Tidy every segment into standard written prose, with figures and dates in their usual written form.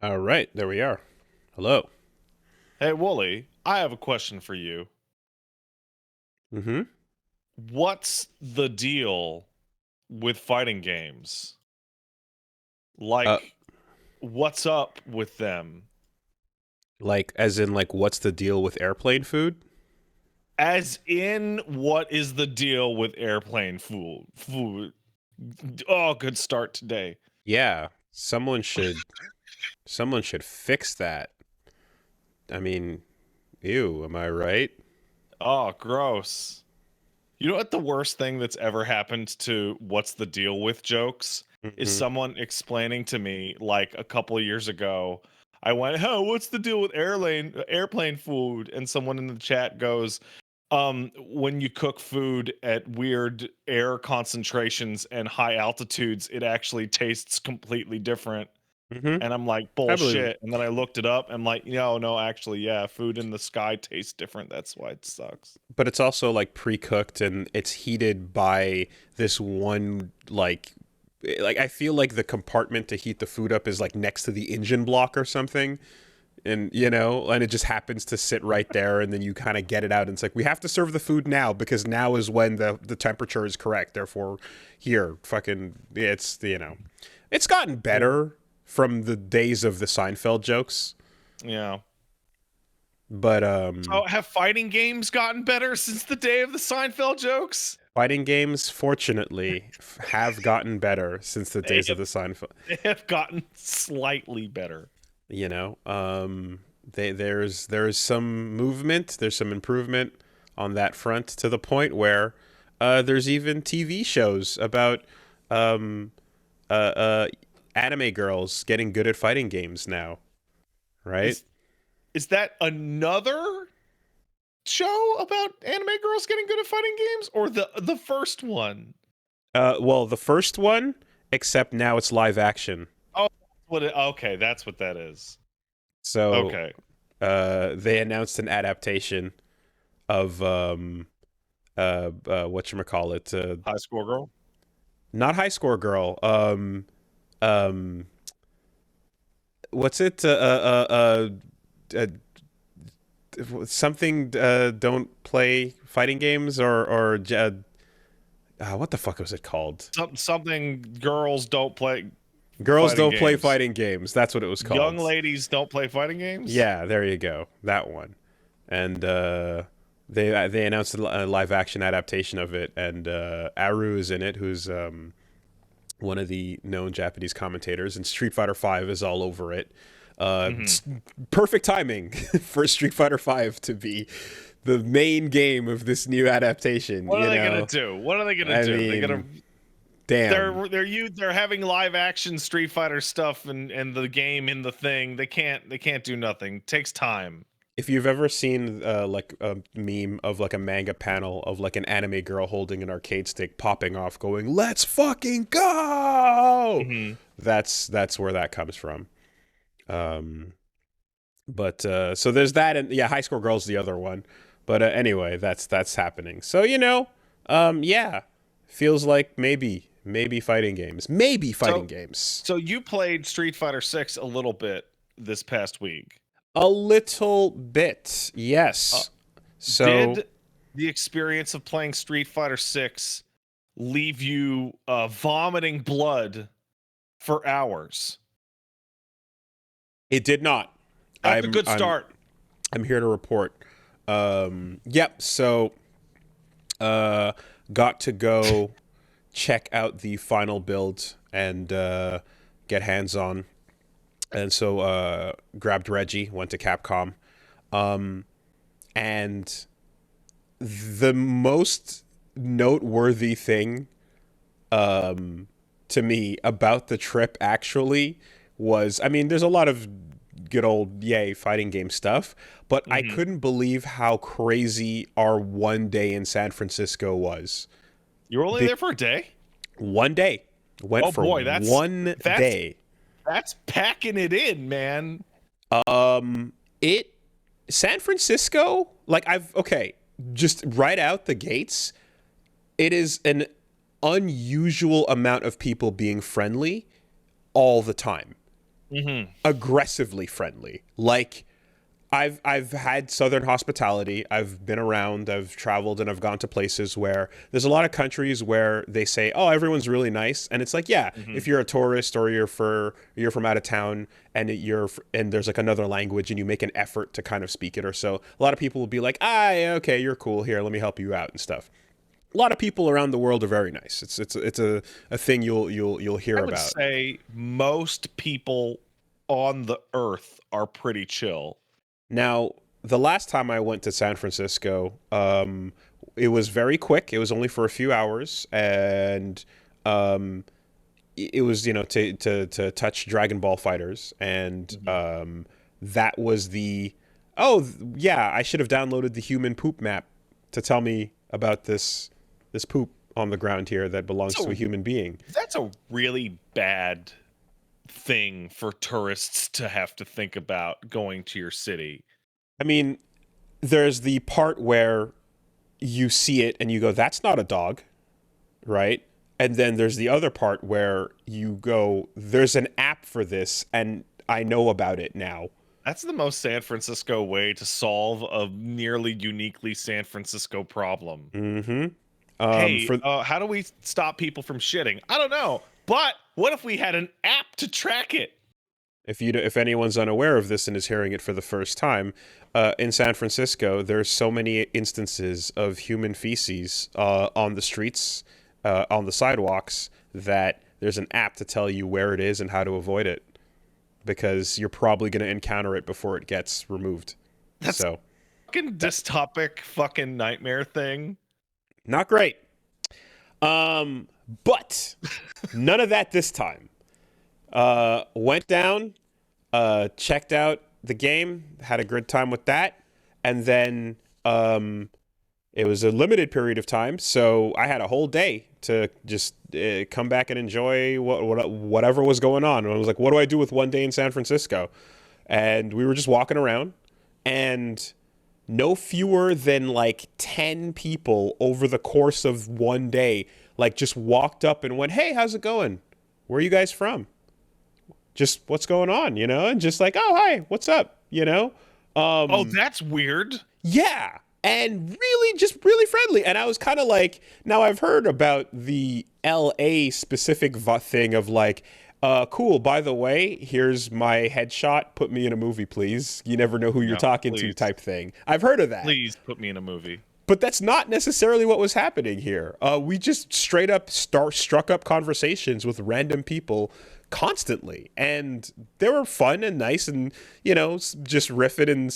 All right, there we are. Hello. Hey, Wooly, I have a question for you. Mm-hmm. What's the deal with fighting games? Uh, Like, what's up with them? like, as in, like, what's the deal with airplane food? As in, what is the deal with airplane food? Oh, good start today. Yeah, someone should fix that. I mean, ew, am I right? Oh, gross. You know what the worst thing that's ever happened to what's the deal with jokes is Mm-hmm. someone explaining to me like a couple of years ago. I went, "Oh, what's the deal with airplane food?" And someone in the chat goes, when you cook food at weird air concentrations and high altitudes, it actually tastes completely different." Mm-hmm. And I'm like, I believe it. bullshit. And then I looked it up and I'm like, no, actually, yeah, food in the sky tastes different. That's why it sucks. But it's also like pre-cooked and it's heated by this one like I feel like the compartment to heat the food up is like next to the engine block or something. And and it just happens to sit right there, and then you kind of get it out and it's like, we have to serve the food now because now is when the temperature is correct, therefore here fucking it's gotten better from the days of the Seinfeld jokes, Yeah. but So have fighting games gotten better since the day of the Seinfeld jokes? fighting games fortunately have gotten better since the They days of have, the Seinfeld. they have gotten slightly better. you know there's some movement, there's some improvement on that front, to the point where there's even TV shows about um, uh, uh, anime girls getting good at fighting games now, right? Is is that another show about anime girls getting good at fighting games, or the first one? Well, the first one, except now it's live action. Oh, okay, that's what that is. So Okay. they announced an adaptation of whatchamacallit, High score girl. not High Score Girl. Um, what's it? Uh, Something. Don't play fighting games, what the fuck was it called? Something girls don't play Girls fighting don't play games. fighting games. That's what it was Young called. ladies don't play fighting games. Yeah, there you go. That one. And they announced a live action adaptation of it, and Aru is in it, who's one of the known Japanese commentators, and Street Fighter V is all over it. Hmm. Perfect timing for Street Fighter V to be the main game of this new adaptation. What are they gonna do? What are they gonna I do? mean, damn. They're having live action Street Fighter stuff and the game in the thing. They can't do nothing. It takes time. If you've ever seen like a meme of like a manga panel of like an anime girl holding an arcade stick popping off going, "Let's fucking go!" Hmm. That's where that comes from. Um, but so there's that, and yeah, High Score Girl's the other one. But anyway, that's happening. So yeah, feels like maybe fighting games, maybe fighting So games. so you played Street Fighter 6 a little bit this past week. A little bit, Uh, yes. So did the experience of playing Street Fighter 6 leave you vomiting blood for hours? it did not. That's a I'm good I'm start. I'm here to report. Yep. So, uh, got to go check out the final build and get hands on, and so grabbed Reggie, went to Capcom, um, and the most noteworthy thing to me about the trip actually was, I mean, there's a lot of good old yay fighting game stuff, but I Hmm. couldn't believe how crazy our one day in San Francisco was. You were only The there for a day? one day went Oh for boy, that's one that's day. that's packing it in, man. It San Francisco, like I've okay, just right out the gates, it is an unusual amount of people being friendly all the time. Hmm. aggressively friendly. Like I've had Southern hospitality. I've been around, I've traveled, and I've gone to places where there's a lot of countries where they say, "Oh, everyone's really nice," and it's like, yeah, Hmm. if you're a tourist or you're from out of town and and there's like another language and you make an effort to kind of speak it or so, a lot of people will be like, "Ah, yeah, okay, you're cool. Here, let me help you out and stuff." A lot of people around the world are very nice. It's a thing you'll hear I would about. say most people on the earth are pretty chill. Now, the last time I went to San Francisco, it was very quick. It was only for a few hours, and um, it was to touch Dragon Ball fighters, and Mhm. that was the yeah, I should have downloaded the human poop map to tell me about this poop on the ground here that belongs to a So human being. that's a really bad thing for tourists to have to think about going to your city. I mean, there's the part where you see it and you go, "That's not a dog." Right? And then there's the other part where you go, there's an app for this, and I know about it now. That's the most San Francisco way to solve a nearly uniquely San Francisco problem. Mm-hmm. Hey, For how do we stop people from shitting? I don't know. But what if we had an app to track it? if anyone's unaware of this and is hearing it for the first time, in San Francisco, there's so many instances of human feces on the streets, on the sidewalks, that there's an app to tell you where it is and how to avoid it, because you're probably going to encounter it before it gets removed. That's So, fucking dystopic fucking nightmare thing. not great. But none of that this time. Went down, checked out the game, had a good time with that, and then it was a limited period of time, so I had a whole day to just come back and enjoy whatever was going on. And I was like, what do I do with one day in San Francisco? And we were just walking around, and no fewer than like 10 people over the course of one day, like, just walked up and went, "Hey, how's it going? Where are you guys from? Just what's going on?" And just like, "Oh, hi, what's up?" Oh, Um, that's weird. yeah. And really, just really friendly. And I was kind of like, now I've heard about the LA specific thing of like, cool, by the way, here's my headshot. Put me in a movie, please. You never know who you're Yeah, talking to please. type thing. I've heard of that. Please put me in a movie. But that's not necessarily what was happening here. We just straight up struck up conversations with random people constantly, and they were fun and nice, and just riffing. And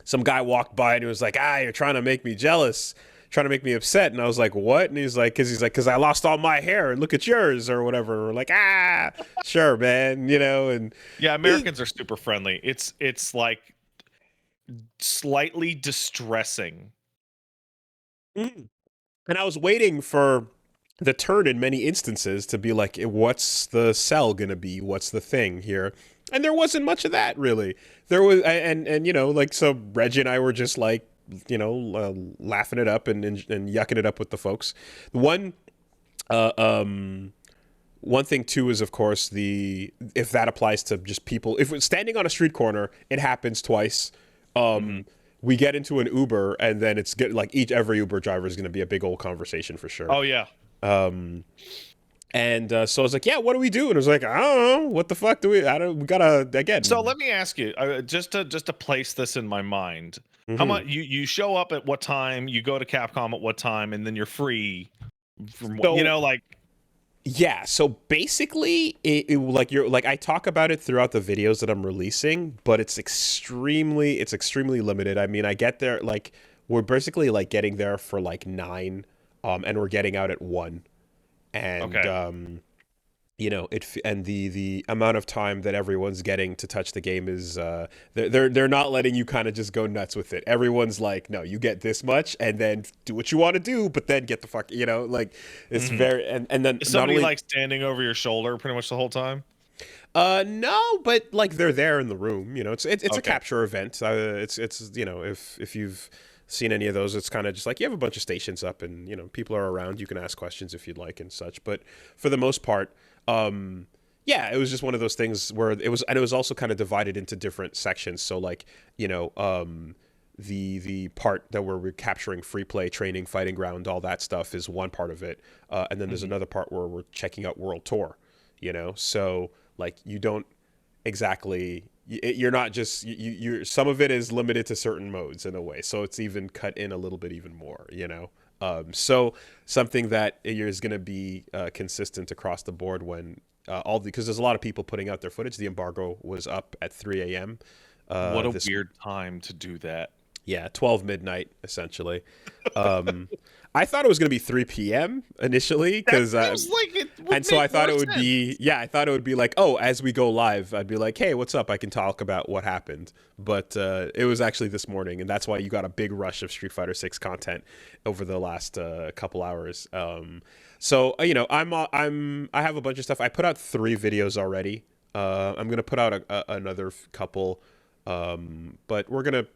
some guy walked by and he was like, "Ah, you're trying to make me jealous, trying to make me upset." And I was like, "What?" And because I lost all my hair and look at yours or whatever. We're like, "Ah, sure, man," and Yeah, Americans are super friendly. It's like slightly distressing. Mm. And I was waiting for the turn in many instances to be like, what's the sell gonna be? What's the thing here? And there wasn't much of that really. There was, and like, so Reggie and I were just like, laughing it up and yucking it up with the folks. The uh, um, one thing too is, of course, the if that applies to just people. If we're standing on a street corner, it happens twice. Hmm. We get into an Uber, and then it's get like every Uber driver is going to be a big old conversation for sure. Oh yeah. And so I was like, "Yeah, what do we do?" And I was like, "I don't know. What the fuck do we? I don't. We gotta So again." let me ask you, just to place this in my mind. How Mhm. much you show up at what time? You go to Capcom at what time, and then you're free from what So like. yeah, so basically, like you're like I talk about it throughout the videos that I'm releasing, but it's extremely limited. I mean, I get there like we're basically like getting there for like 9, and we're getting out at 1, and Okay. and the amount of time that everyone's getting to touch the game is they're not letting you kind of just go nuts with it. Everyone's like, "No, you get this much, and then do what you want to do, but then get the fuck," like it's Hmm. very and then Is not somebody only like standing over your shoulder pretty much the whole time? no, but like they're there in the room. It's a Okay. capture event. It's if you've seen any of those, it's kind of just like you have a bunch of stations up, and people are around. You can ask questions if you'd like and such. But for the most part, um, Yeah, it was just one of those things where it was also kind of divided into different sections. So like, the part that where we're capturing free play, training, fighting ground, all that stuff is one part of it, and then there's Hmm. another part where we're checking out World Tour. So like you don't exactly you're not just you're some of it is limited to certain modes in a way, so it's even cut in a little bit even more. So something that is going to be consistent across the board when because there's a lot of people putting out their footage. The embargo was up at 3 a.m. What a This weird time to do that. Yeah, 12 midnight essentially. Um, I thought it was going to be 3 p.m. initially That because seems like it would and so I make thought more it would sense. be, yeah, I thought it would be like, oh, as we go live, I'd be like, hey, what's up? I can talk about what happened. But it was actually this morning, and that's why you got a big rush of Street Fighter 6 content over the last couple hours. I have a bunch of stuff. I put out 3 videos already. I'm gonna put out another couple, but we're gonna,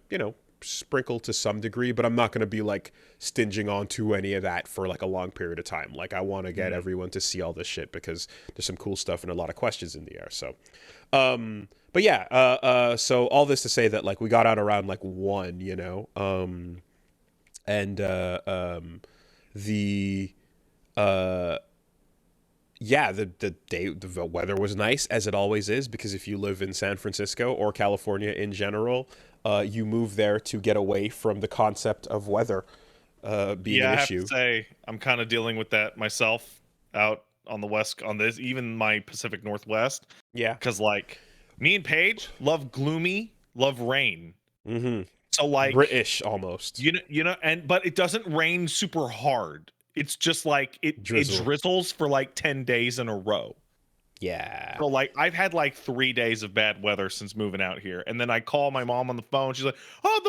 sprinkle to some degree, but I'm not going to be like stinging onto any of that for like a long period of time. Like I want to get Mhm. everyone to see all this shit because there's some cool stuff and a lot of questions in the air. But yeah, so all this to say that like we got out around like 1, and the uh yeah, the weather was nice as it always is because if you live in San Francisco or California in general, you move there to get away from the concept of weather being Yeah, an I have to issue. say I'm kind of dealing with that myself out on the west on this, even my Pacific Northwest, Yeah. because like me and Paige love gloomy, love rain. Mm-hmm. So like British almost. and but it doesn't rain super hard. It's just like it Drizzle. drizzles for like 10 days in a row. Yeah. So like I've had like 3 days of bad weather since moving out here, and then I call my mom on the phone. She's like, "Oh,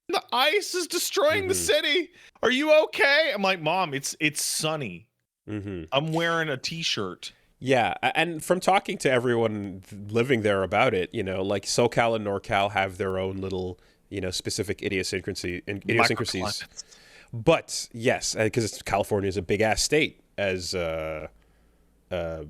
the ice is destroying the Mm-hmm. city. Are you okay?" I'm like, "Mom, it's sunny. Mm-hmm. I'm wearing a t-shirt." Yeah, and from talking to everyone living there about it, like SoCal and NorCal have their own little, specific idiosyncrasies. Microclimates. But yes, because California is a big ass state, as uh, uh,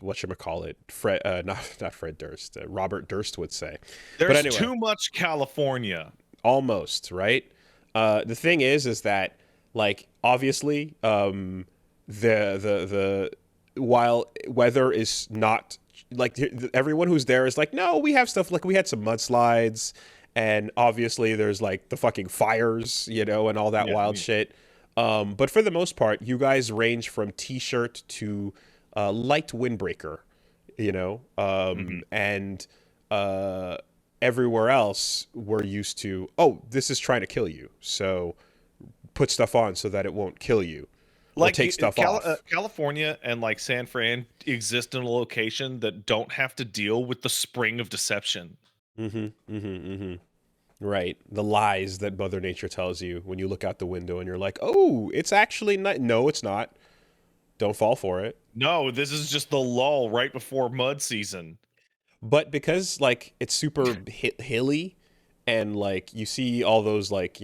whatchamacallit, Fred, not Fred Durst, Robert Durst would say. But There's anyway, too much California. almost right. The thing is that like obviously, the while weather is not like everyone who's there is like, no, we have stuff like we had some mudslides, and obviously there's like the fucking fires, and all that Yeah, wild shit. But for the most part, you guys range from t-shirt to light windbreaker, mhm. and uh, everywhere else we're used to. Oh, this is trying to kill you, so put stuff on so that it won't kill you, or Like take stuff off. California and like San Fran exist in a location that don't have to deal with the spring of deception. Mm-hmm. Mm-hmm. Mm-hmm. Right. The lies that Mother Nature tells you when you look out the window and you're like, oh, it's actually not. No, it's not. Don't fall for it. No, this is just the lull right before mud season. But because like it's super hilly, and like you see all those like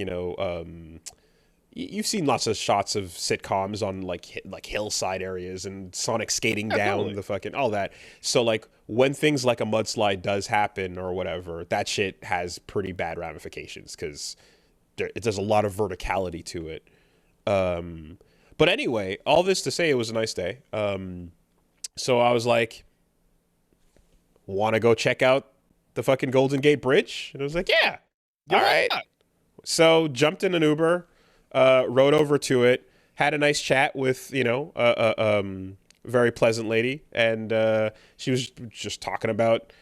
you've seen lots of shots of sitcoms on like like hillside areas and Sonic skating Yeah, down totally. the fucking all that. So like when things like a mudslide does happen or whatever, that shit has pretty bad ramifications because there's a lot of verticality to it. But anyway, all this to say, it was a nice day. So I was like, want to go check out the fucking Golden Gate Bridge? And I was like, yeah, Yeah, all why right. not? So jumped in an Uber, rode over to it, had a nice chat with very pleasant lady, and she was just talking about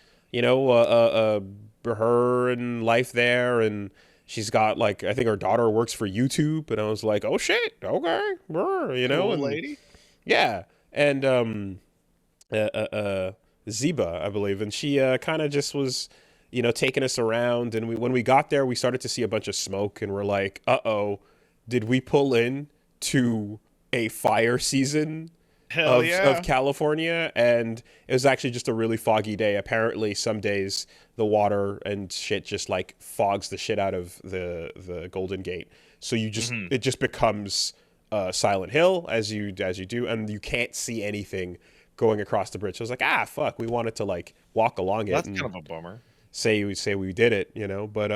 her and life there, and she's got like I think her daughter works for YouTube, and I was like, oh shit, okay, Cool and lady. yeah, and uh, uh, uh, Ziba, I believe, and she kind of just was, taking us around. And when we got there, we started to see a bunch of smoke, and we're like, "Uh oh, did we pull in to a fire season Hell of yeah. California?" And it was actually just a really foggy day. Apparently, some days the water and shit just like fogs the shit out of the Golden Gate, so Hmm. it just becomes Silent Hill as you do, and you can't see anything going across the bridge. So I was like, ah, fuck, we wanted to like walk along it That's and kind of a bummer. say we did it, you know. But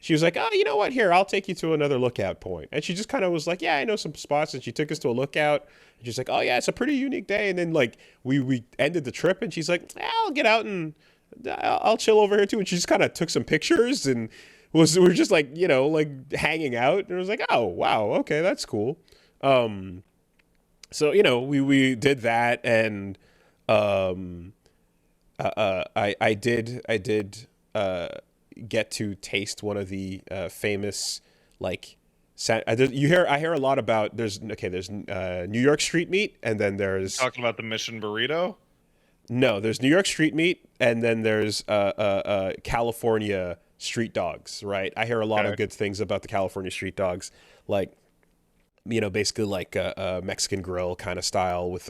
she was like, oh, you know what? Here, I'll take you to another lookout point. And she just kind of was like, yeah, I know some spots. And she took us to a lookout. And she's like, oh yeah, it's a pretty unique day. And then like we ended the trip, and she's like, I'll get out and I'll chill over here too. And she just kind of took some pictures and we were just like, you know, like hanging out. And I was like, oh wow, okay, that's cool. So you know, we did that, and I did get to taste one of the famous like I hear a lot about there's New York street meat, and then there's Talking about the Mission Burrito? no, there's New York street meat, and then there's California street dogs, right? I hear a lot of good things about the California street dogs, like, you know, basically like a Mexican grill kind of style with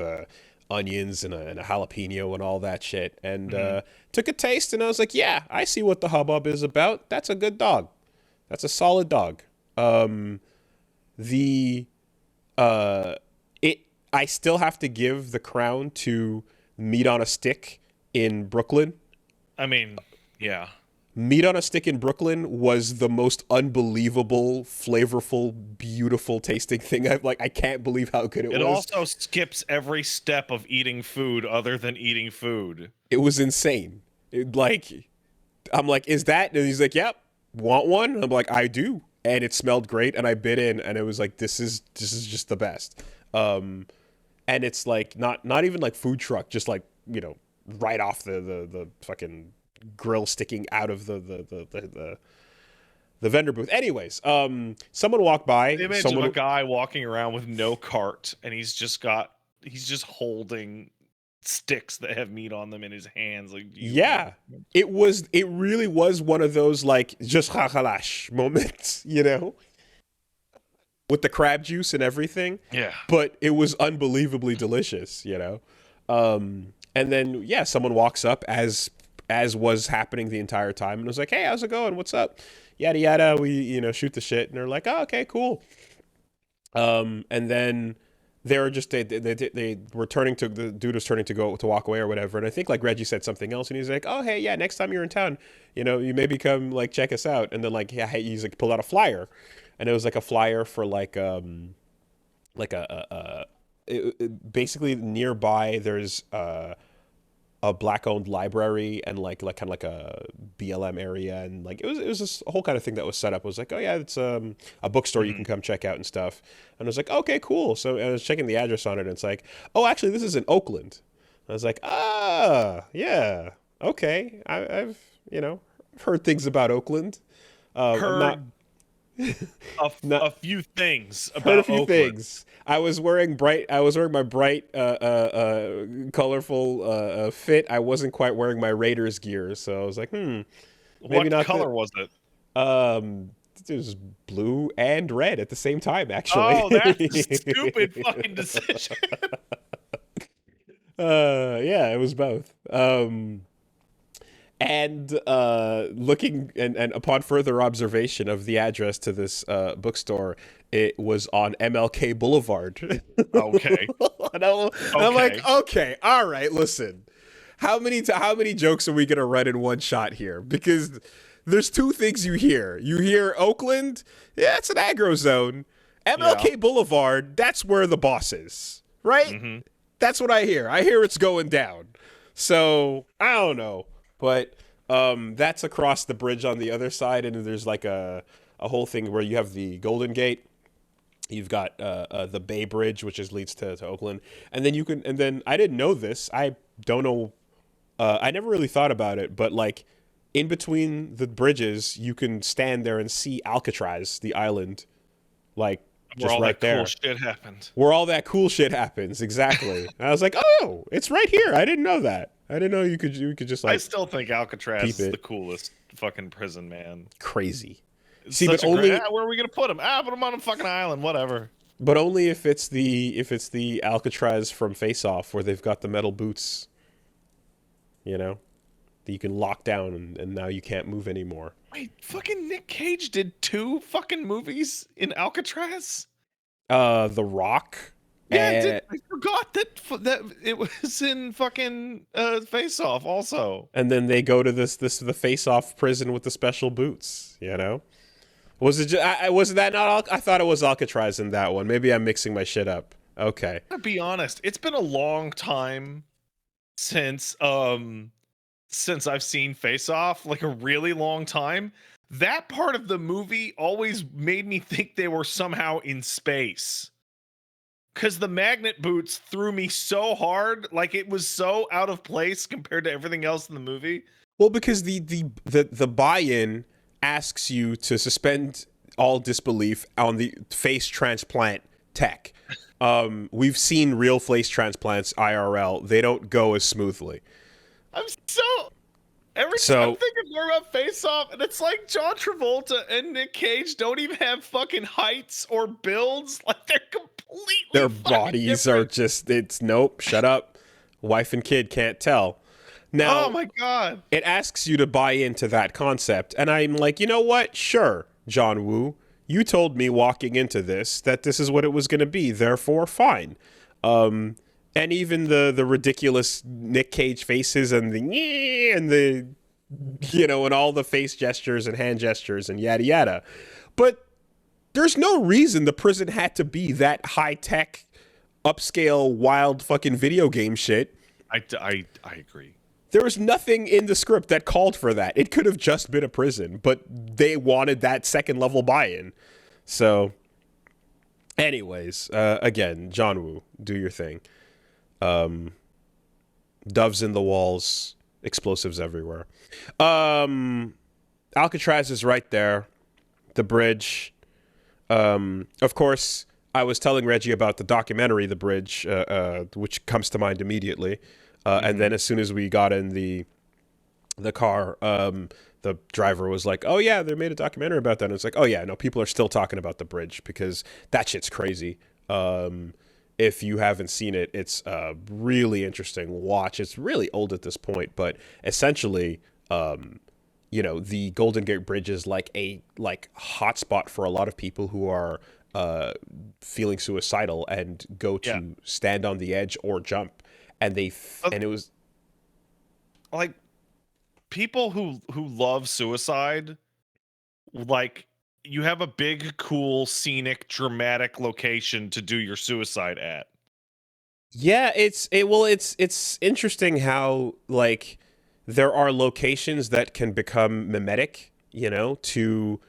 onions and a jalapeno and all that shit. And took a taste, and I was like, yeah, I see what the hubbub is about. That's a good dog. That's a solid dog. I still have to give the crown to Meat on a Stick in Brooklyn. I mean, yeah. Meat on a Stick in Brooklyn was the most unbelievable, flavorful, beautiful tasting thing. I can't believe how good it was. It also skips every step of eating food other than eating food. It was insane. I'm like, is that? And he's like, yep, want one? And I'm like, I do. And it smelled great, and I bit in, and it was like, this is just the best. And it's like not even like food truck, just like, you know, right off the fucking grill sticking out of the vendor booth. Anyways, someone walked by. The image of a guy walking around with no cart, and he's just holding sticks that have meat on them in his hands. Like, yeah, it really was one of those like just hachalash moments, you know, with the crab juice and everything. Yeah, but it was unbelievably delicious, you know. And then yeah, someone walks up as was happening the entire time, and was like, hey, how's it going? What's up? Yada yada. We, you know, shoot the shit, and they're like, oh, okay, cool. And then they were just they were turning to, the dude was turning to go to walk away or whatever, and I think like Reggie said something else, and he's like, oh hey, yeah, next time you're in town, you know, you maybe come like check us out. And then like, yeah, hey, he's like pulled out a flyer, and it was like a flyer for like basically nearby there's a black-owned library and like kind of like a BLM area, and like it was this whole kind of thing that was set up. It was like, oh yeah, it's a bookstore you can come check out and stuff. And I was like, okay, cool. So I was checking the address on it, and it's like, oh, actually, this is in Oakland. I was like, ah, yeah, okay. I've you know, heard things about Oakland. Heard a few things about a few Oakland. things. I was wearing my bright, colorful fit. I wasn't quite wearing my Raiders gear, so I was like, maybe what not. Color was it? It was blue and red at the same time, actually. Oh, that's a stupid fucking decision. Yeah, it was both. And looking and upon further observation of the address to this bookstore, it was on MLK Boulevard. Okay. I'm like, okay, all right, listen. How many jokes are we gonna run in one shot here? Because there's two things you hear. You hear Oakland, yeah, it's an aggro zone. MLK Boulevard, that's where the boss is, right? Mm-hmm. That's what I hear. I hear it's going down. So I don't know. But that's across the bridge on the other side, and there's like a whole thing where you have the Golden Gate, you've got the Bay Bridge, which leads to Oakland, and then I didn't know this. I don't know. I never really thought about it, but like in between the bridges, you can stand there and see Alcatraz, the island, like just right there. Where all that cool shit happened. Where all that cool shit happens, exactly. And I was like, oh, it's right here. I didn't know that. I didn't know you could just like. I still think Alcatraz is the coolest fucking prison, man. Crazy. See, but only where are we gonna put him? Put him on a fucking island, whatever. But only if it's the Alcatraz from Face Off, where they've got the metal boots. You know, that you can lock down and now you can't move anymore. Wait, fucking Nick Cage did 2 fucking movies in Alcatraz? The Rock Yeah, I forgot that it was in fucking Face Off also. And then they go to the face-off prison with the special boots. You know, was it? Was that not? I thought it was Alcatraz in that one. Maybe I'm mixing my shit up. Okay. To be honest, it's been a long time since I've seen Face Off, like a really long time. That part of the movie always made me think they were somehow in space. Cause the magnet boots threw me so hard, like it was so out of place compared to everything else in the movie. Well, because the buy-in asks you to suspend all disbelief on the face transplant tech. We've seen real face transplants IRL. They don't go as smoothly. I'm thinking more about Face Off, and it's like John Travolta and Nick Cage don't even have fucking heights or builds. Like they're completely their bodies different. Are just, it's nope, shut up. Wife and kid can't tell. Now, oh my god. It asks you to buy into that concept, and I'm like, you know what? Sure, John Woo. You told me walking into this that this is what it was going to be, therefore fine. And even the ridiculous Nick Cage faces and the you know, and all the face gestures and hand gestures and yada yada. But there's no reason the prison had to be that high tech, upscale, wild fucking video game shit. I agree. There was nothing in the script that called for that. It could have just been a prison, but they wanted that second level buy-in. So, anyways, again, John Woo, do your thing. Doves in the walls, explosives everywhere. Alcatraz is right there. The bridge. Of course, I was telling Reggie about the documentary, The Bridge, which comes to mind immediately. And then as soon as we got in the car, the driver was like, oh yeah, they made a documentary about that. And it's like, oh yeah, no, people are still talking about the bridge because that shit's crazy. If you haven't seen it, it's a really interesting watch. It's really old at this point, but essentially, you know, the Golden Gate Bridge is like a hotspot for a lot of people who are feeling suicidal and go to stand on the edge or jump. And and it was like people who love suicide, like you have a big, cool, scenic, dramatic location to do your suicide at. Yeah, it's interesting how like there are locations that can become mimetic, you know, to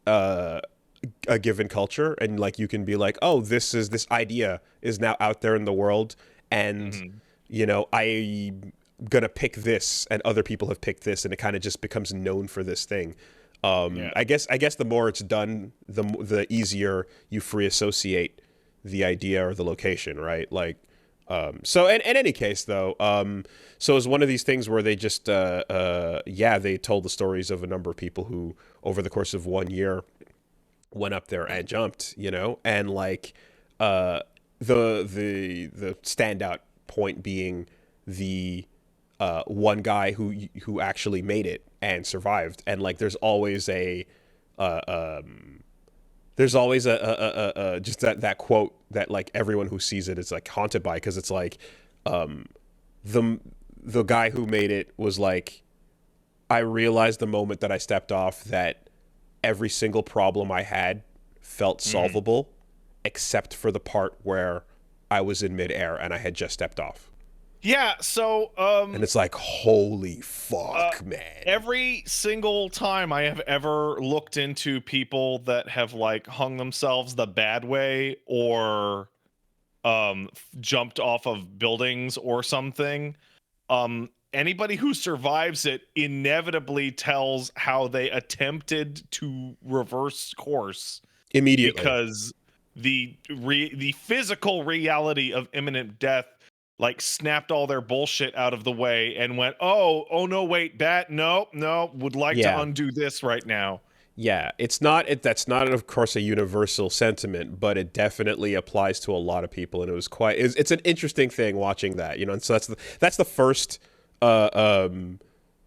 a given culture, and like you can be like, oh, this idea is now out there in the world, and you know, I'm gonna pick this, and other people have picked this, and it kind of just becomes known for this thing. I guess the more it's done, the easier you free associate the idea or the location, right? Like, so in any case, though, so it was one of these things where they just, they told the stories of a number of people who, over the course of 1 year, went up there and jumped, you know, and like, the standout point being the one guy who actually made it and survived, and like there's always a just that quote that like everyone who sees it is like haunted by, because it's like the guy who made it was like, I realized the moment that I stepped off that every single problem I had felt solvable except for the part where I was in midair and I had just stepped off. Yeah, so and it's like, holy fuck, man. Every single time I have ever looked into people that have like hung themselves the bad way or jumped off of buildings or something, anybody who survives it inevitably tells how they attempted to reverse course immediately, because the physical reality of imminent death like snapped all their bullshit out of the way and went, oh no, wait, would like to undo this right now. Yeah, that's not, of course, a universal sentiment, but it definitely applies to a lot of people, and it's an interesting thing watching that, you know. And so that's the first, I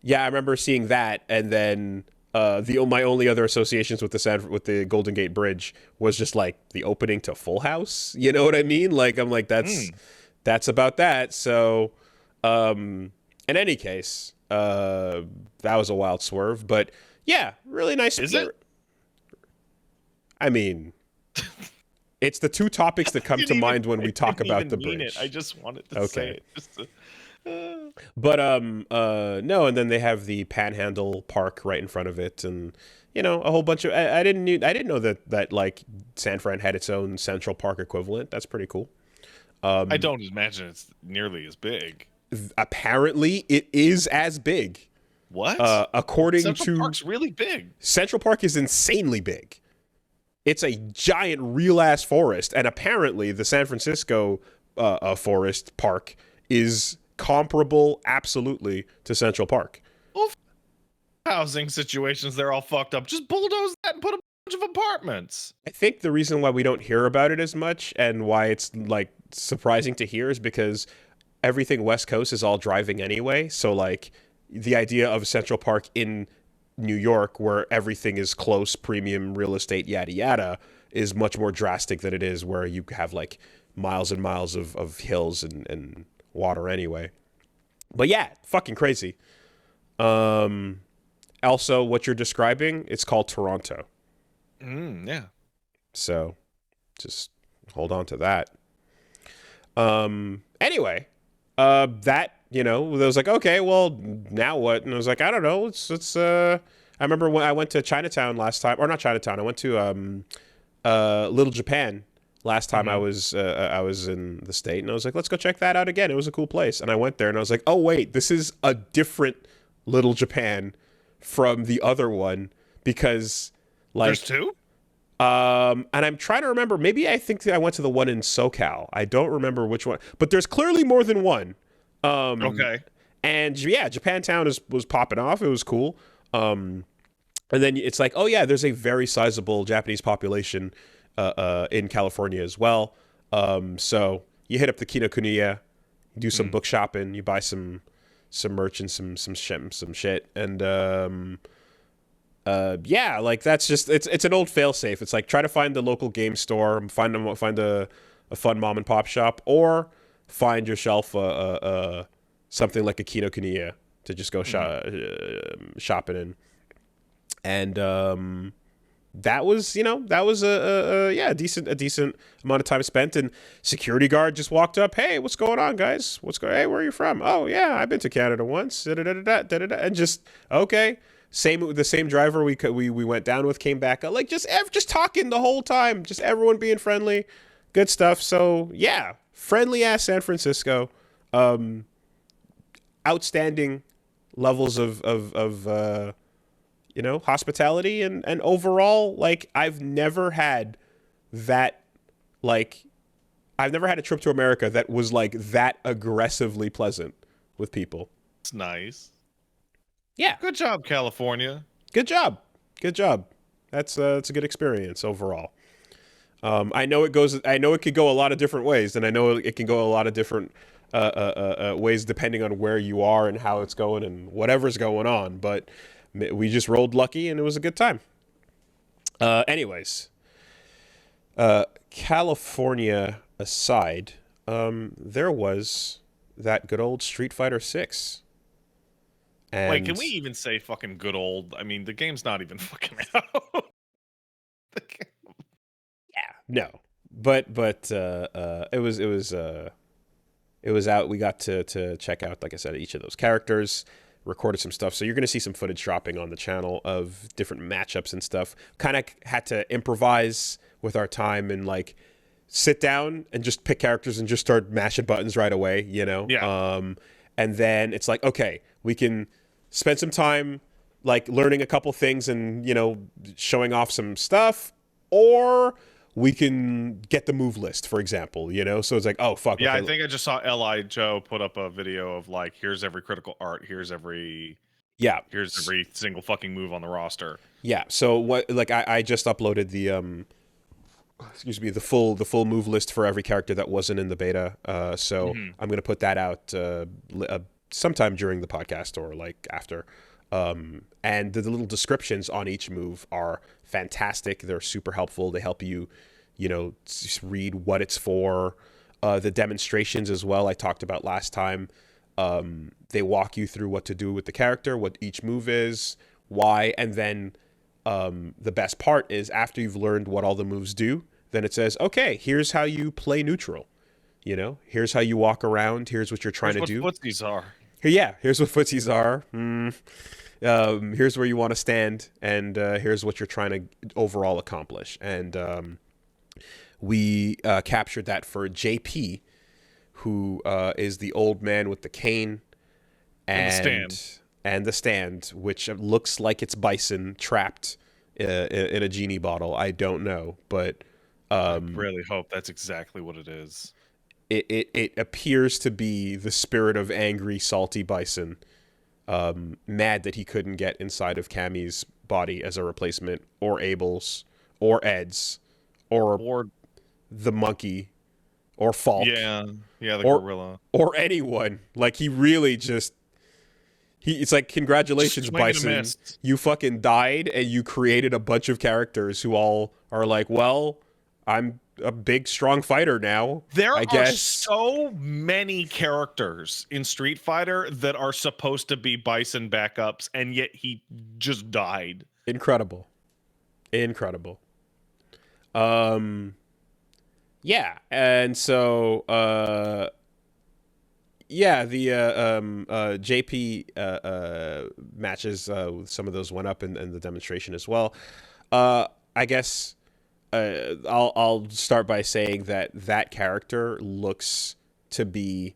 remember seeing that, and then My only other associations with the Golden Gate Bridge was just like the opening to Full House. You know what I mean? Like I'm like that's about that. So, in any case, that was a wild swerve, but yeah, really nice. Is it? I mean, it's the two topics that come to mind when we talk about the mean bridge. it. I just wanted to say it. Just to, But no, and then they have the Panhandle Park right in front of it, and you know a whole bunch of. I didn't know that like San Fran had its own Central Park equivalent. That's pretty cool. I don't imagine it's nearly as big. Apparently, it is as big. What? According Central to Park's really big. Central Park is insanely big. It's a giant, real ass forest, and apparently the San Francisco forest park is comparable, absolutely, to Central Park. Well, housing situations, they're all fucked up. Just bulldoze that and put a bunch of apartments. I think the reason why we don't hear about it as much and why it's like surprising to hear is because everything West Coast is all driving anyway. So like the idea of Central Park in New York, where everything is close, premium real estate, yada yada, is much more drastic than it is where you have like miles and miles of hills and water anyway. But yeah, fucking crazy. Also, what you're describing, it's called Toronto. Yeah. So just hold on to that. Anyway, that, you know, I was like, okay, well, now what? And I was like, I don't know. It's I remember when I went to Chinatown last time, or not Chinatown. I went to Little Japan last time I was in the state, and I was like, let's go check that out again. It was a cool place, and I went there, and I was like, oh wait, this is a different Little Japan from the other one, because like there's two. And I'm trying to remember. Maybe I think I went to the one in SoCal. I don't remember which one, but there's clearly more than one. Okay. And yeah, Japantown was popping off. It was cool. And then it's like, oh yeah, there's a very sizable Japanese population in California as well. So you hit up the Kinokuniya, do some book shopping, you buy some merch and some shit, and yeah, like that's just it's an old failsafe. It's like try to find the local game store, find a fun mom and pop shop, or find yourself something like a Kinokuniya to just go shopping in. And that was a decent amount of time spent. And security guard just walked up. Hey, what's going on, guys? Hey, where are you from? Oh yeah, I've been to Canada once. And just okay. The same driver we went down with came back. Like just talking the whole time. Just everyone being friendly. Good stuff. So yeah, friendly ass San Francisco. Outstanding levels of hospitality and overall, like I've never had a trip to America that was like that aggressively pleasant with people. It's nice. Yeah. Good job, California. Good job. It's a good experience overall. I know it could go a lot of different ways, and I know it can go a lot of different ways depending on where you are and how it's going and whatever's going on, but we just rolled lucky and it was a good time. Anyways, California aside, there was that good old Street Fighter 6. And wait, can we even say fucking good old? I mean, the game's not even fucking out. Yeah, no, but it was out. We got to check out, like I said, each of those characters. Recorded some stuff, so you're going to see some footage dropping on the channel of different matchups and stuff. Kind of had to improvise with our time and like sit down and just pick characters and just start mashing buttons right away, you know? Yeah. And then it's like, okay, we can spend some time like learning a couple things and, you know, showing off some stuff, or we can get the move list, for example, you know? So it's like, oh, fuck. Yeah, okay. I think I just saw L.I. Joe put up a video of like, here's every critical art, here's every single fucking move on the roster. Yeah, so what? Like, I just uploaded the the full move list for every character that wasn't in the beta. So I'm gonna put that out sometime during the podcast or like after. And the little descriptions on each move are fantastic. They're super helpful. They help you, just read what it's for. The demonstrations as well, I talked about last time. They walk you through what to do with the character, what each move is, why, and then the best part is after you've learned what all the moves do, then it says, okay, here's how you play neutral. Here's how you walk around. Here's what you're trying to do. Here's what footsies are. Here's what footsies are. Here's where you want to stand, and here's what you're trying to overall accomplish. And we captured that for JP, who is the old man with the cane and the stand, which looks like it's Bison trapped in a genie bottle. I don't know, but I really hope that's exactly what it is. It appears to be the spirit of angry, salty Bison, mad that he couldn't get inside of Cammy's body as a replacement, or Abel's, or Ed's, or the monkey, or Falk. Yeah, the gorilla. Or anyone. Like, he really just... It's like, congratulations, Bison. You fucking died, and you created a bunch of characters who all are like, well, I'm a big, strong fighter now. There I guess. Are so many characters in Street Fighter that are supposed to be Bison backups, and yet he just died. Incredible. Yeah, and so the JP matches, some of those went up in the demonstration as well. I guess I'll start by saying that character looks to be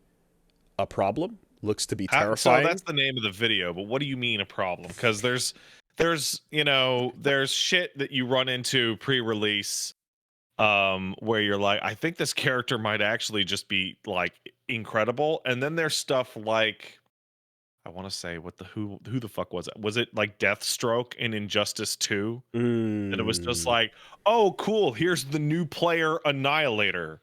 a problem, looks to be terrifying. So that's the name of the video, but what do you mean a problem? Because there's shit that you run into pre-release where you're like, I think this character might actually just be like incredible, and then there's stuff like, I want to say, who the fuck was it? Was it like Deathstroke in Injustice 2? And it was just like, oh, cool, here's the new player Annihilator.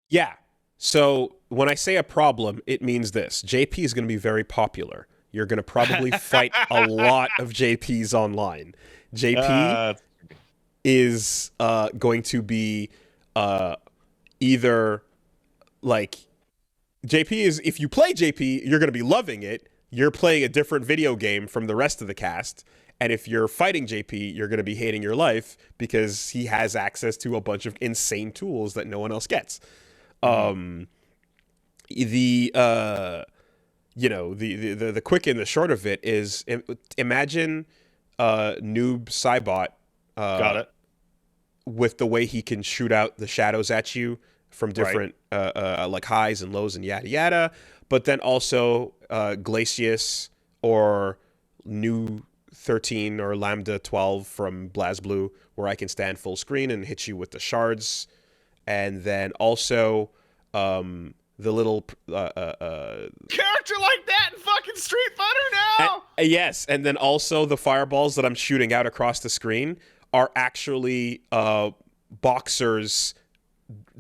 Yeah. So when I say a problem, it means this. JP is going to be very popular. You're going to probably fight a lot of JPs online. JP is going to be either like... JP is, if you play JP, you're going to be loving it. You're playing a different video game from the rest of the cast. And if you're fighting JP, you're going to be hating your life because he has access to a bunch of insane tools that no one else gets. The quick and the short of it is, imagine Noob Cybot. Got it. With the way he can shoot out the shadows at you from different like highs and lows and yada yada, but then also Glacius or New 13 or Lambda 12 from BlazBlue, where I can stand full screen and hit you with the shards, and then also the little character like that in fucking Street Fighter now. Yes, and then also the fireballs that I'm shooting out across the screen are actually boxers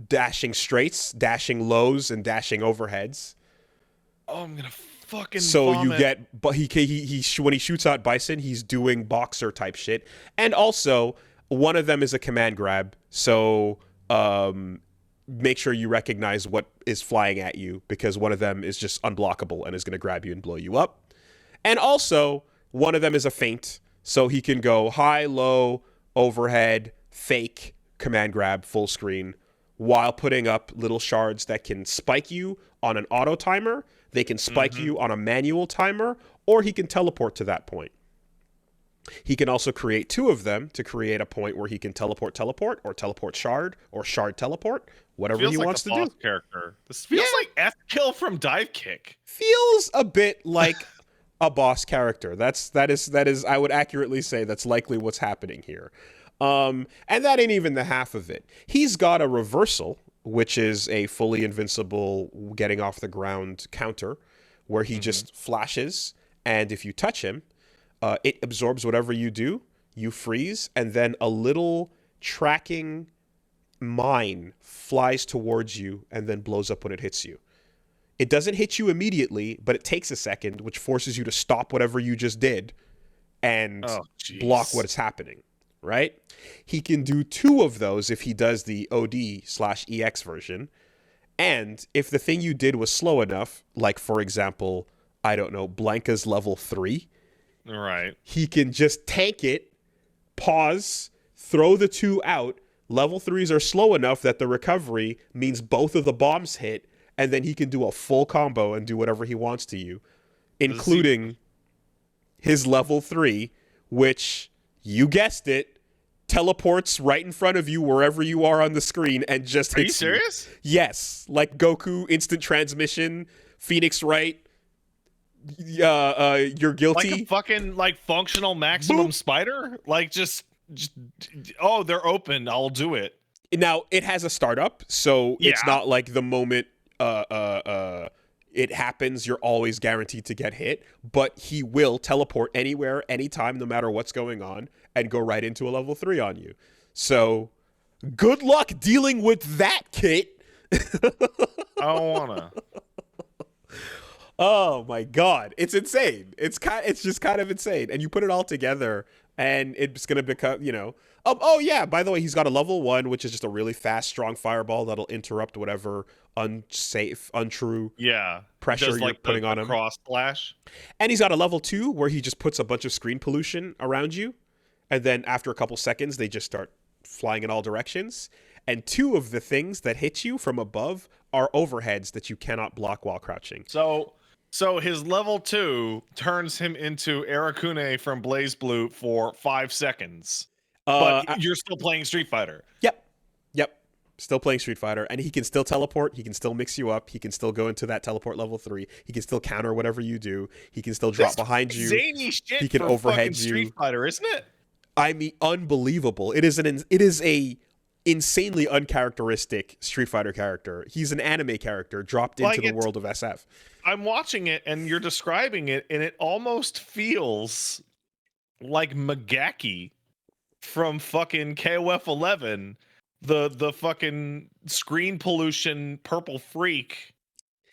dashing straights, dashing lows, and dashing overheads. Oh, I'm gonna fucking vomit. You get, but he when he shoots out Bison, he's doing boxer type shit, and also one of them is a command grab. So make sure you recognize what is flying at you, because one of them is just unblockable and is going to grab you and blow you up. And also one of them is a feint, so he can go high, low, overhead, fake, command grab, full screen, while putting up little shards that can spike you on an auto timer, they can spike you on a manual timer, or he can teleport to that point. He can also create two of them to create a point where he can teleport, or teleport shard, or shard teleport, whatever he wants to do. Character. This feels like F-Kill from Dive Kick. Feels a bit like a boss character. That is I would accurately say that's likely what's happening here. And that ain't even the half of it. He's got a reversal, which is a fully invincible getting off the ground counter, where he just flashes, and if you touch him, it absorbs whatever you do, you freeze, and then a little tracking mine flies towards you and then blows up when it hits you. It doesn't hit you immediately, but it takes a second, which forces you to stop whatever you just did and Oh, block jeez. what's happening, right? He can do 2 of those if he does the OD/EX version. And if the thing you did was slow enough, like for example, I don't know, Blanca's level 3, Right. he can just tank it, pause, throw the 2 out. Level 3s are slow enough that the recovery means both of the bombs hit, and then he can do a full combo and do whatever he wants to you, Does he? including his level 3, which, you guessed it, teleports right in front of you wherever you are on the screen and just Are you hits you. serious? Yes, like Goku instant transmission, Phoenix Wright, you're Like a guilty. fucking like functional maximum Boop. spider? Like just oh, they're open. I'll do it. Now it has a startup, so it's Yeah. not like the moment it happens, you're always guaranteed to get hit. But he will teleport anywhere, anytime, no matter what's going on, and go right into a level 3 on you. So good luck dealing with that, Kit. I don't wanna. Oh my god, it's insane. It's just kind of insane. And you put it all together and it's going to become, oh yeah, by the way, he's got a level 1 which is just a really fast strong fireball that'll interrupt whatever unsafe, untrue Yeah. pressure Does you're like putting the on him. cross slash. And he's got a level 2 where he just puts a bunch of screen pollution around you, and then after a couple seconds they just start flying in all directions. And 2 of the things that hit you from above are overheads that you cannot block while crouching. So his level 2 turns him into Arakune from Blaze Blue for 5 seconds. But I, you're still playing Street Fighter. Yep. Yep. Still playing Street Fighter. And he can still teleport. He can still mix you up. He can still go into that teleport level 3. He can still counter whatever you do. He can still drop That's behind you. zany shit He can for overhead fucking you. Street Fighter, isn't it? I mean, unbelievable. It is a insanely uncharacteristic Street Fighter character. He's an anime character dropped into the world of SF. I'm watching it and you're describing it, and it almost feels like Magaki from fucking KOF 11, the fucking screen pollution purple freak,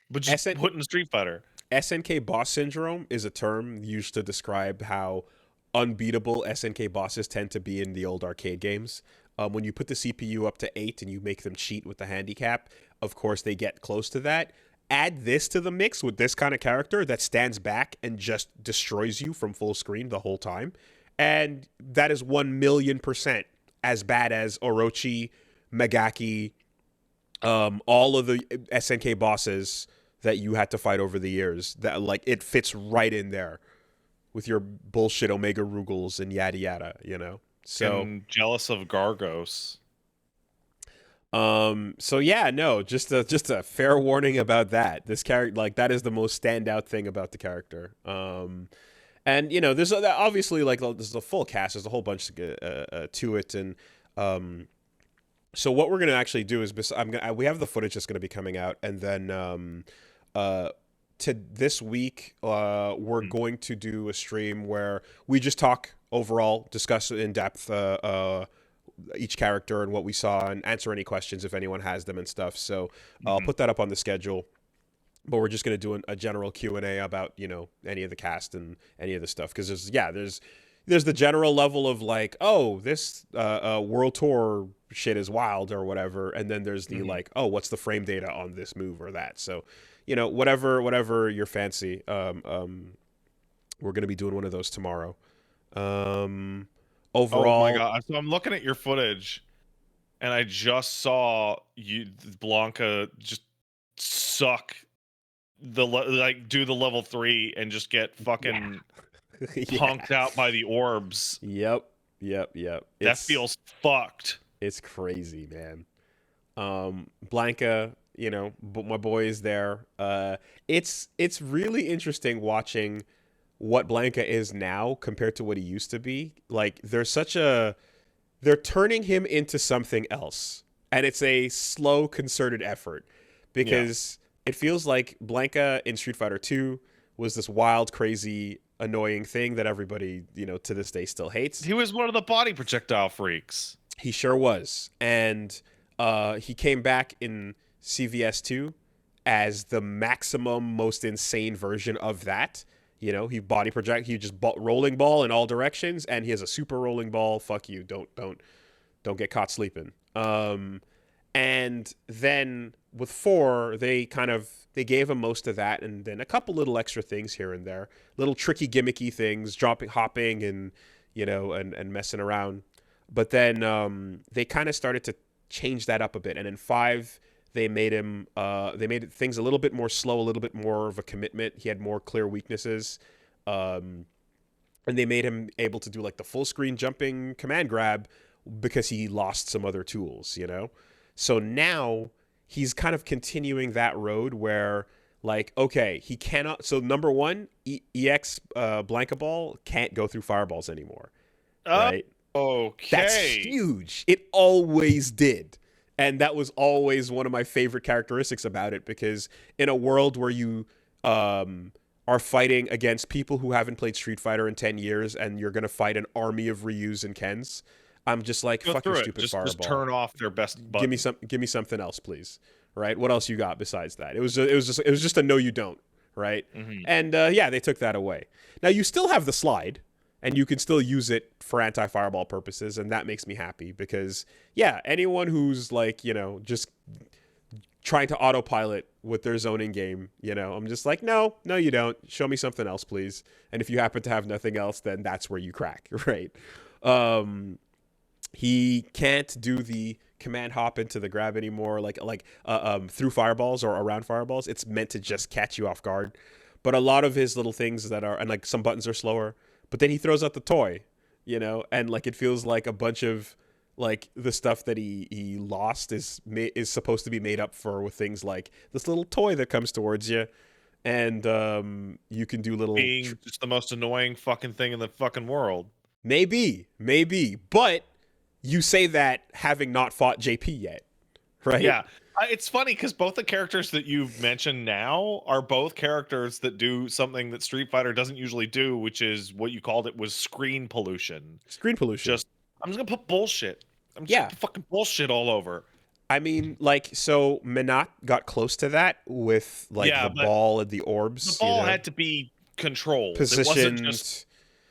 but just put in Street Fighter. SNK boss syndrome is a term used to describe how unbeatable SNK bosses tend to be in the old arcade games. When you put the CPU up to 8 and you make them cheat with the handicap, of course they get close to that. Add this to the mix with this kind of character that stands back and just destroys you from full screen the whole time, and that is 1,000,000% as bad as Orochi, Magaki, all of the SNK bosses that you had to fight over the years. That, like, it fits right in there with your bullshit Omega Rugals and yada yada. So I'm jealous of Gargos. So yeah, no, just a fair warning about that. This character, like, that is the most standout thing about the character. And there's obviously, like, there's a full cast. There's a whole bunch to it, and so what we're gonna actually do is we have the footage that's gonna be coming out, and then to this week we're going to do a stream where we just talk overall, discuss in depth each character and what we saw, and answer any questions if anyone has them and stuff. So I'll put that up on the schedule. But we're just going to do a general Q&A about, any of the cast and any of the stuff. Because there's the general level of, like, oh, this World Tour shit is wild or whatever. And then there's the, like, oh, what's the frame data on this move or that? So, whatever your fancy. We're going to be doing one of those tomorrow. Overall, Oh my god! So I'm looking at your footage, and I just saw Blanca just suck do the level 3 and just get fucking punked out by the orbs. Yep. That feels fucked. It's crazy, man. Blanca, my boy is there. It's really interesting watching what Blanca is now compared to what he used to be. Like, they're turning him into something else, and it's a slow, concerted effort, because it feels like Blanca in Street Fighter 2 was this wild, crazy, annoying thing that everybody, to this day still hates. He was one of the body projectile freaks. He sure was. And he came back in CVS 2 as the maximum, most insane version of that. You know, he just rolling ball in all directions, and he has a super rolling ball. Fuck you, don't get caught sleeping. And then with 4, they gave him most of that, and then a couple little extra things here and there, little tricky gimmicky things, hopping, and and messing around. But then they kind of started to change that up a bit, and in 5 they made things a little bit more slow, a little bit more of a commitment. He had more clear weaknesses, and they made him able to do like the full screen jumping command grab because he lost some other tools. So now he's kind of continuing that road where, like, okay, he cannot. So number 1, EX Blanca Ball can't go through fireballs anymore, right? Okay, That's huge. It always did. And that was always one of my favorite characteristics about it, because in a world where you are fighting against people who haven't played Street Fighter in 10 years and you're going to fight an army of Ryus and Kens, I'm just like, fuck your stupid fireball. Just turn off their best button. Give me something else, please. Right? What else you got besides that? It was just a no you don't, right? Mm-hmm. And yeah, they took that away. Now you still have the slide, and you can still use it for anti-fireball purposes, and that makes me happy because, yeah, anyone who's like, just trying to autopilot with their zoning game, I'm just like, no, you don't. Show me something else, please. And if you happen to have nothing else, then that's where you crack, right? He can't do the command hop into the grab anymore, like through fireballs or around fireballs. It's meant to just catch you off guard. But a lot of his little things and like some buttons are slower. But then he throws out the toy, and like it feels like a bunch of like the stuff that he lost is supposed to be made up for with things like this little toy that comes towards you, and you can do little being just the most annoying fucking thing in the fucking world. Maybe, but you say that having not fought JP yet, right? Yeah. It's funny because both the characters that you've mentioned now are both characters that do something that Street Fighter doesn't usually do, which is what you called it was screen pollution. Screen pollution. I'm just gonna put bullshit. I'm just gonna put fucking bullshit all over. I mean, like, so Minot got close to that with like the ball and the orbs. The ball had to be controlled. Positioned. It wasn't just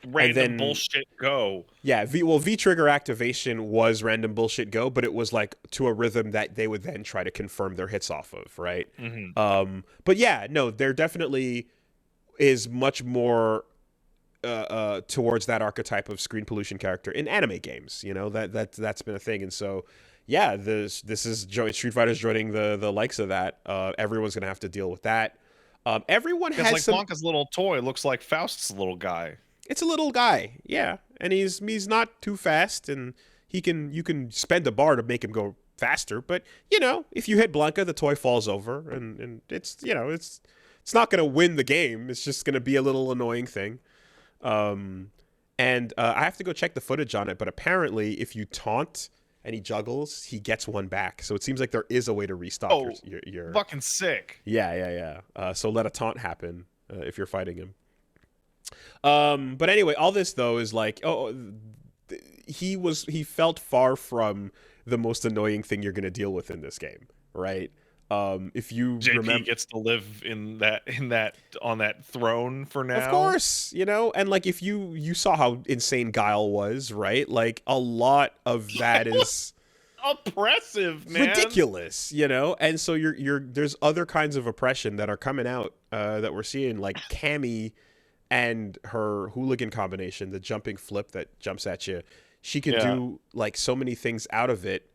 random bullshit go. Yeah, V-trigger activation was random bullshit go, but it was like to a rhythm that they would then try to confirm their hits off of, right? Mm-hmm. But yeah, no, there definitely is much more towards that archetype of screen pollution character in anime games. That's been a thing, and so yeah, this is Street Fighter's joining the likes of that. Everyone's gonna have to deal with that. Everyone has like Blanca's little toy looks like Faust's little guy. It's a little guy, yeah, and he's not too fast, and you can spend a bar to make him go faster. But if you hit Blanca, the toy falls over, and it's it's not gonna win the game. It's just gonna be a little annoying thing. And I have to go check the footage on it, but apparently, if you taunt and he juggles, he gets one back. So it seems like there is a way to restock your fucking sick. Yeah. So let a taunt happen if you're fighting him. But anyway, all this though is like, he felt far from the most annoying thing you're gonna deal with in this game, right? If you JP gets to live in that on that throne for now, of course, and like if you saw how insane Guile was, right? Like a lot of that is oppressive, man, ridiculous, and so there's other kinds of oppression that are coming out that we're seeing, like Cammy and her hooligan combination, the jumping flip that jumps at you. She can do like so many things out of it,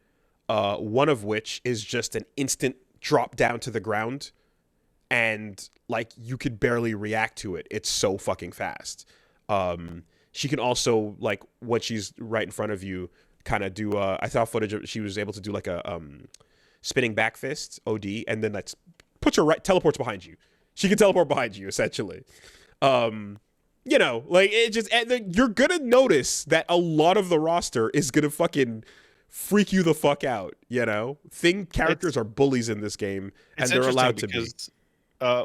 one of which is just an instant drop down to the ground, and like you could barely react to it. It's so fucking fast. She can also, like, when she's right in front of you, kind of do I saw footage of she was able to do like a spinning back fist OD, and then that's teleports behind you. She can teleport behind you essentially. Like it just, you're gonna notice that a lot of the roster is gonna fucking freak you the fuck out. Characters are bullies in this game, and they're allowed to be.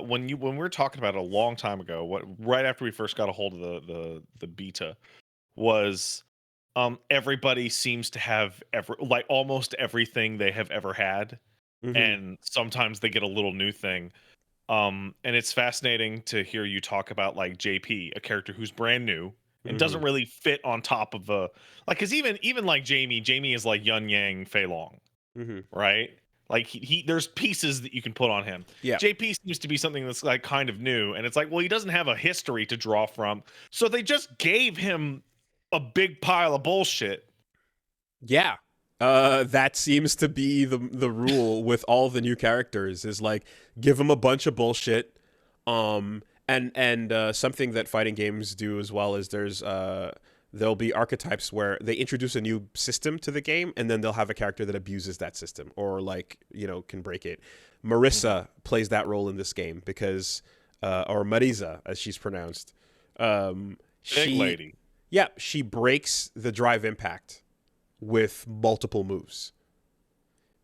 When we were talking about it a long time ago, right after we first got a hold of the beta, was everybody seems to have almost everything they have ever had, and sometimes they get a little new thing. And it's fascinating to hear you talk about like JP, a character who's brand new and Hmm. doesn't really fit on top of a like because even like Jamie is like Yun Yang Fei Long, Hmm. right? Like he there's pieces that you can put on him. Yeah. JP seems to be something that's like kind of new, and it's like, well, he doesn't have a history to draw from, so they just gave him a big pile of bullshit. Yeah. That seems to be the rule with all the new characters is like give them a bunch of bullshit. And something that fighting games do as well is there'll be archetypes where they introduce a new system to the game and then they'll have a character that abuses that system or like, can break it. Marissa plays that role in this game because or Marisa as she's pronounced. Big She lady. yeah, she breaks the drive impact with multiple moves.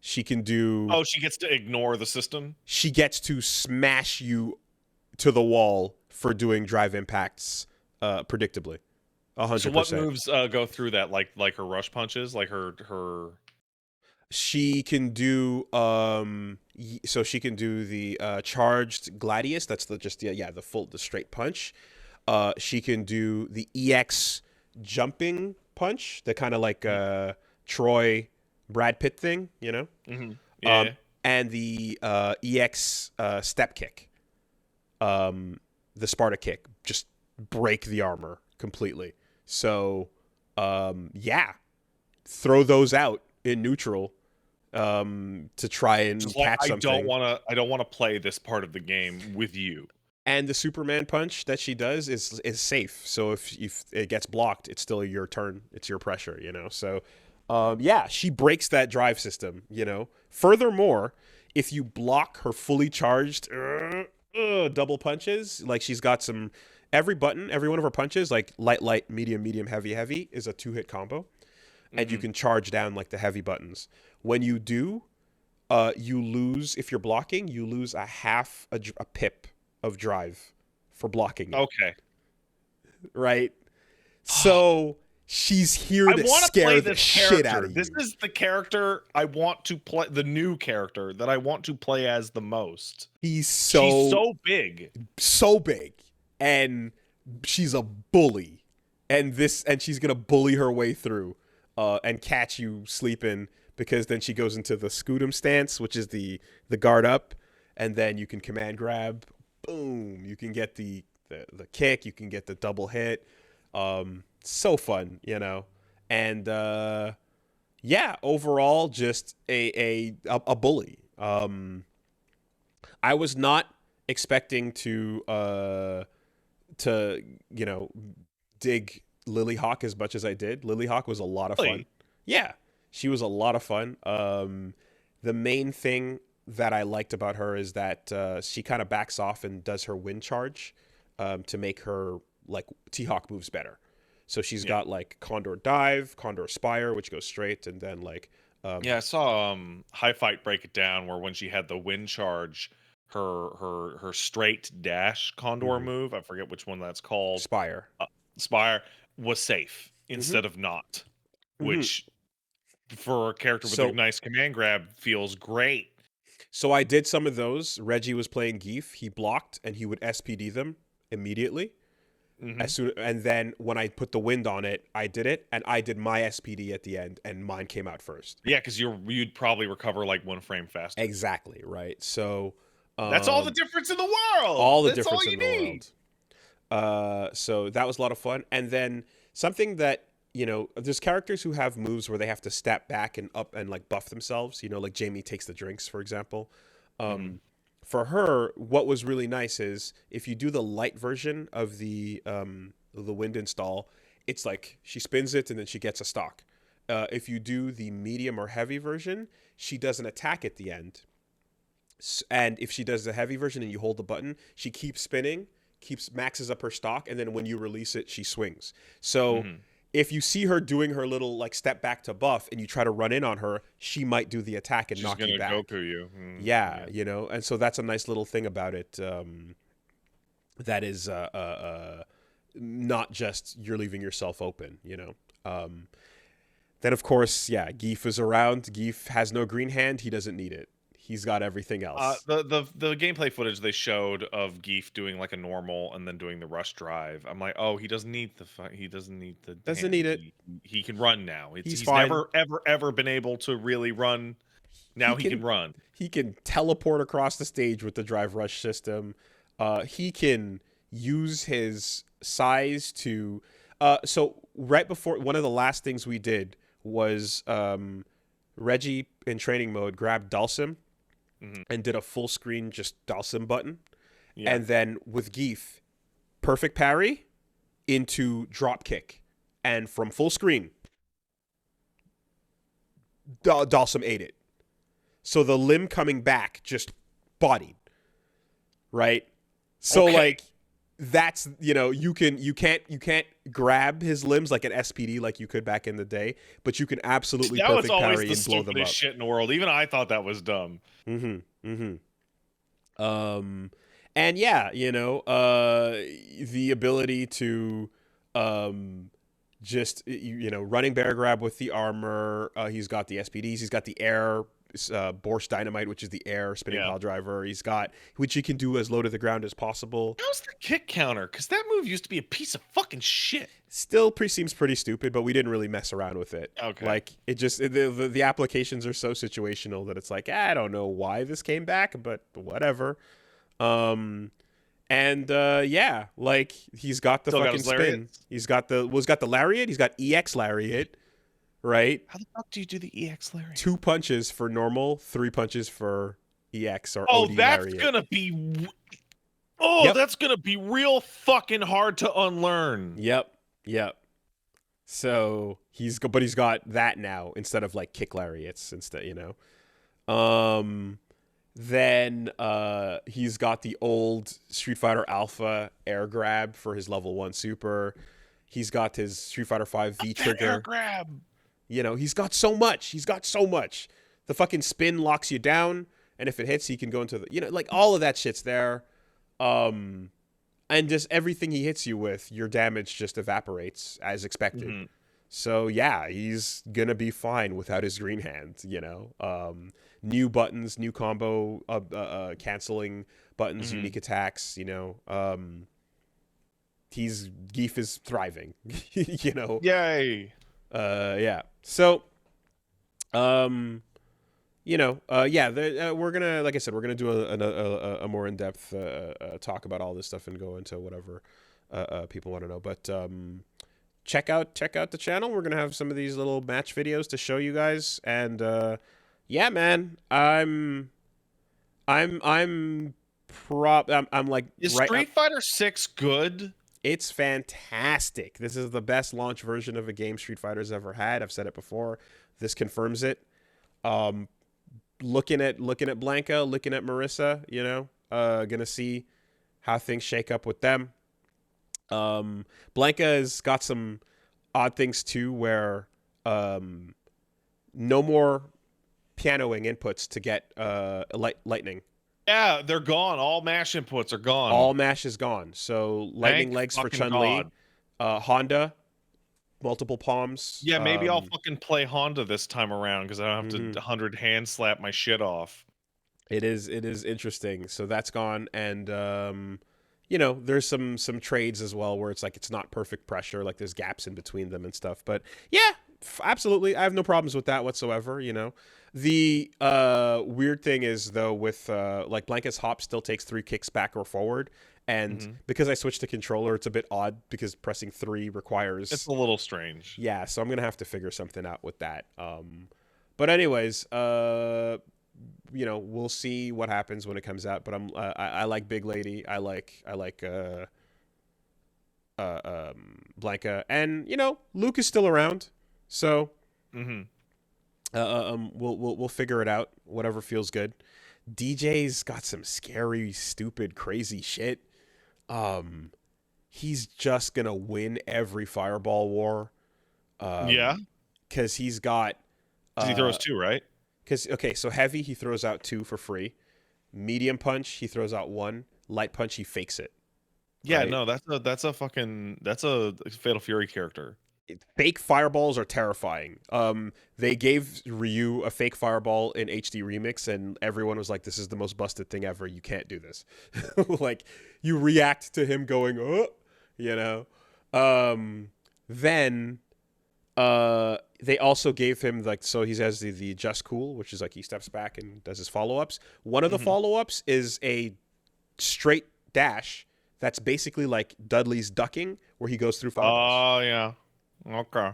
She can do. Oh, she gets to ignore the system. She gets to smash you to the wall for doing drive impacts predictably. So what 100%. moves go through that? Like her rush punches, like her. She can do so she can do the charged gladius. That's the straight punch. She can do the EX jumping punch, the kind of like Troy Brad Pitt thing, Mm-hmm. Um, Yeah. and the EX step kick, the Sparta kick, just break the armor completely. So, yeah, throw those out in neutral to try and Just like catch something. I don't want to play this part of the game with you. And the Superman punch that she does is safe. So if it gets blocked, it's still your turn. It's your pressure, So, yeah, she breaks that drive system, Furthermore, if you block her fully charged double punches, like she's got every one of her punches, like light, medium, heavy, is a 2-hit combo. And you can charge down like the heavy buttons. When you do, you lose, if you're blocking, you lose a pip of drive for blocking it. Okay. Right? So she's here I to want to scare play the this shit character. out of you. This is the character I want to play, the new character that I want to play as the most. She's She's so big. so big, and she's a bully, and she's gonna bully her way through, and catch you sleeping because then she goes into the Scutum stance, which is the guard up, and then you can command grab. Boom! You can get the kick. You can get the double hit. So fun, and yeah, overall, just a bully. I was not expecting to dig Lily Hawk as much as I did. Lily Hawk was a lot of fun. Yeah, she was a lot of fun. The main thing that I liked about her is that she kind of backs off and does her wind charge to make her like T-Hawk moves better. So she's got like Condor Dive, Condor Spire, which goes straight, and then like I saw High Fight break it down where when she had the wind charge, her straight dash Condor move, I forget which one that's called. Spire. Spire was safe instead of not, which for a character with a nice command grab feels great. So I did some of those. Reggie was playing Geef. He blocked and he would SPD them immediately. And then when I put the wind on it, I did it, and I did my SPD at the end, and mine came out first. Yeah, because you'd probably recover like 1 frame faster. Exactly, right. So that's all the difference in the world. All the that's difference all you in the need. world. So that was a lot of fun. And then something that there's characters who have moves where they have to step back and up and like buff themselves. Like Jamie takes the drinks, for example. For her, what was really nice is if you do the light version of the wind install, it's like she spins it and then she gets a stock. If you do the medium or heavy version, she does an attack at the end. And if she does the heavy version and you hold the button, she keeps spinning, maxes up her stock, and then when you release it, she swings. So if you see her doing her little like step back to buff and you try to run in on her, she might do the attack and knock you back. She's gonna Goku you. Yeah, and so that's a nice little thing about it. That is not just you're leaving yourself open, Then of course, yeah, Geef is around. Geef has no green hand. He doesn't need it. he's got everything else. The gameplay footage they showed of Geef doing like a normal and then doing the rush drive. I'm like, oh, he doesn't need he doesn't need the Doesn't need hand. it. He can run now. He's He's fine. never ever been able to really run. He Now he can can run. he can teleport across the stage with the drive rush system. He can use his size to. So right before one of the last things we did was Reggie in training mode grabbed Dhalsim and did a full screen just Dhalsim button, Yeah. and then with Geef, perfect parry into drop kick, and from full screen, Dhalsim ate it. So the limb coming back just bodied, right? So Okay. like that's you can't grab his limbs like an SPD like you could back in the day, but you can absolutely That was perfect always parry the and blow them up. stupidest shit in the world. Even I thought that was dumb. And yeah, the ability to just running bear grab with the armor. He's got the SPDs. He's got the air Borscht Dynamite, which is the air spinning pile driver. He's got which he can do as low to the ground as possible. How's the kick counter? Because that move used to be a piece of fucking shit. Still seems pretty stupid, but we didn't really mess around with it. Okay. Like it just the applications are so situational that it's like I don't know why this came back, but whatever. Yeah, like he's got the Still got fucking his spin. lariats? He's got the lariat. He's got EX lariat, right? How the fuck do you do the EX lariat? 2 punches for normal, 3 punches for EX or Oh, OD that's lariat. gonna be. Oh, Yep. that's gonna be real fucking hard to unlearn. Yep. So he's got that now instead of like kick lariats instead, Then he's got the old Street Fighter Alpha air grab for his level 1 super. He's got his Street Fighter 5 V trigger. Air grab. He's got so much. The fucking spin locks you down, and if it hits, he can go into the like all of that shit's there. And just everything he hits you with, your damage just evaporates as expected. So yeah, he's gonna be fine without his green hand. New buttons, new combo, canceling buttons, unique attacks. Geef is thriving. Yay. Yeah. So, we're gonna, like I said, we're gonna do a more in depth talk about all this stuff and go into whatever people want to know. But check out the channel. We're gonna have some of these little match videos to show you guys, and yeah, man, I'm like Is Street Fighter 6 good? It's fantastic. This is the best launch version of a game Street Fighter's ever had. I've said it before. This confirms it. Looking at Blanca, looking at Marissa, gonna see how things shake up with them. Blanca has got some odd things too, where no more pianoing inputs to get lightning. Yeah, they're gone. All mash inputs are gone. All mash is gone. So lightning legs for Chun-Li, Honda, multiple palms. Yeah, maybe I'll fucking play Honda this time around because I don't have to 100 hand slap my shit off. It is interesting. So that's gone, and there's some trades as well where it's like it's not perfect pressure, like there's gaps in between them and stuff. But yeah, absolutely, I have no problems with that whatsoever. The weird thing is though with like Blanca's hop still takes 3 kicks back or forward. And because I switched to controller, it's a bit odd because pressing 3 requires... It's a little strange. Yeah, so I'm going to have to figure something out with that. But anyways, we'll see what happens when it comes out. But I like Big Lady. I like Blanca. And, Luke is still around. So we'll figure it out. Whatever feels good. DJ's got some scary, stupid, crazy shit. He's just gonna win every fireball war. Yeah, because he's got. He throws 2, right? So heavy he throws out 2 for free. Medium punch he throws out 1. Light punch he fakes it. Yeah, right? no, that's a Fatal Fury character. Fake fireballs are terrifying. They gave Ryu a fake fireball in HD Remix, and everyone was like, "This is the most busted thing ever. You can't do this." Like, you react to him going, "Oh," you know. Then they also gave him, like, so he has the just cool, which is like he steps back and does his follow ups. One of the follow ups is a straight dash that's basically like Dudley's ducking, where he goes through fireballs. Oh yeah. Okay.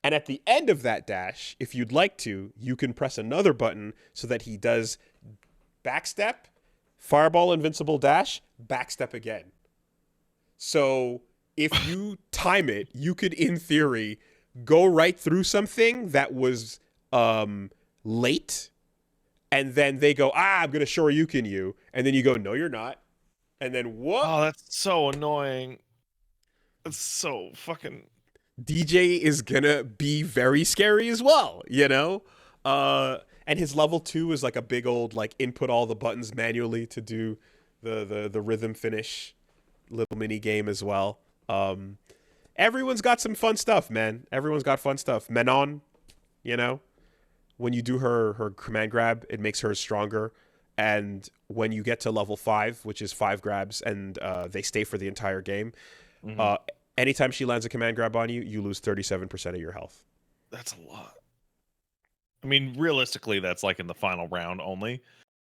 And at the end of that dash, if you'd like to, you can press another button so that he does backstep, fireball, invincible dash, backstep again. So if you time it, you could, in theory, go right through something that was late, and then they go, I'm going to Shoryuken you. And then you go, no, you're not. And then what? Oh, that's so annoying. That's so fucking... DJ is gonna be very scary as well, you know? And his level 2 is like a big old, like, input all the buttons manually to do the rhythm finish little mini game as well. Everyone's got some fun stuff, man. Everyone's got fun stuff. Menon, you know? When you do her command grab, it makes her stronger. And when you get to level 5, which is 5 grabs, and they stay for the entire game, anytime she lands a command grab on you, you lose 37% of your health. That's a lot. I mean, realistically, that's like in the final round only,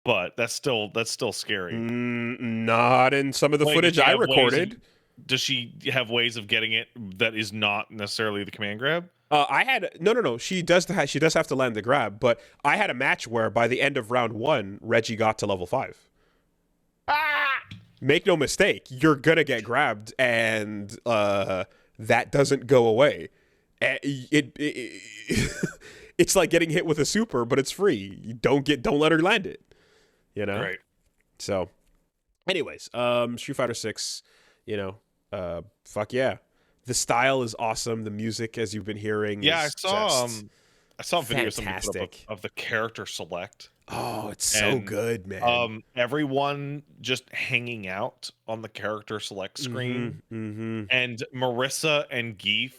but that's still scary. Not in some of the footage I recorded. Does she have ways of getting it that is not necessarily the command grab? I had no. She does have to land the grab, but I had a match where by the end of round 1, Reggie got to level 5. Make no mistake, you're gonna get grabbed, and that doesn't go away. It's like getting hit with a super, but it's free. You don't let her land it. You know. Right. So, anyways, Street Fighter 6. You know, fuck yeah. The style is awesome. The music, as you've been hearing, yeah, is I saw a video fantastic. of the character select. Oh, it's so good, man. Everyone just hanging out on the character select screen, and Marissa and Geef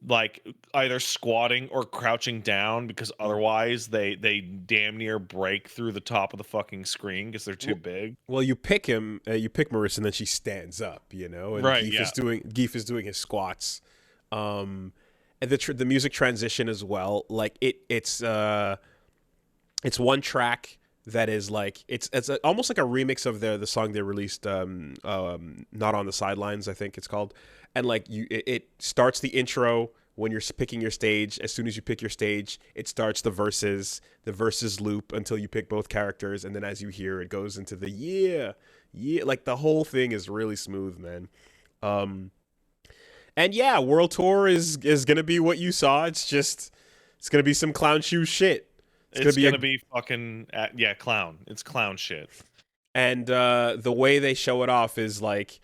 like either squatting or crouching down because otherwise they damn near break through the top of the fucking screen because they're too big. Well, you pick Marissa, and then she stands up, you know, and right, Geef is doing his squats, and the music transition as well. Like it's one track that is like it's almost like a remix of the song they released, Not on the Sidelines, I think it's called. And like it starts the intro when you're picking your stage. As soon as you pick your stage, it starts the verses loop until you pick both characters, and then as you hear, it goes into the yeah. Like the whole thing is really smooth, man. And yeah, World Tour is gonna be what you saw. It's gonna be some clown shoe shit. It's gonna be fucking clown. It's clown shit. And the way they show it off is like,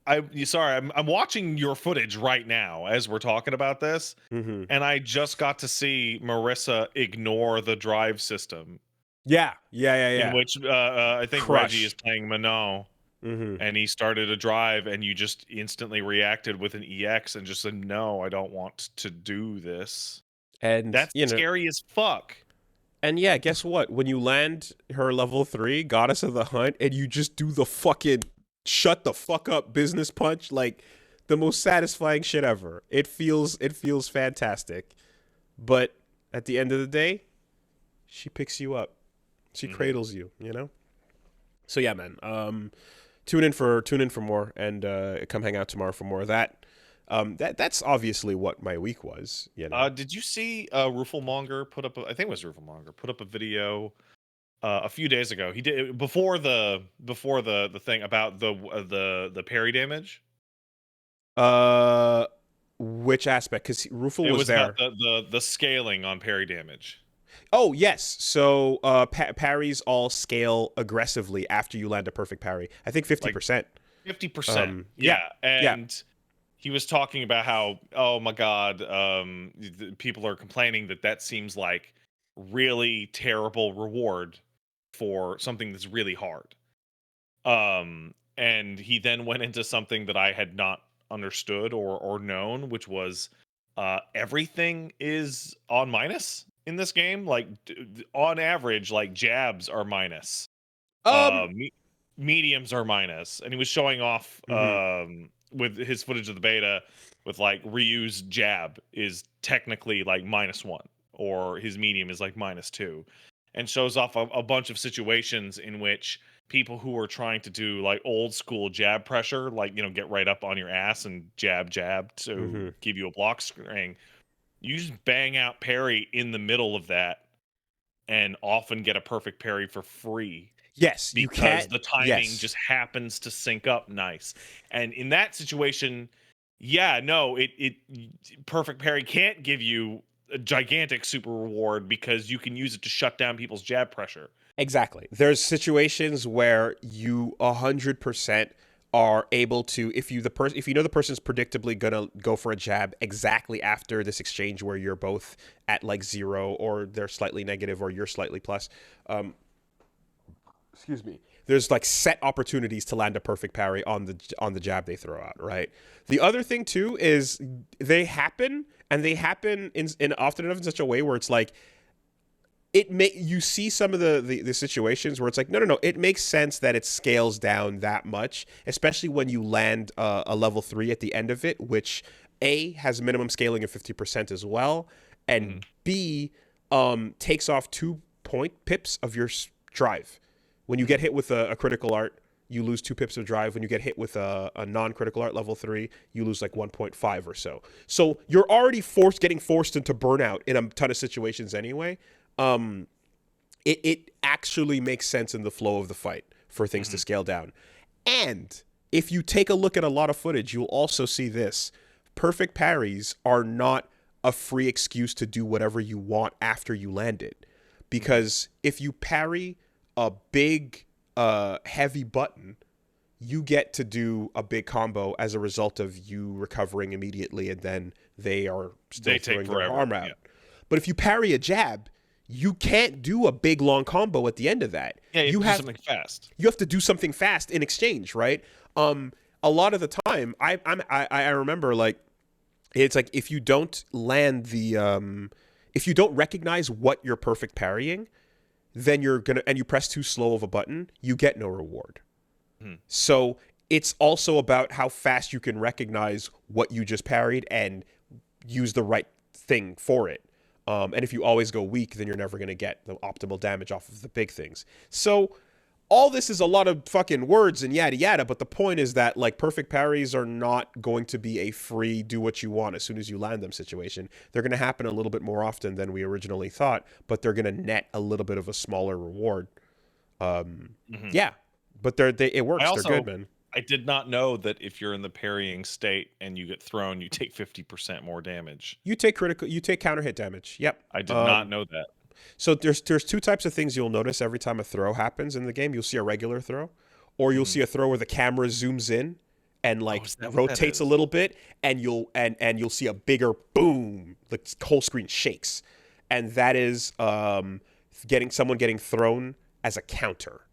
I'm watching your footage right now as we're talking about this, and I just got to see Marissa ignore the drive system. Yeah. In which I think Crush. Reggie is playing Minot, and he started a drive, and you just instantly reacted with an EX and just said, "No, I don't want to do this." And that's scary as fuck. And yeah, guess what? When you land her level 3, Goddess of the Hunt, and you just do the fucking shut the fuck up business punch, like the most satisfying shit ever. It feels fantastic. But at the end of the day, she picks you up. She cradles you, you know? So yeah, man. Tune in for more, and come hang out tomorrow for more of that. That's obviously what my week was, you know. Did you see Rooflemonger put up I think it was Rooflemonger put up a video a few days ago. He did before the thing about the parry damage. Which aspect? Because Rufal was there. About the scaling on parry damage. Oh yes, so parries all scale aggressively after you land a perfect parry. I think 50%. 50%. Yeah, and he was talking about how, oh my god, people are complaining that seems like really terrible reward for something that's really hard. And he then went into something that I had not understood or known, which was everything is on minus in this game. Like on average, like jabs are minus, Um. mediums are minus, and he was showing off Mhm. with his footage of the beta with like Ryu's jab is technically like -1, or his medium is like -2, and shows off a bunch of situations in which people who are trying to do like old school jab pressure, like get right up on your ass and jab to Mhm. give you a block string, you just bang out parry in the middle of that and often get a perfect parry for free Yes, you because can't. the timing Yes. just happens to sync up nice. And in that situation, yeah, no, it perfect parry can't give you a gigantic super reward because you can use it to shut down people's jab pressure. Exactly. There's situations where you 100% are able to, if you know the person's predictably gonna go for a jab exactly after this exchange where you're both at like 0 or they're slightly negative or you're slightly plus. Um, excuse me. There's like set opportunities to land a perfect parry on the jab they throw out, right? The other thing too is they happen, and they happen in often enough in such a way where it's like you see some of the situations where it's like no, it makes sense that it scales down that much, especially when you land a level 3 at the end of it, which A has minimum scaling of 50% as well, Mhm. and B takes off 2 pips of your drive. When you get hit with a critical art, you lose 2 pips of drive. When you get hit with a non-critical art level 3, you lose like 1.5 or so. So you're already getting forced into burnout in a ton of situations anyway. um, it actually makes sense in the flow of the fight for things to Mhm. scale down. And if you take a look at a lot of footage, you'll also see this. Perfect parries are not a free excuse to do whatever you want after you land it. Mhm. Because if you parry a big, heavy button, you get to do a big combo as a result of you recovering immediately, and then they are still They take throwing their forever. arm Yeah. out. But if you parry a jab, you can't do a big long combo at the end of that. Yeah, you have You to do have something fast. you have to do something fast in exchange, right? A lot of the time, I remember like it's like if you don't land if you don't recognize what you're perfect parrying, then you're gonna and you press too slow of a button, you get no reward. Mhm. So it's also about how fast you can recognize what you just parried and use the right thing for it. And if you always go weak, then you're never going to get the optimal damage off of the big things. So all this is a lot of fucking words and yada yada, but the point is that like perfect parries are not going to be a free do what you want as soon as you land them situation. They're going to happen a little bit more often than we originally thought, but they're going to net a little bit of a smaller reward. Mhm. Yeah, but it I works. They're good, also man. I did not know that if you're in the parrying state and you get thrown, you take 50% more damage. You take counter hit damage. Yep. I did not know that. So there's 2 types of things you'll notice every time a throw happens in the game. You'll see a regular throw, or you'll Mhm. see a throw where the camera zooms in and Oh, like is that what that rotates a is? little bit, and you'll see a bigger boom. The whole screen shakes, and that is getting thrown as a counter.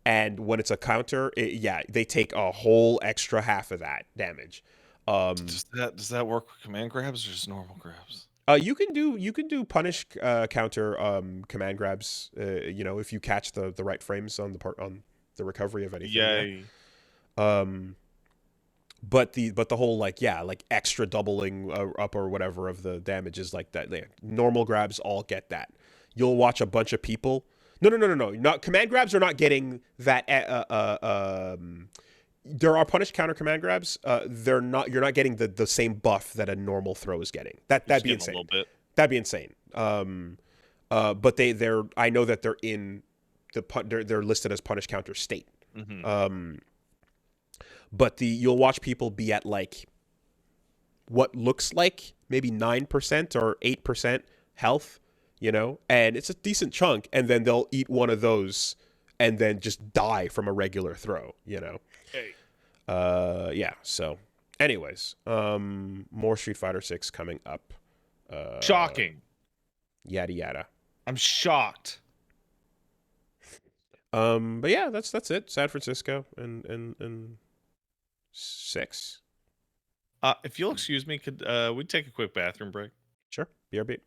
And when it's a counter, yeah, they take a whole extra half of that damage. Um, Does that work with command grabs or just normal grabs? you can do punish counter command grabs. If you catch the right frames on the recovery of anything. Yeah. Yay. Um, but the whole like extra doubling up or whatever of the damage is like that. Yeah, normal grabs all get that. You'll watch a bunch of people. No. Not command grabs are not getting that. There are punish counter command grabs. They're not. You're not getting the same buff that a normal throw is getting. You're That'd just be getting a insane. little bit. That'd be insane. But they're I know that they're in they're listed as punish counter state. Mhm. Um, but you'll watch people be at like what looks like maybe 9% or 8% health, and it's a decent chunk, and then they'll eat one of those and then just die from a regular throw. Hey. Yeah. So, anyways, more Street Fighter 6 coming up. Shocking. Yada yada. I'm shocked. But yeah, that's it. San Francisco and 6. If you'll excuse me, could we take a quick bathroom break? Sure. BRB.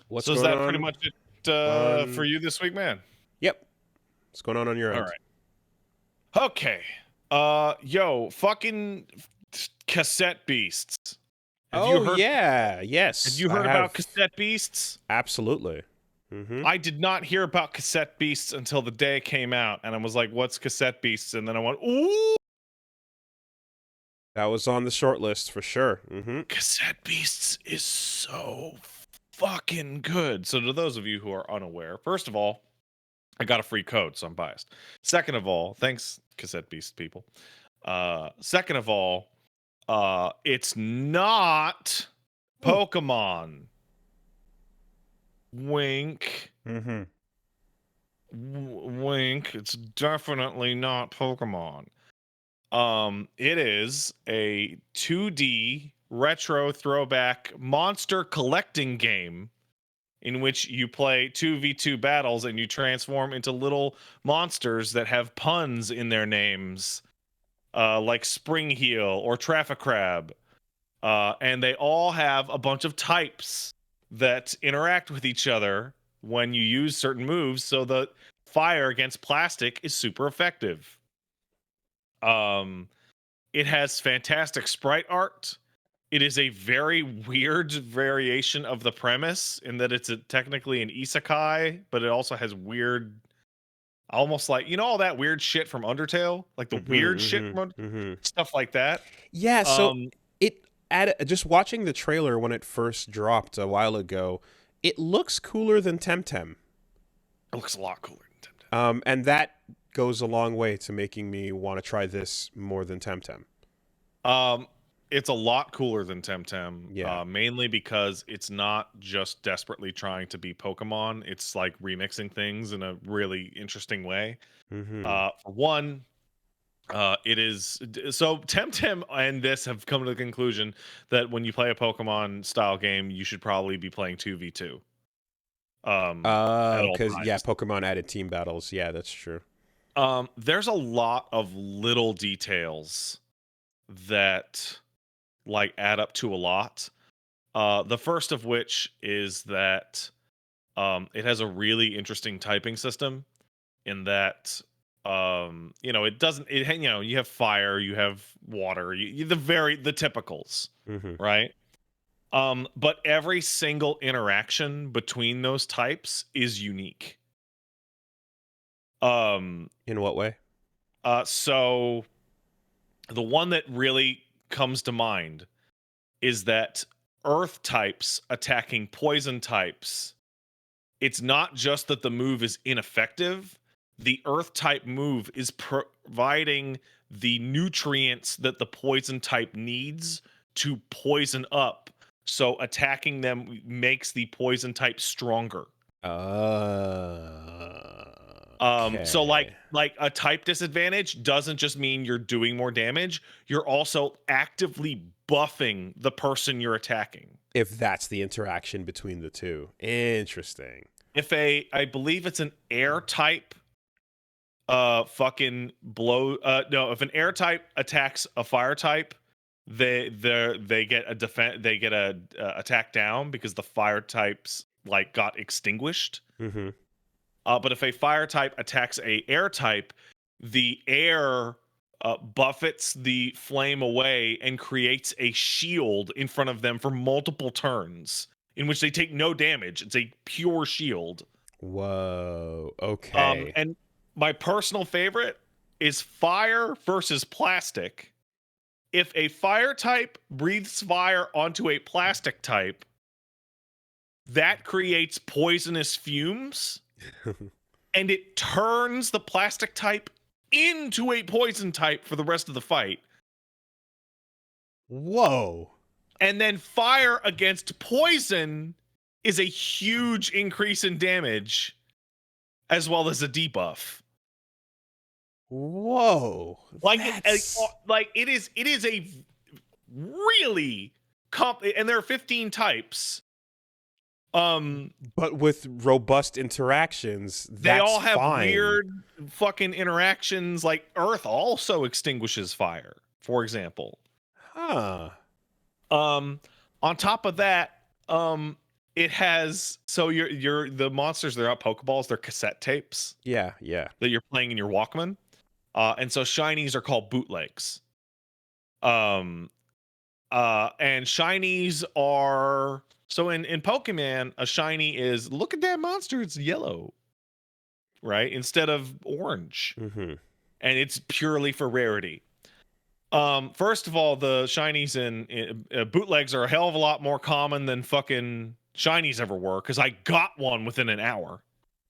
What's So is going that pretty on? much it for On. you this week, man? Yep. What's going on your All end? right. Okay. Yo, fucking cassette beasts. Have you Oh heard? yeah, Have yes, you I heard about have. cassette beasts? Absolutely. Mm-hmm. I did not hear about cassette beasts until the day it came out, and I was like, "What's cassette beasts?" And then I went, "Ooh, That was on the short list for sure. Mm-hmm. cassette beasts is so fucking good." So to those of you who are unaware, first of all, I got a free code, so I'm biased. Second of all, thanks cassette beast people. Second of all, it's not Ooh. Pokemon. Wink. Mm-hmm. Wink. It's definitely not Pokemon. It is a 2D retro throwback monster collecting game in which you play 2v2 battles and you transform into little monsters that have puns in their names, like Spring Heel or Traffic Crab. And they all have a bunch of types that interact with each other when you use certain moves. So the fire against plastic is super effective. Um, it has fantastic sprite art. It is a very weird variation of the premise in that it's technically an isekai, but it also has weird, almost like, you know, all that weird shit from Undertale, like the Mm-hmm. weird shit Mm-hmm. from Mm-hmm. stuff like that. Yeah, so Um, it just watching the trailer when it first dropped a while ago, it looks cooler than Temtem. it looks a lot cooler than Temtem. And that goes a long way to making me want to try this more than Temtem. Um, it's a lot cooler than Temtem, Yeah. mainly because it's not just desperately trying to be Pokemon. It's like remixing things in a really interesting way. Mm-hmm. For one, it is so Temtem and this have come to the conclusion that when you play a Pokemon style game, you should probably be playing 2v2 at all Because yeah, times. Pokemon added team battles. Yeah, that's true. There's a lot of little details that like add up to a lot. The first of which is that it has a really interesting typing system in that you know, it doesn't it you know, you have fire, you have water, the typicals, Mm-hmm. right? But every single interaction between those types is unique. Um In what way? so the one that really comes to mind is that earth types attacking poison types, it's not just that the move is ineffective, the earth type move is providing the nutrients that the poison type needs to poison up. So attacking them makes the poison type stronger. So Okay. like a type disadvantage doesn't just mean you're doing more damage, you're also actively buffing the person you're attacking. If that's the interaction between the two. Interesting. If I believe it's an air type fucking blow no, if an air type attacks a fire type, they get a attack down because the fire types like got extinguished. Mm-hmm. But if a fire type attacks a air type, the air buffets the flame away and creates a shield in front of them for multiple turns in which they take no damage. It's a pure shield. Whoa. Okay. And my personal favorite is fire versus plastic. If a fire type breathes fire onto a plastic type, that creates poisonous fumes. And it turns the plastic type into a poison type for the rest of the fight. Whoa. And then fire against poison is a huge increase in damage as well as a debuff. Whoa. Like it is a really and there are 15 types. But with robust interactions, they that's all have fine. weird fucking interactions. Like Earth also extinguishes fire, for example. Huh. On top of that, it has the monsters, they're not Pokeballs, they're cassette tapes. Yeah. That you're playing in your Walkman. And so shinies are called bootlegs. And shinies are so in Pokemon, a shiny is look at that monster, it's yellow, right? Instead of orange. Mm-hmm. And it's purely for rarity. First of all, the shinies in bootlegs are a hell of a lot more common than fucking shinies ever were, because I got one within an hour.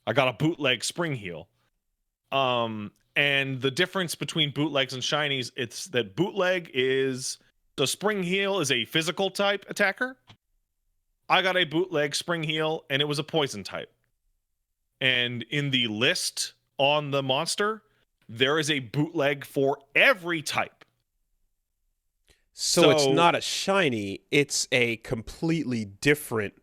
I got a bootleg Spring Heel. And the difference between bootlegs and shinies, it's that bootleg is the Spring Heel is a physical type attacker. I got a bootleg Spring Heel and it was a poison type. And in the list on the monster, there is a bootleg for every type. So it's not a shiny, it's a completely different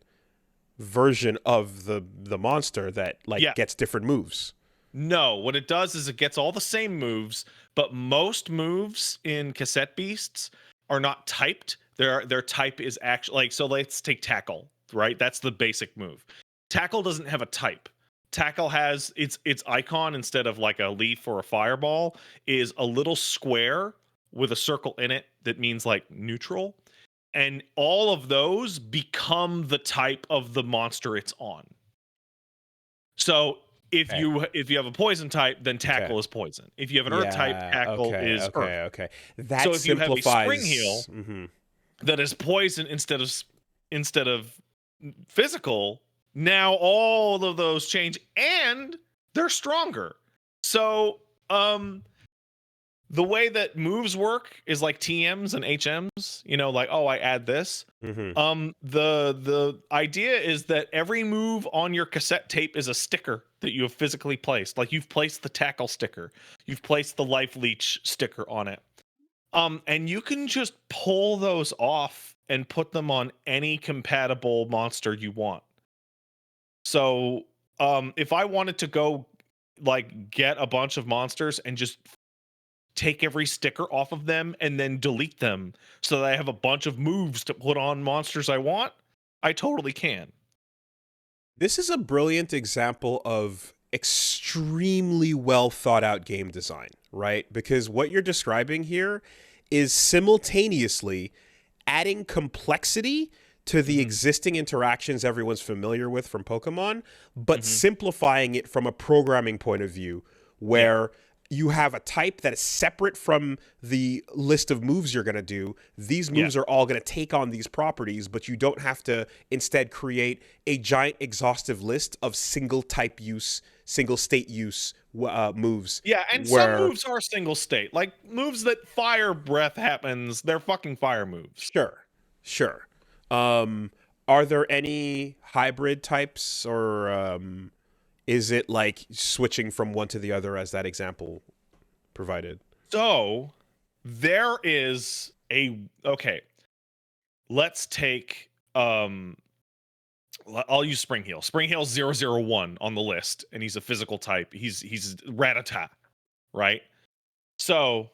version of the monster that gets different moves. No, what it does is it gets all the same moves, but most moves in Cassette Beasts are not typed. Their type is actually so let's take Tackle, right? That's the basic move. Tackle doesn't have a type. Tackle has its icon, instead of like a leaf or a fireball, is a little square with a circle in it that means like neutral. And all of those become the type of the monster it's on. So if you have a poison type, then Tackle is poison. If you have an earth type, Tackle is earth. Okay. That so if simplifies. you have a Spring Heel that is poison instead of physical, now all of those change and they're stronger. So the way that moves work is like TMs and HMs, like, oh, I add this. The idea is that every move on your cassette tape is a sticker that you have physically placed. Like you've placed the Tackle sticker, you've placed the Life Leech sticker on it. And you can just pull those off and put them on any compatible monster you want. So if I wanted to go like get a bunch of monsters and just take every sticker off of them and then delete them so that I have a bunch of moves to put on monsters I want, I totally can. This is a brilliant example of extremely well thought out game design, right? Because what you're describing here is simultaneously adding complexity to the existing interactions everyone's familiar with from Pokemon, but simplifying it from a programming point of view, where you have a type that is separate from the list of moves you're going to do. These moves Yes. are all going to take on these properties, but you don't have to instead create a giant exhaustive list of single type use, single state use moves. Yeah, and some Where, moves are single state. Like moves that fire breath happens, they're fucking fire moves. sure, sure. Are there any hybrid types, or is it like switching from one to the other as that example provided? So there is a okay. Let's take I'll use Spring Heel. Spring Heel's 001 on the list, and he's a physical type. He's Ratata, right? So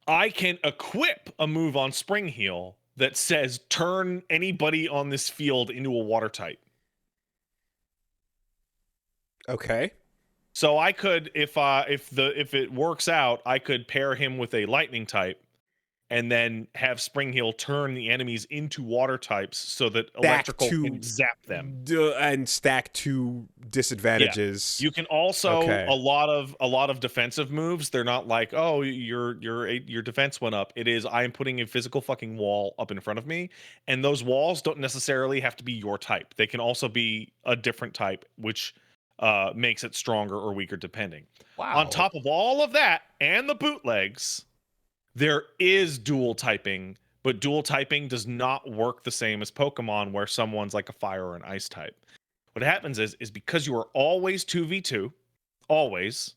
I can equip a move on Spring Heel that says turn anybody on this field into a water type. Okay. So I could, if it works out, I could pair him with a lightning type, and then have Spring Heel turn the enemies into water types so that electrical can zap them. And stack two disadvantages. You can also Okay. a lot of defensive moves. They're not like, oh, your defense went up. It is, I'm putting a physical fucking wall up in front of me, and those walls don't necessarily have to be your type. They can also be a different type, which makes it stronger or weaker depending. Wow. On top of all of that and the bootlegs, there is dual typing, but dual typing does not work the same as Pokemon, where someone's like a fire or an ice type. What happens is because you are always 2v2, always.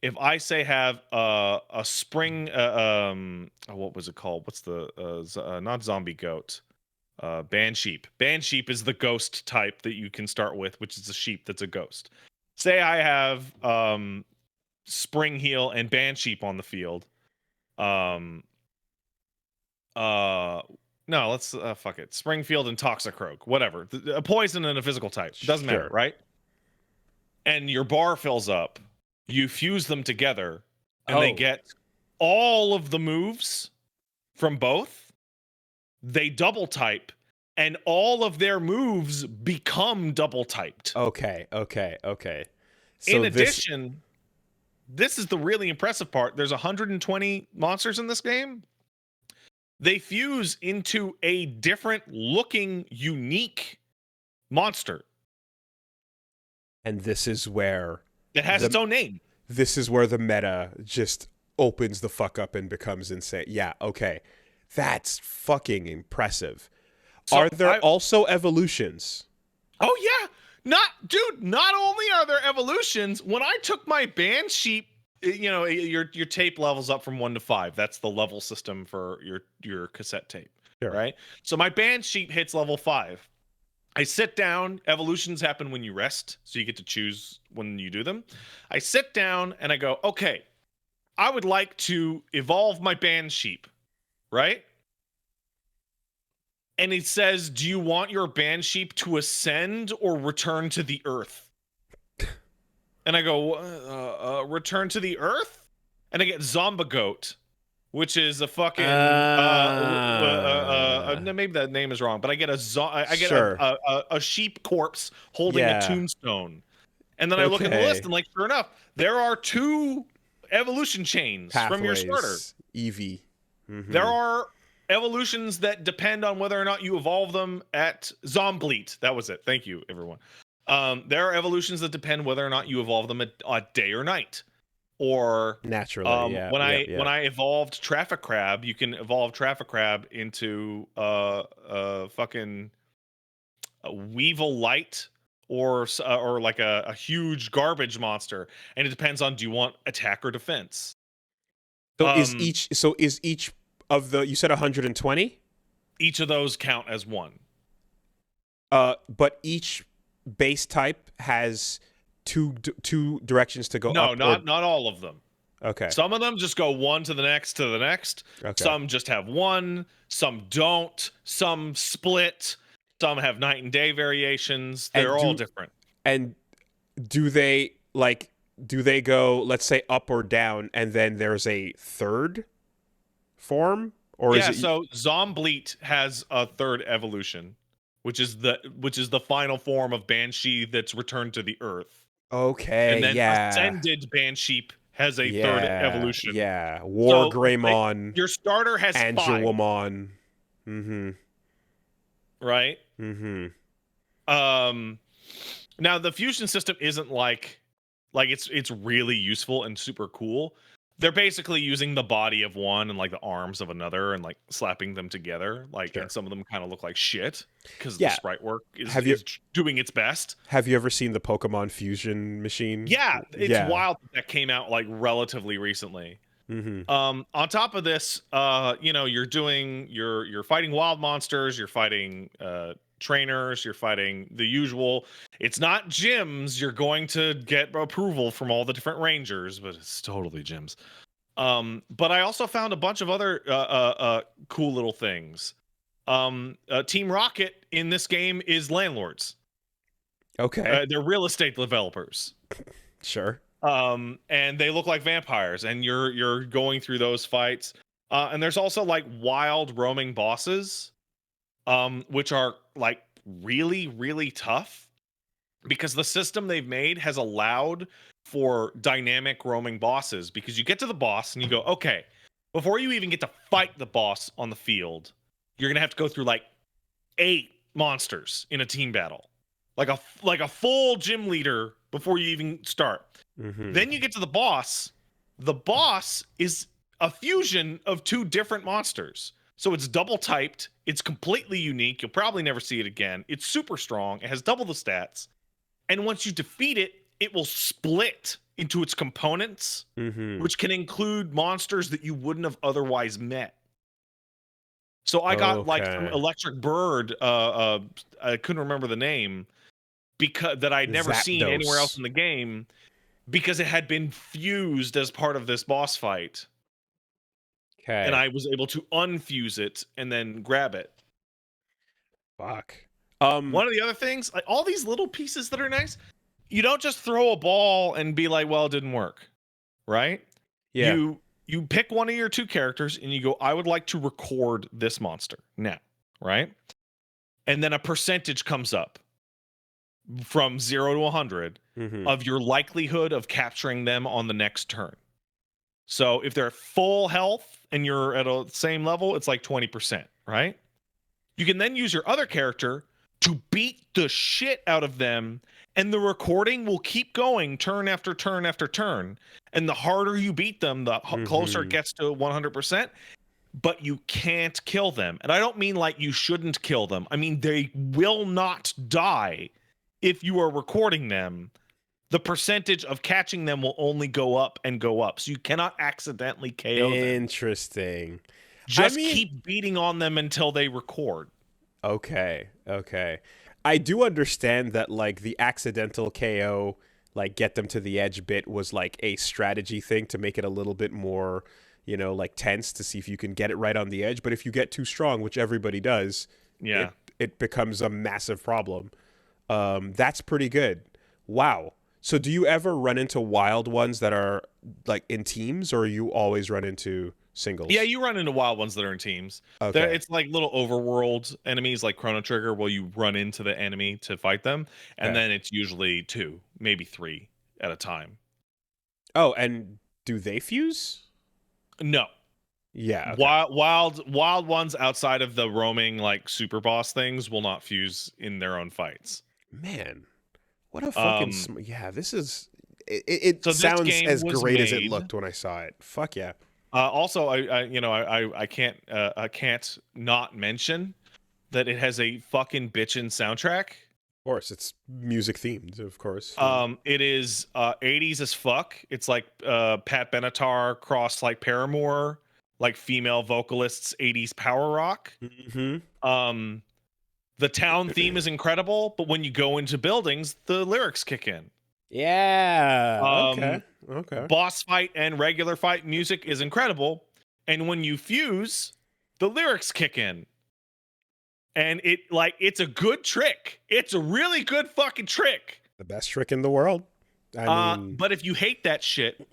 If I say have a spring, what was it called? What's the not zombie goat? Bansheep. Bansheep is the ghost type that you can start with, which is a sheep that's a ghost. Say I have Spring Heel and Bansheep on the field. No, let's fuck it. Springfield and Toxicroak, whatever. A poison and a physical type. Doesn't matter, right? And your bar fills up. You fuse them together, and they get all of the moves from both. They double type, and all of their moves become double typed. Okay. So in addition, this is the really impressive part. There's 120 monsters in this game. They fuse into a different looking, unique monster. And this is where it has its own name. This is where the meta just opens the fuck up and becomes insane. Yeah, okay. That's fucking impressive. So are there also evolutions? Oh yeah. Not only are there evolutions, when I took my Bansheep, you know, your tape levels up from 1 to 5. That's the level system for your cassette tape, sure. Right? So my Bansheep hits level 5. I sit down. Evolutions happen when you rest, so you get to choose when you do them. I sit down and I go, okay, I would like to evolve my Bansheep, right? And it says, do you want your Bansheep to ascend or return to the earth? And I go, return to the earth? And I get Zombagoat, which is a fucking maybe that name is wrong, but I get a sheep corpse holding a tombstone. And then I look at the list and like, sure enough, there are 2 evolution chains from your starter. Eevee. Mm-hmm. There are evolutions that depend on whether or not you evolve them at Zombleat. That was it. Thank you, everyone. There are evolutions that depend whether or not you evolve them at day or night. Or naturally, when I evolved Traffic Crab, you can evolve Traffic Crab into fucking a Weevil Light or like a huge garbage monster, and it depends on, do you want attack or defense. So is each of the, you said 120? Each of those count as one. But each base type has two directions to go up? No, not all of them. Okay. Some of them just go one to the next to the next. Okay. Some just have one. Some don't. Some split. Some have night and day variations. They're all different. And do they go, let's say, up or down, and then there's a third form? Or is it... so Zombleat has a third evolution, which is the final form of Banshee that's returned to the earth. Okay, And then yeah. Ascended Bansheep has a third Yeah, evolution. yeah. War So like, Greymon, your starter has 5, Angelomon. Mm-hmm. right? Mm-hmm. Um, Now the fusion system isn't like it's really useful and super cool. They're basically using the body of one and like the arms of another and like slapping them together. Like, and Sure. some of them kind of look like shit because the Yeah. sprite work Have you is doing its best. have you ever seen the Pokemon Fusion machine? Yeah, it's Yeah. wild that came out like relatively recently. Mm-hmm. On top of this, you're fighting wild monsters, you're fighting trainers, you're fighting the usual. It's not gyms. You're going to get approval from all the different rangers, but it's totally gyms. But I also found a bunch of other cool little things. Team Rocket in this game is landlords. Okay. They're real estate developers. Sure. And they look like vampires, and you're going through those fights. And there's also like wild roaming bosses, which are like really, really tough because the system they've made has allowed for dynamic roaming bosses. Because you get to the boss and you go, okay, before you even get to fight the boss on the field, you're gonna have to go through like 8 monsters in a team battle, like a full gym leader before you even start. Mm-hmm. Then you get to the boss. The boss is a fusion of 2 different monsters. So it's double typed. It's completely unique. You'll probably never see it again. It's super strong. It has double the stats. And once you defeat it, it will split into its components, Mm-hmm. which can include monsters that you wouldn't have otherwise met. So I got like some Okay. electric bird. I couldn't remember the name because that I'd never seen anywhere else Zapdos. in the game because it had been fused as part of this boss fight, and Okay. I was able to unfuse it and then grab it. Fuck. One of the other things, like all these little pieces that are nice, you don't just throw a ball and be like, "Well, it didn't work," right? Yeah. You pick one of your 2 characters and you go, "I would like to record this monster now," right? And then a percentage comes up from 0 to 100 Mm-hmm. of your likelihood of capturing them on the next turn. So if they're full health and you're at a same level, it's like 20%, right? You can then use your other character to beat the shit out of them, and the recording will keep going turn after turn after turn. And the harder you beat them, the closer it Mm-hmm. gets to 100%, but you can't kill them. And I don't mean like you shouldn't kill them. I mean they will not die if you are recording them. The percentage of catching them will only go up and go up. So you cannot accidentally KO them. Interesting. I Just mean, keep beating on them until they record. okay, okay. I do understand that like the accidental KO, like get them to the edge bit was like a strategy thing to make it a little bit more, like tense to see if you can get it right on the edge. But if you get too strong, which everybody does, Yeah. it becomes a massive problem. That's pretty good. Wow. So do you ever run into wild ones that are like in teams, or you always run into Yeah, singles? you run into wild ones that are in teams. Okay. It's like little overworld enemies like Chrono Trigger where you run into the enemy to fight them. And Okay. then it's usually 2, maybe 3 at a time. Oh, and do they fuse? No. Yeah, okay. Wild ones outside of the roaming like super boss things will not fuse in their own fights. Man, what a fucking Um yeah, this is it so this sounds game as was great as it made. looked when I saw it. Fuck yeah. Of Also, I can't not mention that it has a fucking bitchin' soundtrack. course, it's music themed, of course. It is 80s as fuck. It's like Pat Benatar cross like Paramore, like female vocalists 80s power rock. Mm-hmm. Um, the town theme is incredible, but when you go into buildings, the lyrics kick in. Yeah. Um, Okay. Okay. Boss fight and regular fight music is incredible, and when you fuse, the lyrics kick in. And it's a good trick. It's a really good fucking trick. The best trick in the world. I mean, But if you hate that shit,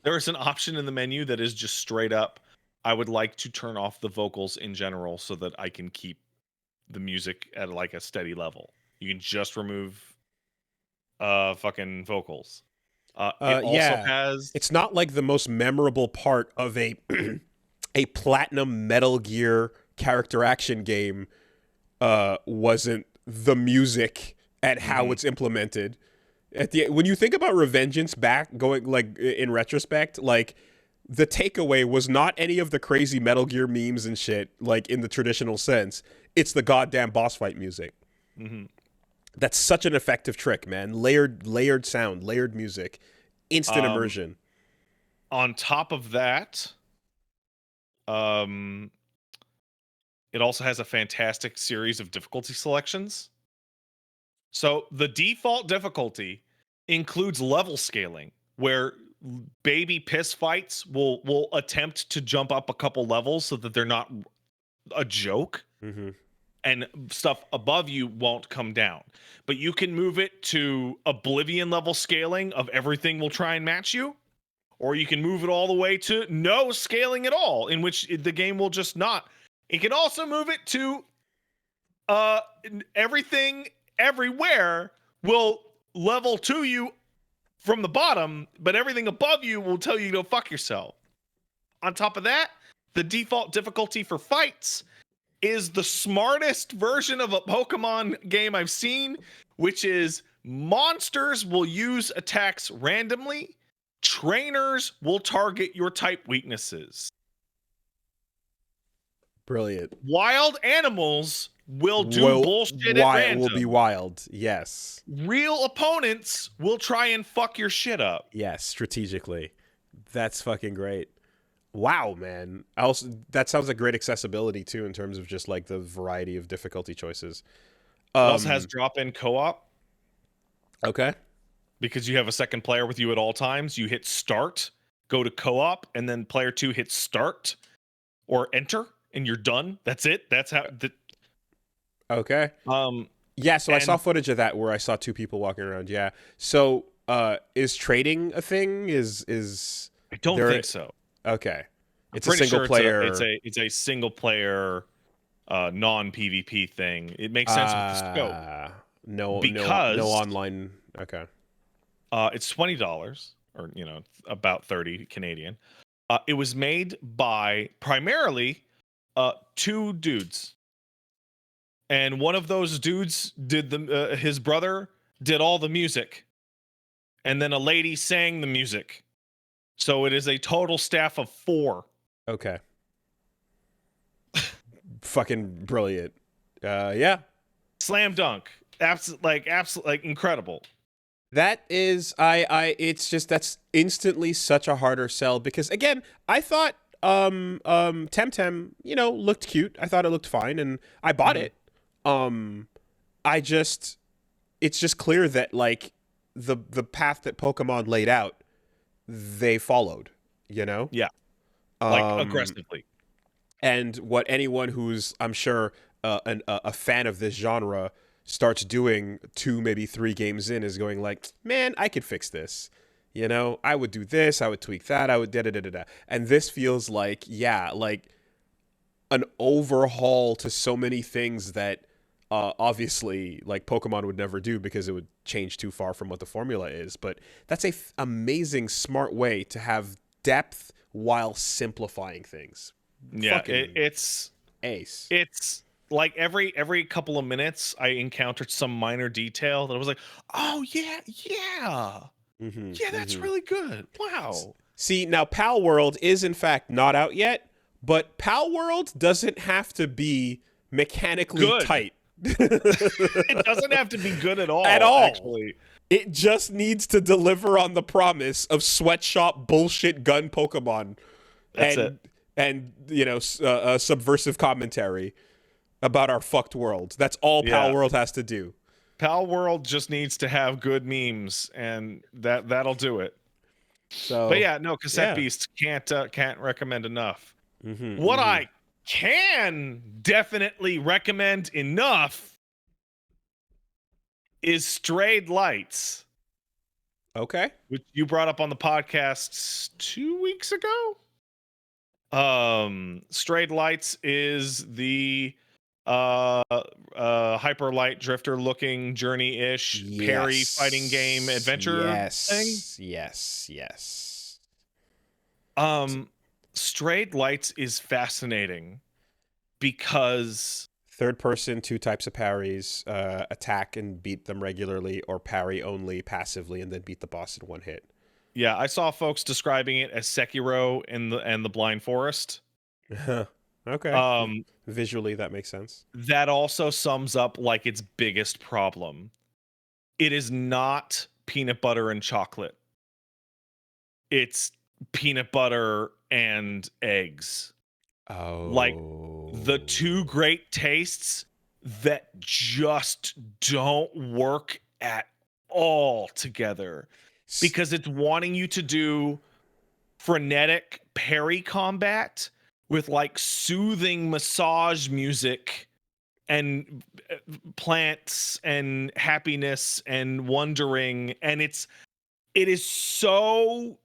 there is an option in the menu that is just straight up. I would like to turn off the vocals in general so that I can keep the music at like a steady level. You can just remove fucking vocals. It also Yeah, has it's not like the most memorable part of a a platinum Metal Gear character action game. Wasn't the music and how it's implemented. At the when you think about Revengeance back going like in retrospect, like the takeaway was not any of the crazy Metal Gear memes and shit like in the traditional sense. It's the goddamn boss fight music. That's such an effective trick, man. Layered sound, layered music, instant immersion. On top of that, it also has a fantastic series of difficulty selections. So the default difficulty includes level scaling, where baby piss fights will attempt to jump up a couple levels so that they're not a joke. And stuff above you won't come down. But you can move it to Oblivion level scaling of everything will try and match you. Or you can move it all the way to no scaling at all, in which the game will just not. It can also move it to everything everywhere will level to you from the bottom, but everything above you will tell you to fuck yourself. On top of that, the default difficulty for fights is the smartest version of a Pokemon game I've seen, which is monsters will use attacks randomly. Trainers will target your type weaknesses. Brilliant. Wild animals will do bullshit at random. Will be wild. Yes. Real opponents will try and fuck your shit up. Yes, strategically. That's fucking great. Wow, man. That sounds like great accessibility too in terms of just like the variety of difficulty choices. It also has drop-in co-op. Okay. Because you have a second player with you at all times. You hit start, go to co-op, and then player 2 hits start or enter, and you're done. That's it. That's how. Okay. Yeah. So I saw footage of that where I saw 2 people walking around. Yeah. So is trading a thing? I don't think so. Okay. It's a single player. It's a single player, non PvP thing. It makes sense with the scope. No online. Okay. It's $20 or about 30 Canadian. It was made by primarily 2 dudes, and one of those dudes did his brother did all the music, and then a lady sang the music. So it is a total staff of 4. Okay. Fucking brilliant. Yeah. Slam dunk. Absolutely incredible. That is it's just that's instantly such a harder sell because again, I thought Temtem, looked cute. I thought it looked fine and I bought it. It's just clear that like the path that Pokemon laid out they followed, Yeah. Like aggressively. And what anyone who's, I'm sure, a fan of this genre starts doing 2, maybe 3 games in is going like, man, I could fix this. I would do this, I would tweak that, I would da-da-da-da-da. And this feels like, yeah, like an overhaul to so many things that obviously like Pokemon would never do because it would change too far from what the formula is. But that's a amazing, smart way to have depth while simplifying things. Yeah, it's ace. It's like every couple of minutes I encountered some minor detail that I was like, oh yeah, that's really good. Wow. See, now Pal World is in fact not out yet, but Pal World doesn't have to be mechanically tight. It doesn't have to be good at all. Actually. It just needs to deliver on the promise of sweatshop bullshit gun Pokemon. That's it. And subversive commentary about our fucked world. That's all Pal World has to do. Pal World just needs to have good memes, and that'll do it. So, but yeah, no, Cassette Beast can't recommend enough. What I can definitely recommend enough is Strayed Lights. Okay. Which you brought up on the podcast 2 weeks ago. Strayed Lights is the hyper light drifter looking journey-ish parry fighting game Yes. adventure thing. Yes. Strayed Lights is fascinating because Third person, two types of parries, attack and beat them regularly, or parry only passively and then beat the boss in one hit. yeah, I saw folks describing it as Sekiro and the Blind Forest. Okay. Visually, that makes sense. That also sums up like its biggest problem. It is not peanut butter and chocolate. It's peanut butter and eggs. Oh. Like the two great tastes that just don't work at all together, because it's wanting you to do frenetic parry combat with like soothing massage music and plants and happiness and wondering, and it is so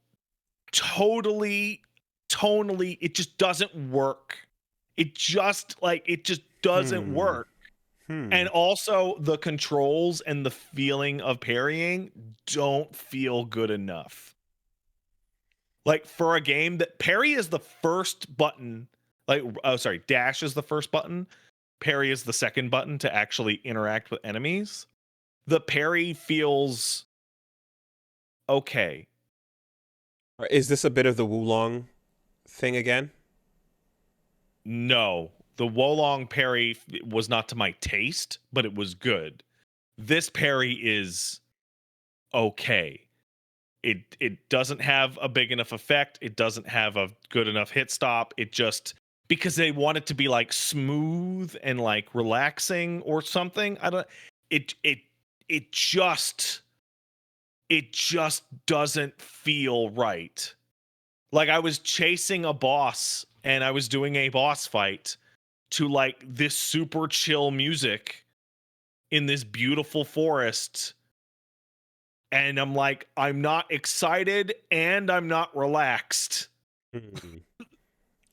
totally tonally, it just doesn't work. It just doesn't work. And also the controls and the feeling of parrying don't feel good enough. Like for a game that parry is the first button, dash is the first button, parry is the second button to actually interact with enemies. The parry feels okay. Is this a bit of the Wulong thing again? No, the Wolong parry was not to my taste, but it was good. This parry is okay. It doesn't have a big enough effect. It doesn't have a good enough hit stop. It just, because they want it to be like smooth and like relaxing or something. It just doesn't feel right. Like I was chasing a boss and I was doing a boss fight to like this super chill music in this beautiful forest. And I'm like, I'm not excited and I'm not relaxed.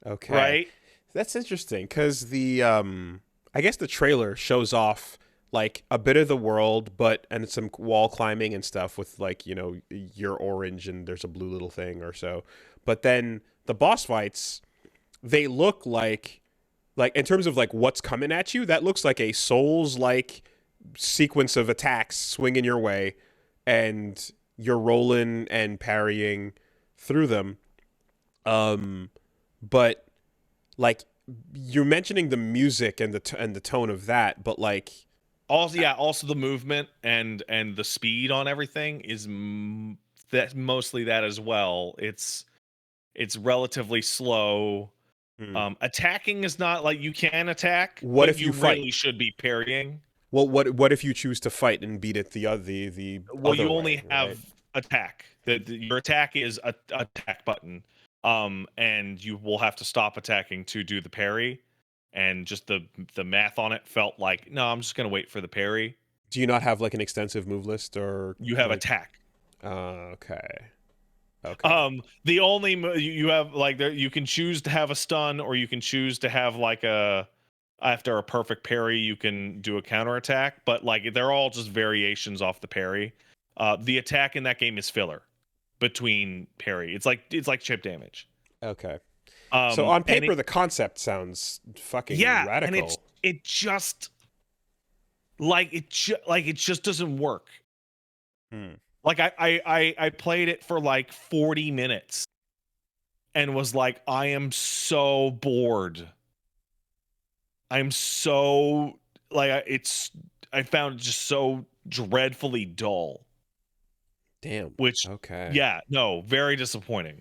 Okay. Right? That's interesting because I guess the trailer shows off like a bit of the world, and some wall climbing and stuff with like, you're orange and there's a blue little thing or so. But then the boss fights, they look like in terms of like what's coming at you, that looks like a Souls like sequence of attacks swinging your way, and you're rolling and parrying through them. But like you're mentioning the music and the tone of that, but like also the movement and the speed on everything is that mostly that as well. It's relatively slow. Attacking is not like you can attack, what but if you really fight? should be parrying. Well, what if you choose to fight and beat it the Well, other you way, only have right? attack. Your attack is a attack button. And you will have to stop attacking to do the parry. And just the math on it felt like, no, I'm just gonna wait for the parry. Do you not have like an extensive move list or You have like? attack. Okay. Okay. The only you have like there, you can choose to have a stun, or you can choose to have like after a perfect parry you can do a counterattack, but like they're all just variations off the parry. The attack in that game is filler between parry. It's like chip damage. Okay. So on And paper, the concept sounds fucking and radical. it just it just doesn't work. Like I played it for like 40 minutes and was like, I am so bored. I'm so like I found it just so dreadfully dull. Damn. Which Okay. yeah, no, very disappointing.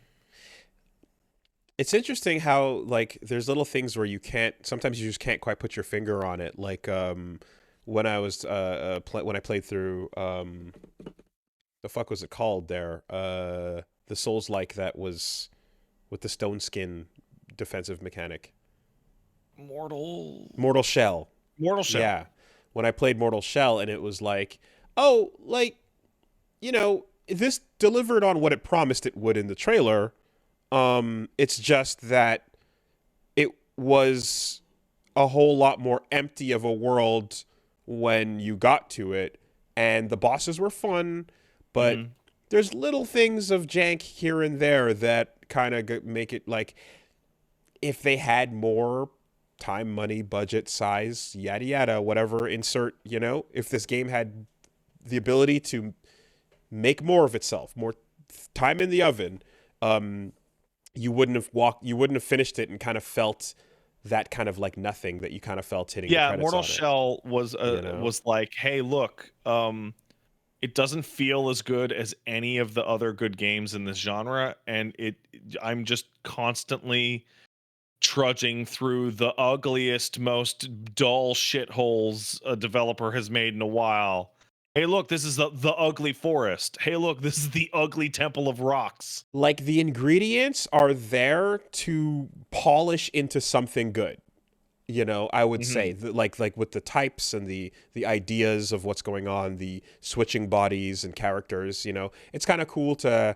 It's interesting how like there's little things where sometimes you just can't quite put your finger on it. Like when I was when I played through the fuck was it called there? The Souls like that was with the stone skin defensive mechanic. Mortal Shell. Mortal Shell. Yeah. When I played Mortal Shell and it was like, oh, like, this delivered on what it promised it would in the trailer. It's just that it was a whole lot more empty of a world when you got to it, and the bosses were fun, but Mhm. there's little things of jank here and there that kind of make it like if they had more time, money, budget, size, yada yada, whatever, insert, if this game had the ability to make more of itself, more time in the oven, um, you wouldn't have finished it and kind of felt that kind of like nothing that you kind of felt hitting the Yeah, credits Mortal on it, Shell you know? was like, hey, look, it doesn't feel as good as any of the other good games in this genre, and I'm just constantly trudging through the ugliest, most dull shitholes a developer has made in a while. Hey, look, this is the ugly forest. Hey, look, this is the ugly temple of rocks. Like the ingredients are there to polish into something good. I would say Hmm. that like with the types and the ideas of what's going on, the switching bodies and characters, it's kind of cool to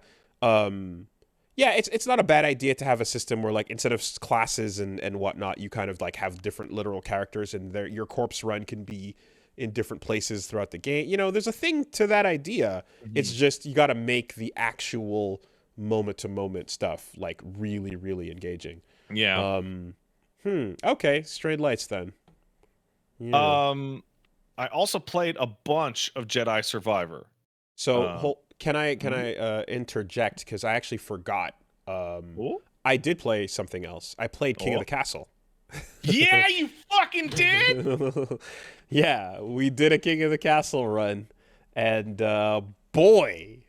yeah, it's not a bad idea to have a system where like instead of classes and whatnot, you kind of like have different literal characters and your corpse run can be in different places throughout the game. There's a thing to that idea. It's Hmm. just you got to make the actual moment to moment stuff like really really engaging. Yeah. Um Okay, Strayed Lights then. Yeah. Um, I also played a bunch of Jedi Survivor. So, Uh, mhm. can I interject because I actually forgot. Um, Oh, I did play something else. I played King of the oh, Castle. yeah, you fucking did. Yeah, we did a King of the Castle run, and boy,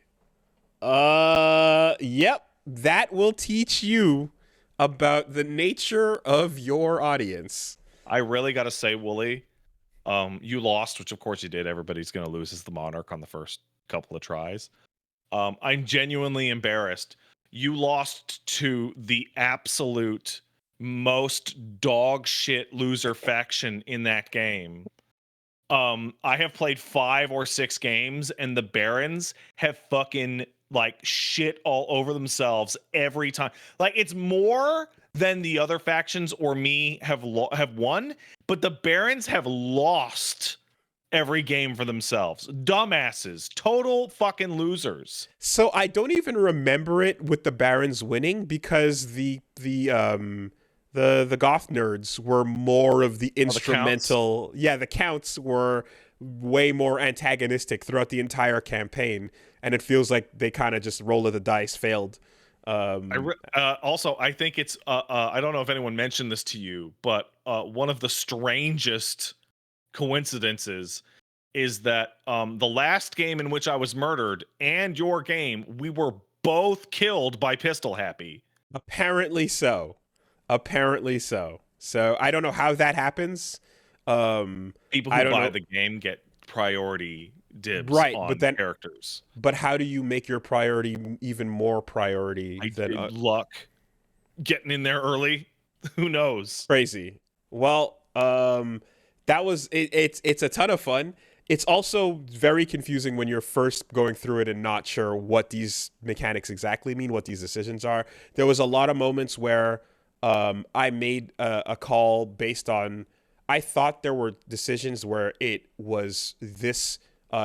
yep, that will teach you about the nature of your audience. I really got to say, Wooly, you lost, which of course you did. Everybody's going to lose as the Monarch on the first couple of tries. I'm genuinely embarrassed. You lost to the absolute most dog shit loser faction in that game. I have played 5 or 6 games, and the Barons have fucking like shit all over themselves every time. Like it's more than the other factions or me have won, but the Barons have lost every game for themselves. Dumbasses, total fucking losers. So I don't even remember it with the Barons winning because the goth nerds were more of the Oh, the counts. instrumental. Yeah, the counts were way more antagonistic throughout the entire campaign, and it feels like they kind of just roll of the dice failed. Um, Also, I think it's I don't know if anyone mentioned this to you, but one of the strangest coincidences is that the last game in which I was murdered and your game, we were both killed by Pistol Happy. Apparently so. Apparently so. So I don't know how that happens. People I who don't buy know. the game get priority dibs Right, on characters. but how do you make your priority even more priority I than did luck getting in there early. Who knows? crazy? Well, that was it, it's a ton of fun. It's also very confusing when you're first going through it and not sure what these mechanics exactly mean, what these decisions are. There was a lot of moments where I made a call based on I thought there were decisions where it was this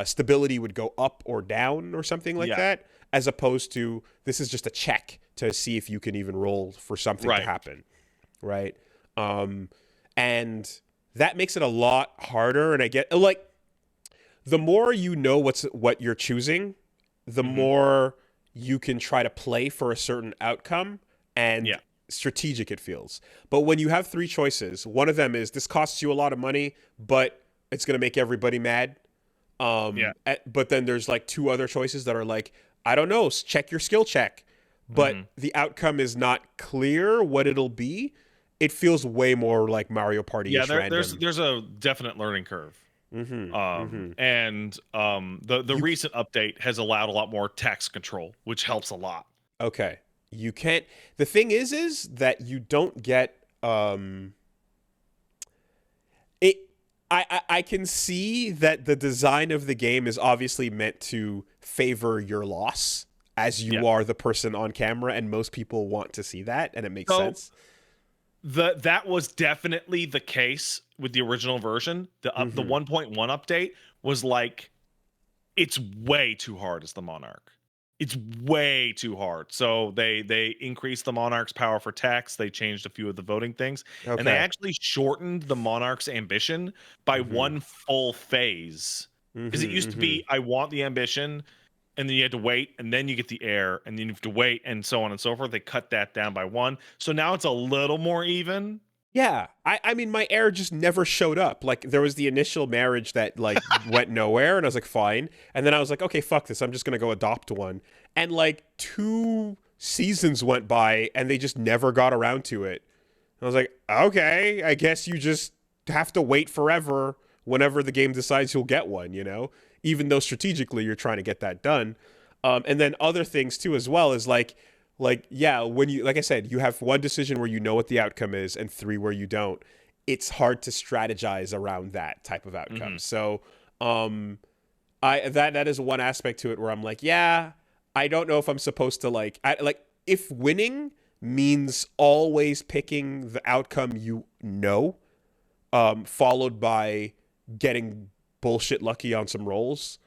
stability would go up or down or something like Yeah, that, as opposed to this is just a check to see if you can even roll for something to right. happen, right? Um, and that makes it a lot harder. And I get like the more you know what you're choosing, the Hmm. more you can try to play for a certain outcome and Yeah, strategic it feels. But when you have three choices, one of them is this costs you a lot of money, but it's going to make everybody mad. yeah. But then there's like two other choices that are like, I don't know, check your skill check. Hmm. But the outcome is not clear what it'll be. It feels way more like Mario Party Yeah, ish random. there's a definite learning curve. And the You recent update has allowed a lot more tax control, which helps a lot. okay? You can't. The thing is that you don't get it. I can see that the design of the game is obviously meant to favor your loss as Yeah. you are the person on camera, and most people want to see that, and it makes So sense. that was definitely the case with the original version. The 1.1 update was like, it's way too hard as the Monarch. It's way too hard. So they increased the Monarch's power for tax. They changed a few of the voting things, and they Okay. actually shortened the Monarch's ambition by one full phase. Because it used to be, I want the ambition, and then you had to wait, and then you get the heir, and then you have to wait, and so on and so forth. They cut that down by one. So now it's a little more even. Yeah, I mean, my heir just never showed up. Like, there was the initial marriage that, like, went nowhere, and I was like, fine. And then I was like, okay, fuck this. I'm just going to go adopt one. And, like, 2 seasons went by, and they just never got around to it. And I was like, okay, I guess you just have to wait forever whenever the game decides you'll get one, you know? Even though strategically you're trying to get that done. And then other things, too, as well, is, like, yeah, when you, like I said, you have 1 decision where you know what the outcome is and 3 where you don't. It's hard to strategize around that type of outcome. So that is one aspect to it where I'm like, yeah, I don't know if I'm supposed to like if winning means always picking the outcome you know, followed by getting bullshit lucky on some rolls.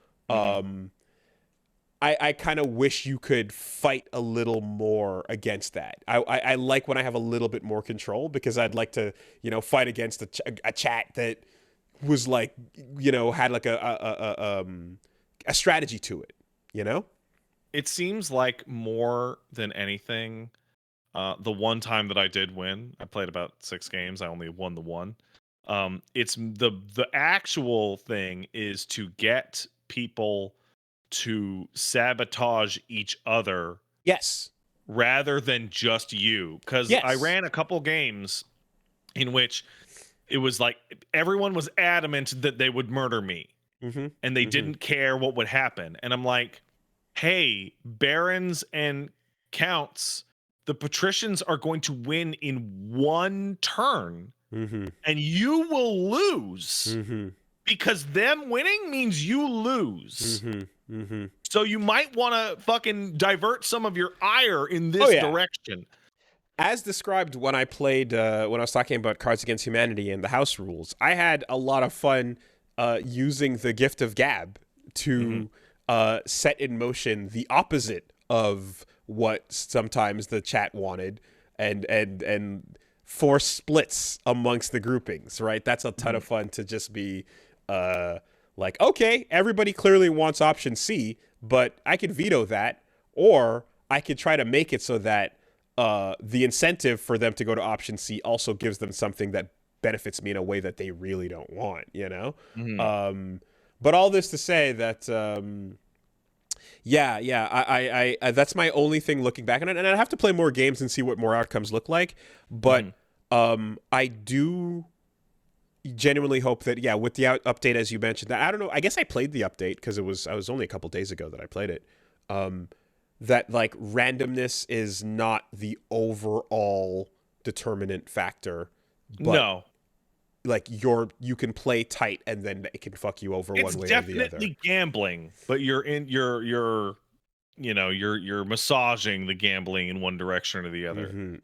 I kind of wish you could fight a little more against that. I like when I have a little bit more control, because I'd like to, you know, fight against a chat that was like, you know, had like a strategy to it, you know? It seems like more than anything, the one time that I did win, I played about 6 games. I only won the one. It's the actual thing is to get people to sabotage each other, Yes, rather than just you. Because yes. I ran a couple games in which it was like everyone was adamant that they would murder me, and they didn't care what would happen. And I'm like, hey, barons and counts, the patricians are going to win in 1 turn, and you will lose. Because them winning means you lose. So you might want to fucking divert some of your ire in this direction. As described when I played, when I was talking about Cards Against Humanity and the house rules, I had a lot of fun using the gift of gab to set in motion the opposite of what sometimes the chat wanted, and force splits amongst the groupings, right? That's a ton of fun to just be like, okay, everybody clearly wants option C, but I could veto that, or I could try to make it so that the incentive for them to go to option C also gives them something that benefits me in a way that they really don't want, you know? But all this to say that, I that's my only thing looking back on it, and I'd have to play more games and see what more outcomes look like, but I do genuinely hope that, yeah, with the update, as you mentioned, that I don't know, I guess I played the update because I was only a couple days ago that I played it, that like randomness is not the overall determinant factor, but no, like you can play tight and then it can fuck you over one way or the other. It's definitely gambling, but you're massaging the gambling in one direction or the other.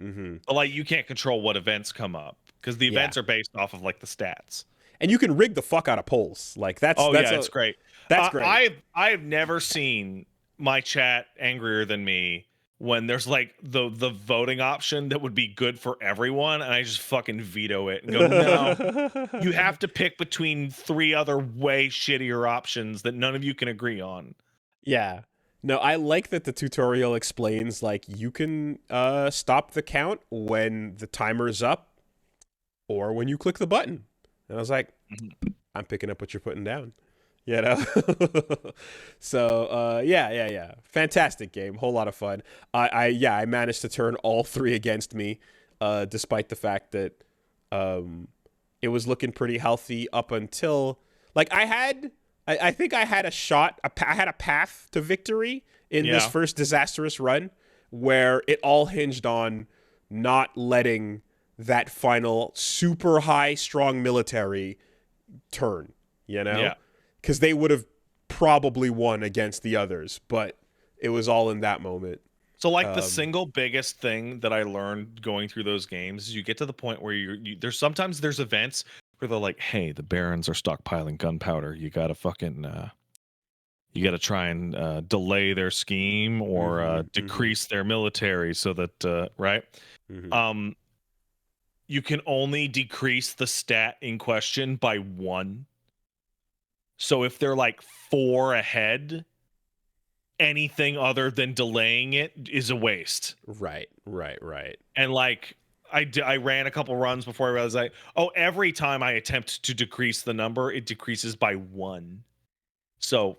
But like, you can't control what events come up, because the events are based off of like the stats, and you can rig the fuck out of polls. Like that's it's great. That's great. I've never seen my chat angrier than me when there's like the voting option that would be good for everyone, and I just fucking veto it and go, no, you have to pick between 3 other way shittier options that none of you can agree on. Yeah. No, I like that the tutorial explains, like, you can stop the count when the timer's up or when you click the button. And I was like, I'm picking up what you're putting down. You know? So, yeah. Fantastic game. Whole lot of fun. I managed to turn all 3 against me, despite the fact that it was looking pretty healthy up until, like, I think I had a shot. I had a path to victory in this first disastrous run, where it all hinged on not letting that final super high, strong military turn, you know? Yeah. Because they would have probably won against the others, but it was all in that moment. So like the single biggest thing that I learned going through those games is you get to the point where there's sometimes there's events where they're like, hey, the Barons are stockpiling gunpowder. You gotta fucking you gotta try and delay their scheme or decrease their military so that right. You can only decrease the stat in question by 1. So if they're like 4 ahead, anything other than delaying it is a waste. Right. And like I ran a couple runs before I realized every time I attempt to decrease the number, it decreases by 1. So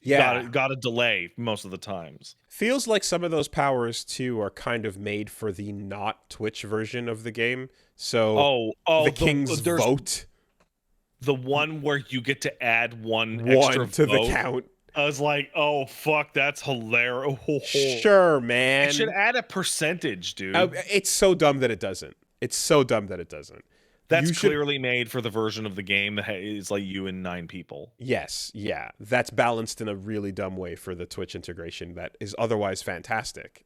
got to delay most of the times. Feels like some of those powers too are kind of made for the not Twitch version of the game. So the King's vote, the one where you get to add one extra to vote. The count. I was like, oh fuck, that's hilarious. Sure, man. It should add a percentage, dude. It's so dumb that it doesn't. That's clearly made for the version of the game that is like you and 9 people. Yes, yeah. That's balanced in a really dumb way for the Twitch integration that is otherwise fantastic.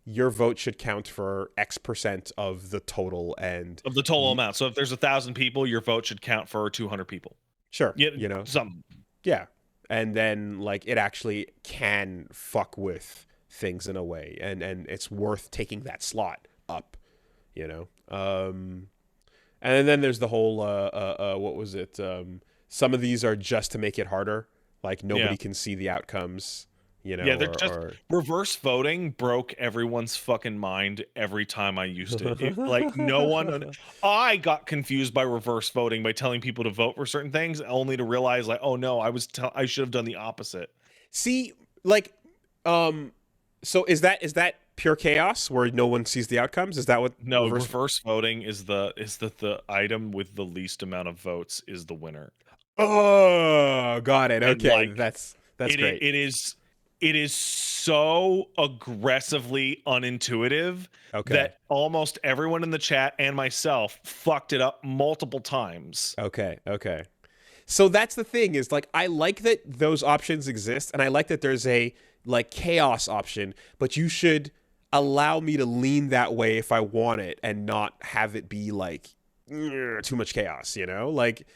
Your vote should count for X% of the total amount. So if there's 1,000 people, your vote should count for 200 people. Sure. Something. Yeah. And then like it actually can fuck with things in a way, and it's worth taking that slot up, And then there's the whole what was it? Some of these are just to make it harder, like nobody can see the outcomes. Yeah, they're just reverse voting broke everyone's fucking mind every time I used it. Like no one, I got confused by reverse voting by telling people to vote for certain things, only to realize like, oh no, I should have done the opposite. See, like, so is that pure chaos where no one sees the outcomes? Is that what? No, reverse voting is the item with the least amount of votes is the winner. Oh, got it. Okay, like, that's great. It is so aggressively unintuitive that almost everyone in the chat and myself fucked it up multiple times. Okay. So that's the thing is like I like that those options exist, and I like that there's a like chaos option, but you should allow me to lean that way if I want it and not have it be like too much chaos, Like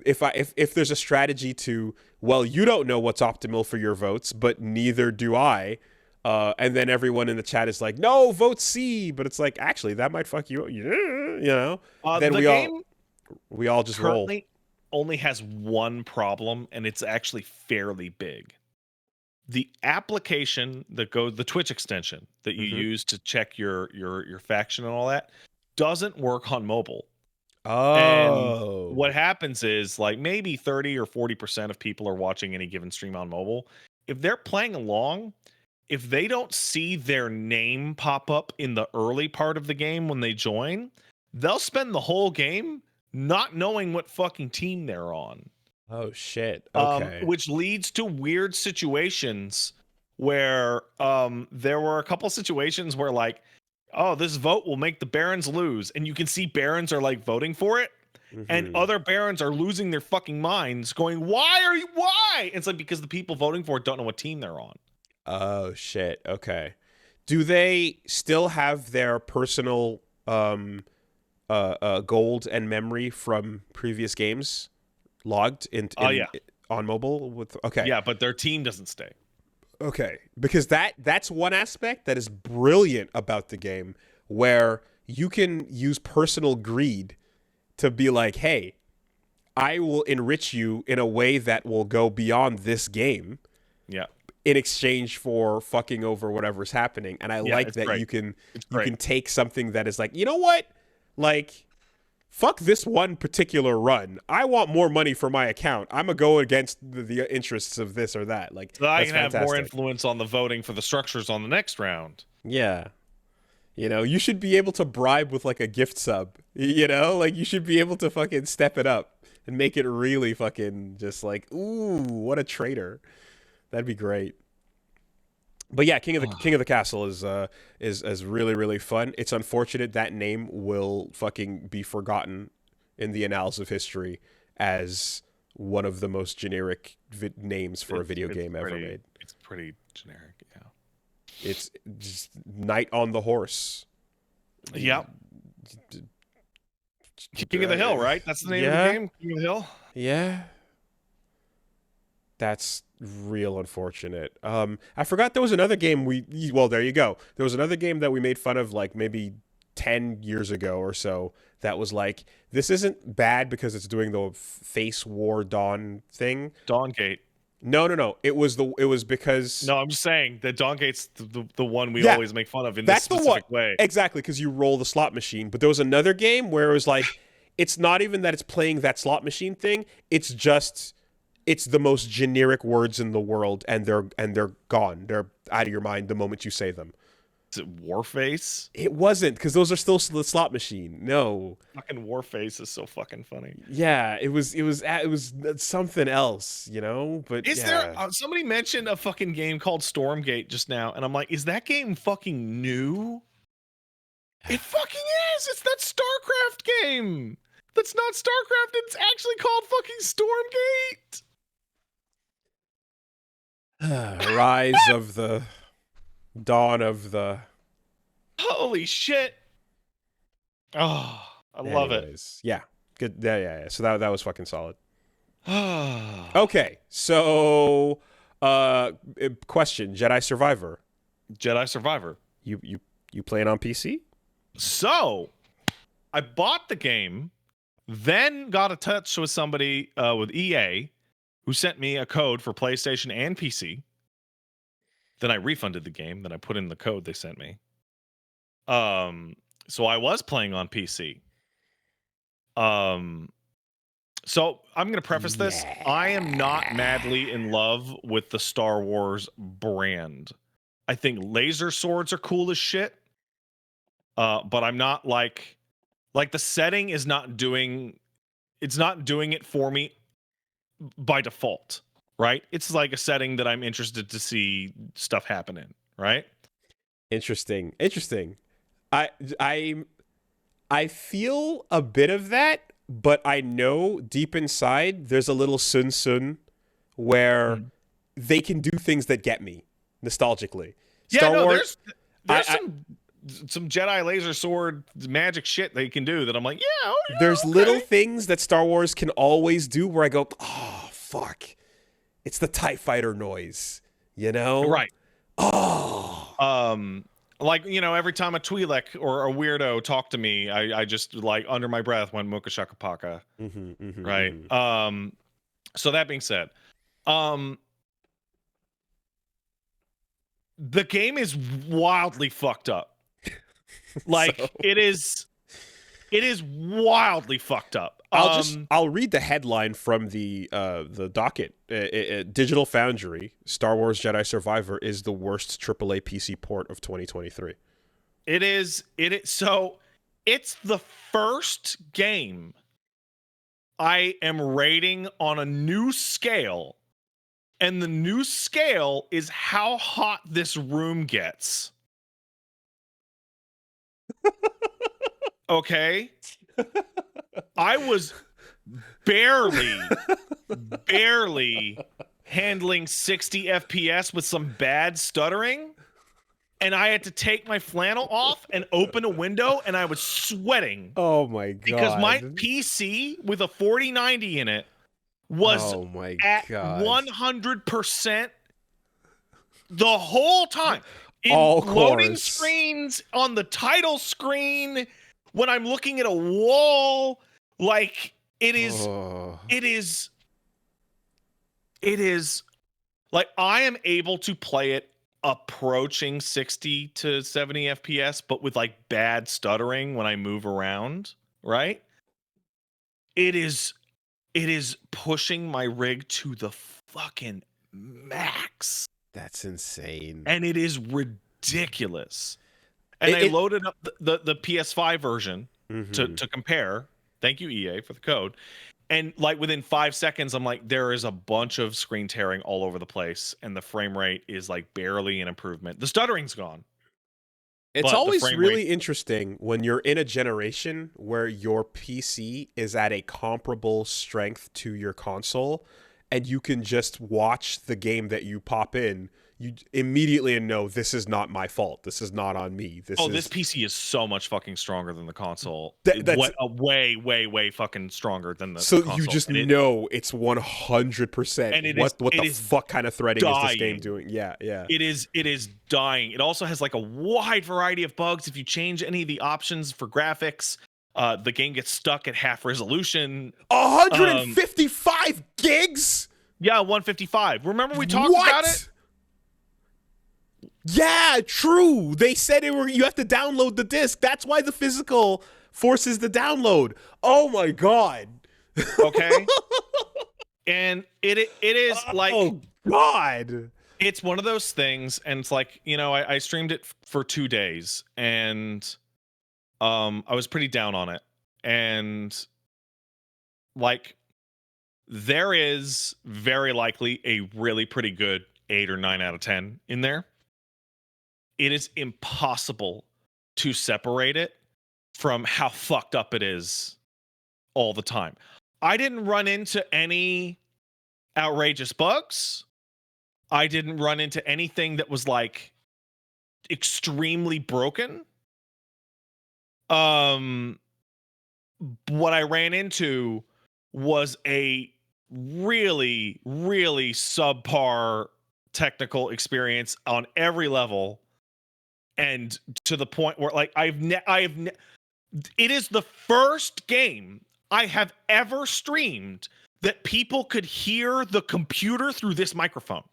if there's a strategy to, well, you don't know what's optimal for your votes, but neither do I, and then everyone in the chat is like, no, vote C, but it's like, actually, that might fuck you up, then we all just roll. Only has one problem, and it's actually fairly big. The application that goes, the Twitch extension that you use to check your faction and all that, doesn't work on mobile. Oh. And what happens is like maybe 30 or 40% of people are watching any given stream on mobile. If they're playing along, if they don't see their name pop up in the early part of the game when they join, they'll spend the whole game not knowing what fucking team they're on. Oh shit. Okay. Which leads to weird situations where there were a couple situations where like, oh, this vote will make the Barons lose. And you can see Barons are like voting for it. And other Barons are losing their fucking minds going, why? It's like, because the people voting for it don't know what team they're on. Oh shit. Okay. Do they still have their personal gold and memory from previous games logged on mobile? Yeah, but their team doesn't stay. Okay, because that's one aspect that is brilliant about the game, where you can use personal greed to be like, hey, I will enrich you in a way that will go beyond this game. Yeah. In exchange for fucking over whatever's happening. And I like that you can take something that is like, you know what? Like, fuck this one particular run. I want more money for my account. I'm going to go against the interests of this or that. Like, so I can have more influence on the voting for the structures on the next round. Yeah. You should be able to bribe with like a gift sub. Like you should be able to fucking step it up and make it really fucking just like, ooh, what a traitor. That'd be great. But yeah, King of the Castle is really, really fun. It's unfortunate that name will fucking be forgotten in the annals of history as one of the most generic names for a video game ever made. It's pretty generic, yeah. It's just Knight on the Horse. Yep. King of the Hill, right? That's the name of the Yeah. game. King of the Hill. Yeah. That's real unfortunate. I forgot there was another game well, there you go. There was another game that we made fun of like maybe 10 years ago or so that was like, this isn't bad because it's doing the Face War Dawn thing. Dawngate. No. It was because No, I'm just saying that Dawngate's the one we always make fun of in this specific way. Exactly, because you roll the slot machine. But there was another game where it was like, it's not even that it's playing that slot machine thing. It's just, it's the most generic words in the world, and they're gone. They're out of your mind the moment you say them. Is it Warface? It wasn't, because those are still the slot machine. No. Fucking Warface is so fucking funny. Yeah, it was something else, you know? But is there somebody mentioned a fucking game called Stormgate just now, and I'm like, is that game fucking new? It fucking is. It's that StarCraft game. That's not StarCraft. It's actually called fucking Stormgate. Rise of the Dawn of the. Holy shit. Oh, I love it. Yeah. Good. Yeah. So that was fucking solid. Okay. So question, Jedi Survivor. Jedi Survivor. You playing on PC? So, I bought the game, then got in touch with somebody with EA who sent me a code for PlayStation and PC. Then I refunded the game. Then I put in the code they sent me. So I was playing on PC. So I'm going to preface this. I am not madly in love with the Star Wars brand. I think laser swords are cool as shit. But I'm not like the setting is not doing it for me by default, right? It's like a setting that I'm interested to see stuff happen in, right? Interesting. I feel a bit of that, but I know deep inside there's a little sun where they can do things that get me nostalgically. Star Wars, there's some Jedi laser sword magic shit they can do that I'm like, yeah, there's little things that Star Wars can always do where I go, oh fuck, it's the TIE fighter noise, you know? Right. Oh. Like, you know, every time a Twi'lek or a weirdo talked to me, I just like under my breath went Mocha Shaka Paka. Right. So that being said, the game is wildly fucked up. Like it is wildly fucked up. I'll read the headline from the docket. Digital Foundry, Star Wars Jedi Survivor is the worst AAA PC port of 2023. It is so it's the first game I am rating on a new scale, and the new scale is how hot this room gets. Okay? I was barely handling 60 FPS with some bad stuttering, and I had to take my flannel off and open a window, and I was sweating. Oh my god. Because my PC with a 4090 in it was at 100% the whole time. In all loading cores. Screens on the title screen, when I'm looking at a wall, like it is like I am able to play it approaching 60 to 70 FPS, but with like bad stuttering when I move around, right? It is pushing my rig to the fucking max. That's insane. And it is ridiculous. And I loaded up the PS5 version to compare. Thank you, EA, for the code. And like within 5 seconds, I'm like, there is a bunch of screen tearing all over the place, and the frame rate is like barely an improvement. The stuttering's gone. It's always really interesting when you're in a generation where your PC is at a comparable strength to your console, and you can just watch the game that you pop in, you immediately know this is not my fault. This is not on me. This PC is so much fucking stronger than the console. That's way fucking stronger than the so console. You just know it's 100%. And what the fuck kind of threading is this game doing? Yeah. It is dying. It also has like a wide variety of bugs. If you change any of the options for graphics, the game gets stuck at half resolution. 155 gigs? Yeah, 155. Remember we talked about it? Yeah, true. They said you have to download the disc. That's why the physical forces the download. Oh my god. Okay. And it is like, oh god. It's one of those things, and it's like, I streamed it for 2 days, and I was pretty down on it. And like, there is very likely a really pretty good 8 or 9 out of 10 in there. It is impossible to separate it from how fucked up it is all the time. I didn't run into any outrageous bugs. I didn't run into anything that was like extremely broken. What I ran into was a really, really subpar technical experience on every level. And to the point where, like, it is the first game I have ever streamed that people could hear the computer through this microphone.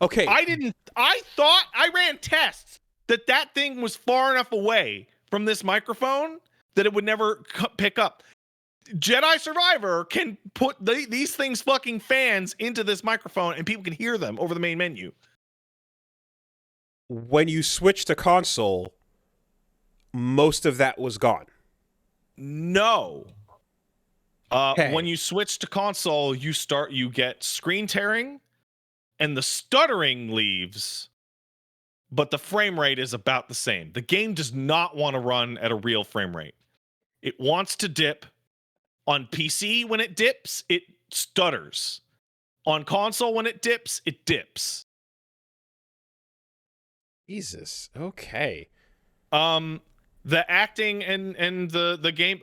Okay. I thought I ran tests that thing was far enough away from this microphone that it would never pick up. Jedi Survivor can put these things fucking fans into this microphone and people can hear them over the main menu. When you switch to console, most of that was gone. No. When you switch to console, you get screen tearing and the stuttering leaves, but the frame rate is about the same. The game does not want to run at a real frame rate. It wants to dip. On PC, when it dips, it stutters. On console, when it dips. Jesus. Okay. The acting and the game.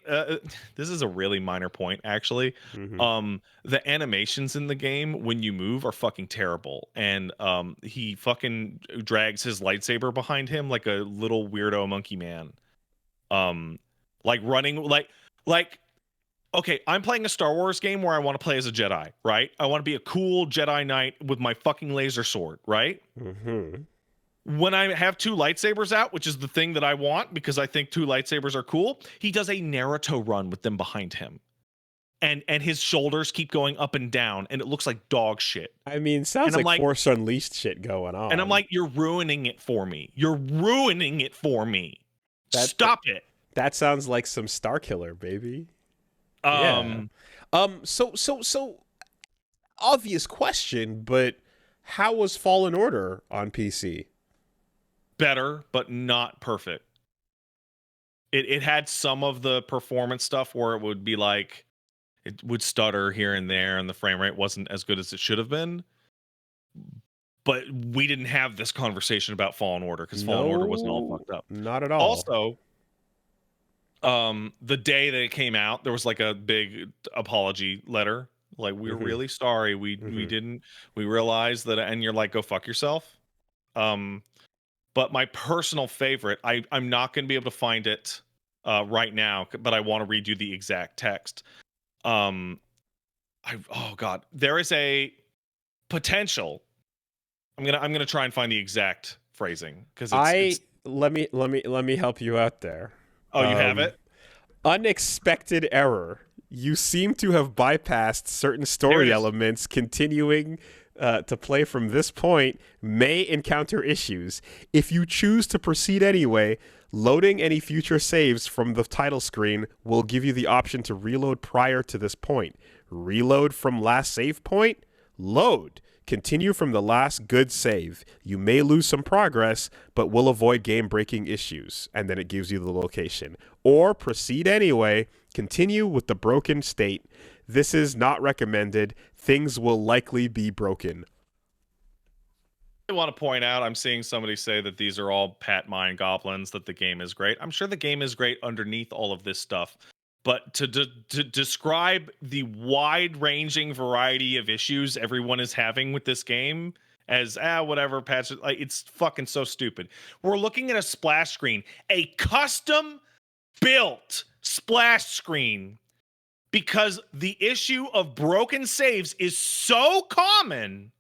This is a really minor point, actually. Mm-hmm. The animations in the game when you move are fucking terrible, and he fucking drags his lightsaber behind him like a little weirdo monkey man. Like running like. Okay, I'm playing a Star Wars game where I want to play as a Jedi, right? I want to be a cool Jedi Knight with my fucking laser sword, right? Mm-hmm. When I have 2 lightsabers out, which is the thing that I want because I think 2 lightsabers are cool, he does a Naruto run with them behind him. And his shoulders keep going up and down, and it looks like dog shit. I mean, sounds like Force Unleashed shit going on. And I'm like, you're ruining it for me. Stop it. That sounds like some Starkiller, baby. Yeah. So obvious question, but how was Fallen Order on PC? Better, but not perfect. It had some of the performance stuff where it would be like it would stutter here and there, and the frame rate wasn't as good as it should have been. But we didn't have this conversation about Fallen Order because Fallen Order wasn't all fucked up. Not at all. Also, the day that it came out, there was like a big apology letter. Like, we're really sorry. We realized that, and you're like, go fuck yourself. But my personal favorite, I'm not going to be able to find it right now, but I want to read you the exact text. Oh God, there is a potential. I'm gonna try and find the exact phrasing because let me help you out there. Oh, you have it? Unexpected error. You seem to have bypassed certain story elements. Continuing to play from this point may encounter issues. If you choose to proceed anyway, loading any future saves from the title screen will give you the option to reload prior to this point. Reload from last save point? Load. Continue from the last good save. You may lose some progress, but will avoid game-breaking issues. And then it gives you the location. Or proceed anyway. Continue with the broken state. This is not recommended. Things will likely be broken. want to point out, I'm seeing somebody say that these are all Pat Mind goblins, that the game is great. I'm sure the game is great underneath all of this stuff. But to describe the wide-ranging variety of issues everyone is having with this game as whatever patch, like, it's fucking so stupid. We're looking at a splash screen, a custom built splash screen, because the issue of broken saves is so common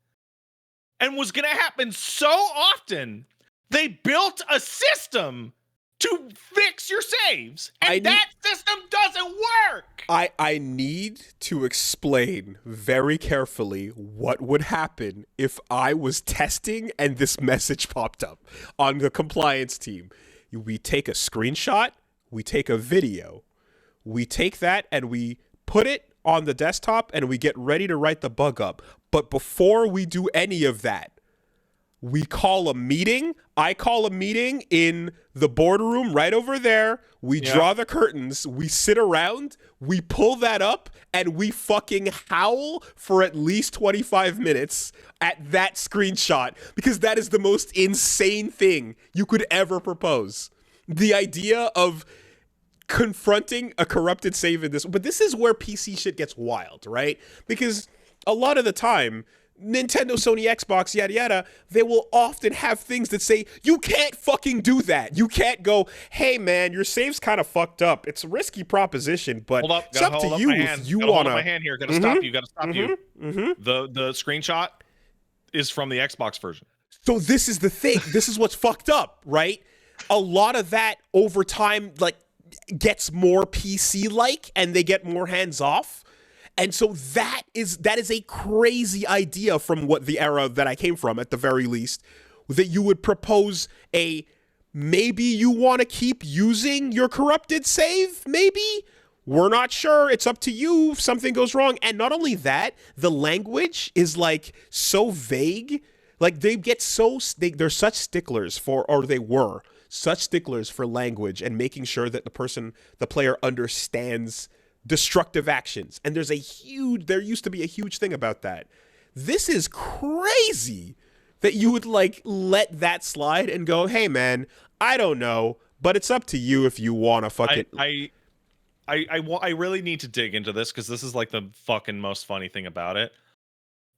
and was going to happen so often. They built a system to fix your saves, and that system doesn't work. I need to explain very carefully what would happen if I was testing and this message popped up on the compliance team. We take a screenshot, we take a video, we take that and we put it on the desktop and we get ready to write the bug up. But before we do any of that, we call a meeting. I call a meeting in the boardroom right over there. We draw the curtains. We sit around. We pull that up, and we fucking howl for at least 25 minutes at that screenshot, because that is the most insane thing you could ever propose. The idea of confronting a corrupted save in this. But this is where PC shit gets wild, right? Because a lot of the time, Nintendo, Sony, Xbox, yada yada, they will often have things that say, you can't fucking do that. You can't go, hey man, your save's kind of fucked up. It's a risky proposition, but it's up to you if you want to. Hold up my hand here. Gotta stop you. Gotta stop you. The screenshot is from the Xbox version. So this is the thing. This is what's fucked up, right? A lot of that over time, like, gets more PC-like, and they get more hands-off. And so that is a crazy idea from what the era that I came from, at the very least, that you would propose maybe you want to keep using your corrupted save, maybe? We're not sure. It's up to you if something goes wrong. And not only that, the language is like so vague. Like they're such sticklers they were such sticklers for language and making sure that the player understands destructive actions. And there used to be a huge thing about that. This is crazy that you would like let that slide and go, hey man, I don't know, but it's up to you if you want to fucking. I really need to dig into this, because this is like the fucking most funny thing about it.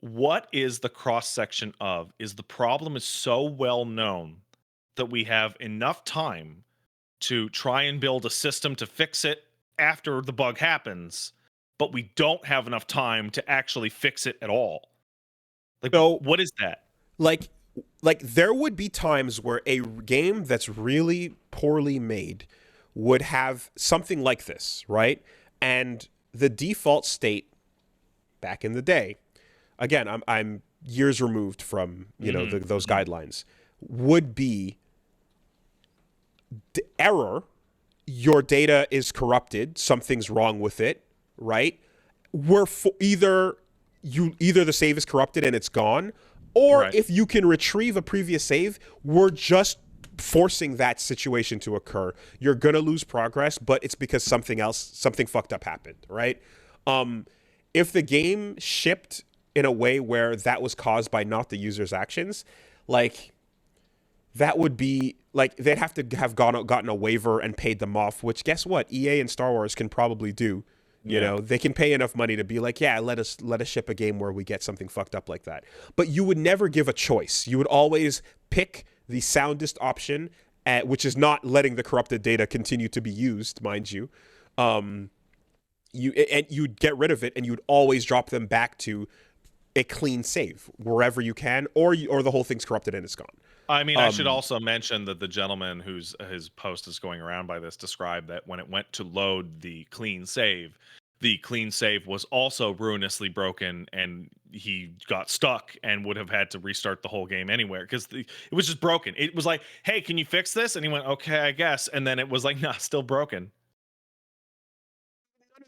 What is the cross section of? Is the problem is so well known that we have enough time to try and build a system to fix it after the bug happens, but we don't have enough time to actually fix it at all. Like, so, what is that? Like there would be times where a game that's really poorly made would have something like this, right? And the default state back in the day, again, I'm years removed from, those guidelines, would be error. Your data is corrupted. Something's wrong with it, right? Either the save is corrupted and it's gone, or if you can retrieve a previous save, we're just forcing that situation to occur. You're gonna lose progress, but it's because something fucked up happened, right? If the game shipped in a way where that was caused by not the user's actions, like, that would be like they'd have to have gotten a waiver and paid them off, which guess what? EA and Star Wars can probably do. You know, they can pay enough money to be like, yeah, let us ship a game where we get something fucked up like that. But you would never give a choice. You would always pick the soundest option, which is not letting the corrupted data continue to be used, mind you. You'd get rid of it, and you'd always drop them back to a clean save wherever you can, or the whole thing's corrupted and it's gone. I mean, I should also mention that the gentleman his post is going around by this described that when it went to load the clean save was also ruinously broken, and he got stuck and would have had to restart the whole game anywhere because it was just broken. It was like, hey, can you fix this? And he went, okay, I guess. And then it was like, nah, still broken.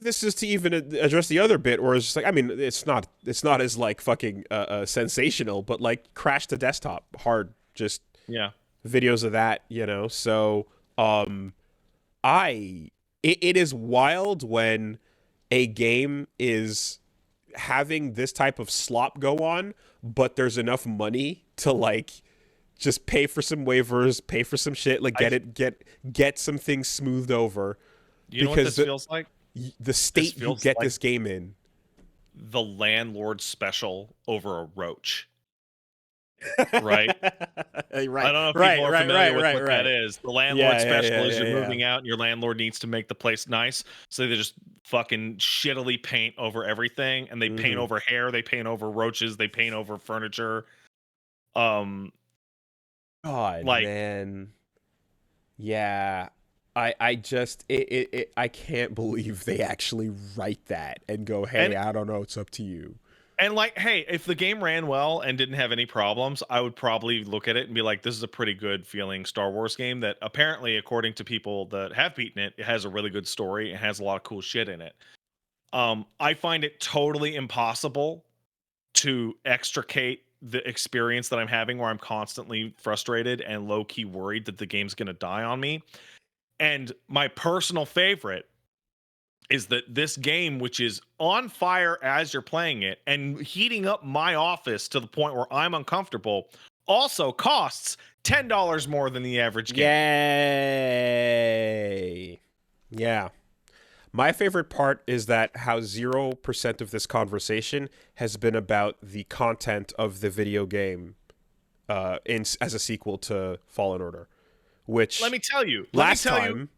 This is to even address the other bit, where it's just like, I mean, it's not as like fucking sensational, but like crash the desktop hard. Just videos of that, So it is wild when a game is having this type of slop go on, but there's enough money to like just pay for some waivers, pay for some shit, like get some things smoothed over. You know what this feels like? The state you get this game in. The landlord special over a roach. Right? I don't know if people are familiar with what that is. The landlord special is you're moving out and your landlord needs to make the place nice. So they just fucking shittily paint over everything, and they paint over hair, they paint over roaches, they paint over furniture. God, man. Yeah. I just I can't believe they actually write that and go, hey, I don't know, it's up to you. And like, hey, if the game ran well and didn't have any problems, I would probably look at it and be like, this is a pretty good feeling Star Wars game that apparently, according to people that have beaten it, it has a really good story and has a lot of cool shit in it. I find it totally impossible to extricate the experience that I'm having where I'm constantly frustrated and low-key worried that the game's going to die on me. And my personal favorite is that this game, which is on fire as you're playing it and heating up my office to the point where I'm uncomfortable, also costs $10 more than the average game. Yay! Yeah. My favorite part is that how 0% of this conversation has been about the content of the video game as a sequel to Fallen Order. Which, let me tell you, last time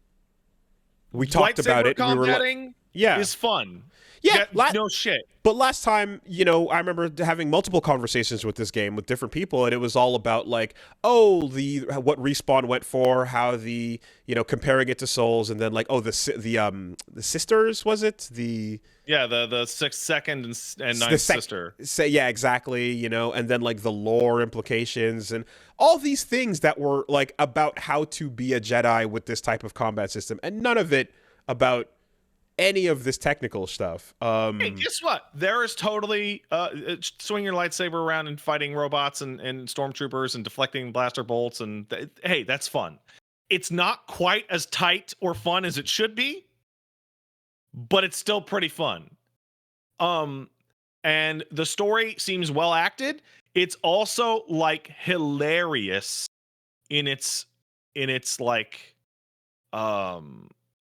we talked about it, we were like, is fun. Yeah, no shit. But last time, you know, I remember having multiple conversations with this game with different people, and it was all about like, oh, what Respawn went for, how comparing it to Souls, and then like, oh, the sisters, was it the second and ninth sister? Yeah, exactly. You know, and then like the lore implications and all these things that were like about how to be a Jedi with this type of combat system, and none of it about any of this technical stuff. Hey, guess what? There is totally swing your lightsaber around and fighting robots and stormtroopers and deflecting blaster bolts, and hey, that's fun. It's not quite as tight or fun as it should be, but it's still pretty fun. And the story seems well acted. It's also like hilarious in its like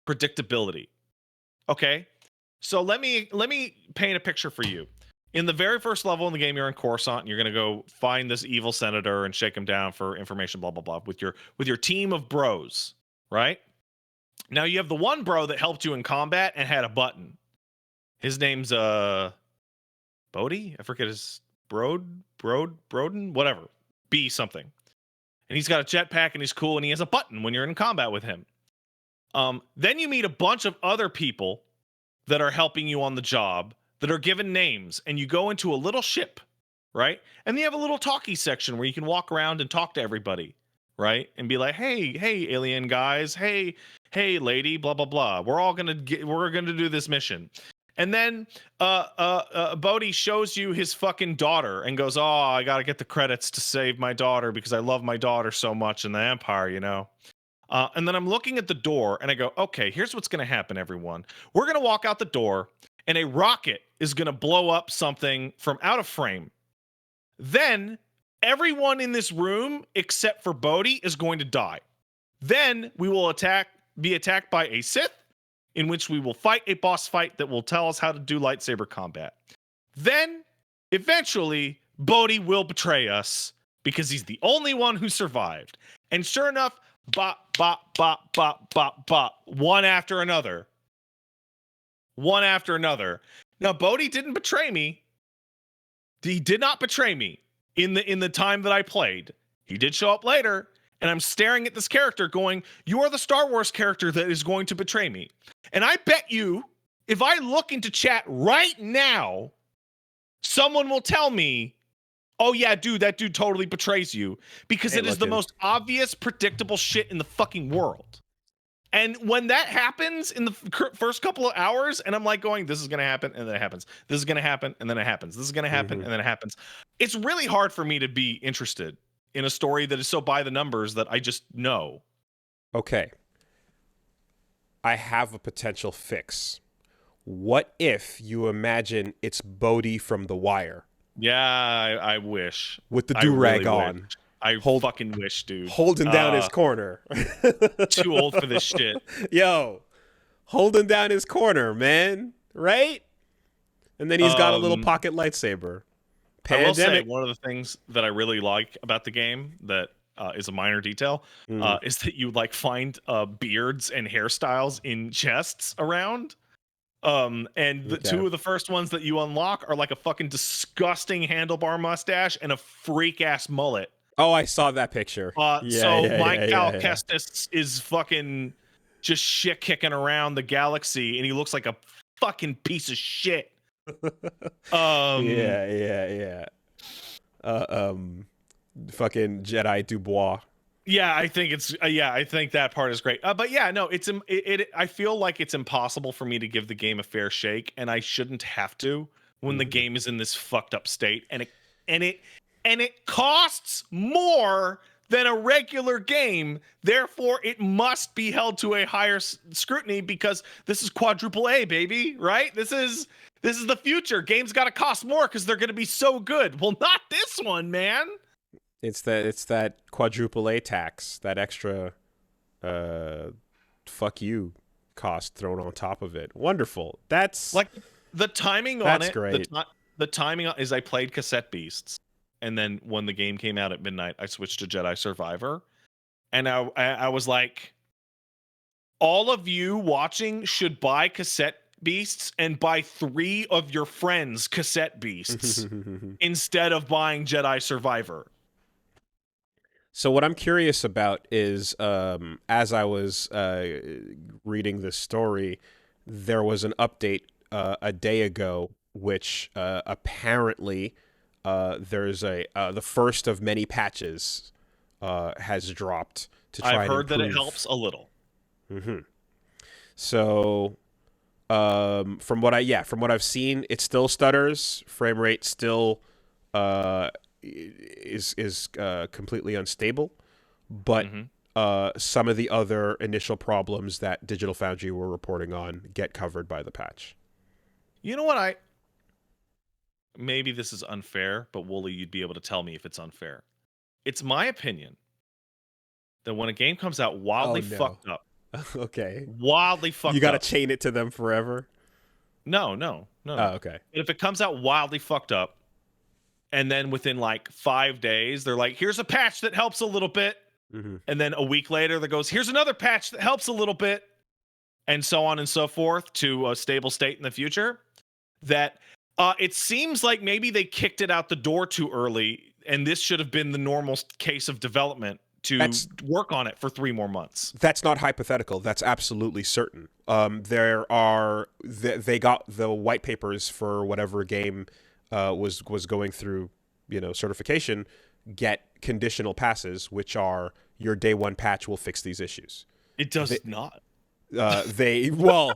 predictability. Okay, so let me paint a picture for you. In the very first level in the game, you're in Coruscant, and you're gonna go find this evil senator and shake him down for information, blah blah blah, with your team of bros, right? Now you have the one bro that helped you in combat and had a button. His name's Bodhi. I forget his Broden, whatever, B something. And he's got a jetpack and he's cool and he has a button when you're in combat with him. Then you meet a bunch of other people that are helping you on the job that are given names, and you go into a little ship, right? And you have a little talkie section where you can walk around and talk to everybody, right? And be like, hey, alien guys, hey, lady, blah blah blah. We're gonna do this mission. And then Bodhi shows you his fucking daughter and goes, oh, I gotta get the credits to save my daughter because I love my daughter so much in the Empire, you know. And then I'm looking at the door and I go, okay, here's what's going to happen, everyone. We're going to walk out the door and a rocket is going to blow up something from out of frame. Then everyone in this room, except for Bodhi, is going to die. Then we will be attacked by a Sith, in which we will fight a boss fight that will tell us how to do lightsaber combat. Then, eventually, Bodhi will betray us because he's the only one who survived. And sure enough, bop, bop, bop, bop, bop, bop, one after another. Now, Bodhi didn't betray me. He did not betray me in the time that I played. He did show up later, and I'm staring at this character going, you are the Star Wars character that is going to betray me. And I bet you, if I look into chat right now, someone will tell me, oh yeah, dude, that dude totally betrays you, because it is the most obvious, predictable shit in the fucking world. And when that happens in the first couple of hours, and I'm like going, this is going to happen, and then it happens. This is going to happen, and then it happens. This is going to happen, and then it happens. It's really hard for me to be interested in a story that is so by the numbers that I just know. Okay. I have a potential fix. What if you imagine it's Bodhi from The Wire Yeah, I wish. with the I do-rag really on, wish. I fucking wish, dude. holding down his corner? Too old for this shit. Yo, holding down his corner, man. Right? And then he's got a little Um, pocket lightsaber. I will say Pandemic. one of the things that I really like about the game that is a minor detail is that you like find beards and hairstyles in chests around. And the two of the first ones that you unlock are like a fucking disgusting handlebar mustache and a freak ass mullet. Oh, I saw that picture. Cal Kestis is fucking just shit kicking around the galaxy, and he looks like a fucking piece of shit. Fucking Jedi Dubois. Yeah, I think it's I think that part is great. But yeah, no, I feel like it's impossible for me to give the game a fair shake, and I shouldn't have to when the game is in this fucked up state, and it costs more than a regular game. Therefore, it must be held to a higher scrutiny because this is quadruple A, baby, right? This is the future. Games got to cost more because they're going to be so good. Well, not this one, man. It's that quadruple A tax, that extra fuck you cost thrown on top of it. Wonderful. That's like the timing on that's it. Great. The timing is I played Cassette Beasts, and then when the game came out at midnight, I switched to Jedi Survivor, and I was like, all of you watching should buy Cassette Beasts and buy 3 of your friends Cassette Beasts instead of buying Jedi Survivor. So what I'm curious about is, as I was reading this story, there was an update a day ago, which apparently there's the first of many patches has dropped to try. I've heard that it helps a little. Mm-hmm. So, from what I've seen, it still stutters. Frame rate still is completely unstable, but some of the other initial problems that Digital Foundry were reporting on get covered by the patch. You know what? Maybe this is unfair, but Wooly, you'd be able to tell me if it's unfair. It's my opinion that when a game comes out wildly fucked up, okay, wildly fucked up, you got to chain it to them forever. No. Oh, okay. But if it comes out wildly fucked up, and then within like 5 days, they're like, here's a patch that helps a little bit. Mm-hmm. And then a week later, there goes, here's another patch that helps a little bit. And so on and so forth to a stable state in the future. That it seems like maybe they kicked it out the door too early. And this should have been the normal case of development to work on it for 3 more months. That's not hypothetical. That's absolutely certain. They got the white papers for whatever game was going through, certification, get conditional passes, which are your day 1 patch will fix these issues. It does not. They'll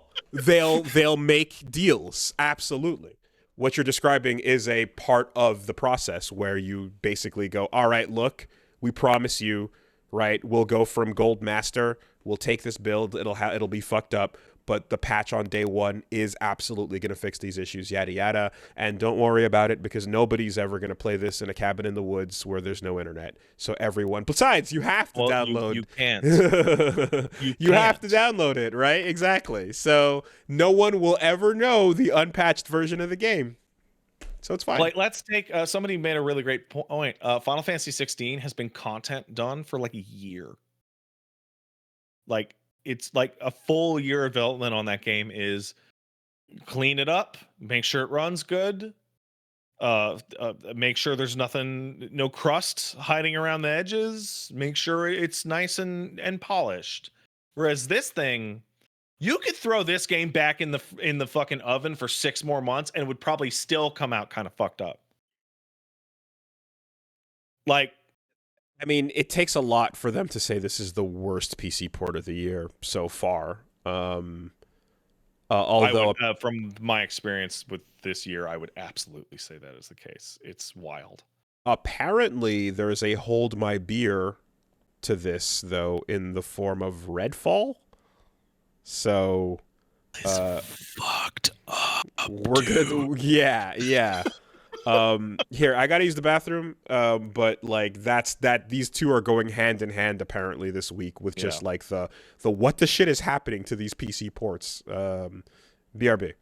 make deals. Absolutely. What you're describing is a part of the process where you basically go, all right, look, we promise you, right? We'll go from Gold Master. We'll take this build. It'll be fucked up. But the patch on day 1 is absolutely going to fix these issues, yada, yada. And don't worry about it because nobody's ever going to play this in a cabin in the woods where there's no internet. So everyone, besides, you have to download. You can't. You have to download it, right? Exactly. So no one will ever know the unpatched version of the game. So it's fine. Like, let's take, somebody made a really great point. Final Fantasy 16 has been content done for like a year. Like, it's like a full year of development on that game is clean it up, make sure it runs good, make sure there's no crust hiding around the edges, make sure it's nice and polished. Whereas this thing, you could throw this game back in the fucking oven for 6 more months and it would probably still come out kind of fucked up. Like, I mean, it takes a lot for them to say this is the worst PC port of the year so far. Although, from my experience with this year, I would absolutely say that is the case. It's wild. Apparently, there's a hold my beer to this, though, in the form of Redfall. So, It's fucked up. We're Dude. gonna, yeah. Here, I gotta use the bathroom. But like these two are going hand in hand apparently this week with just Yeah. like the what the shit is happening to these PC ports. BRB.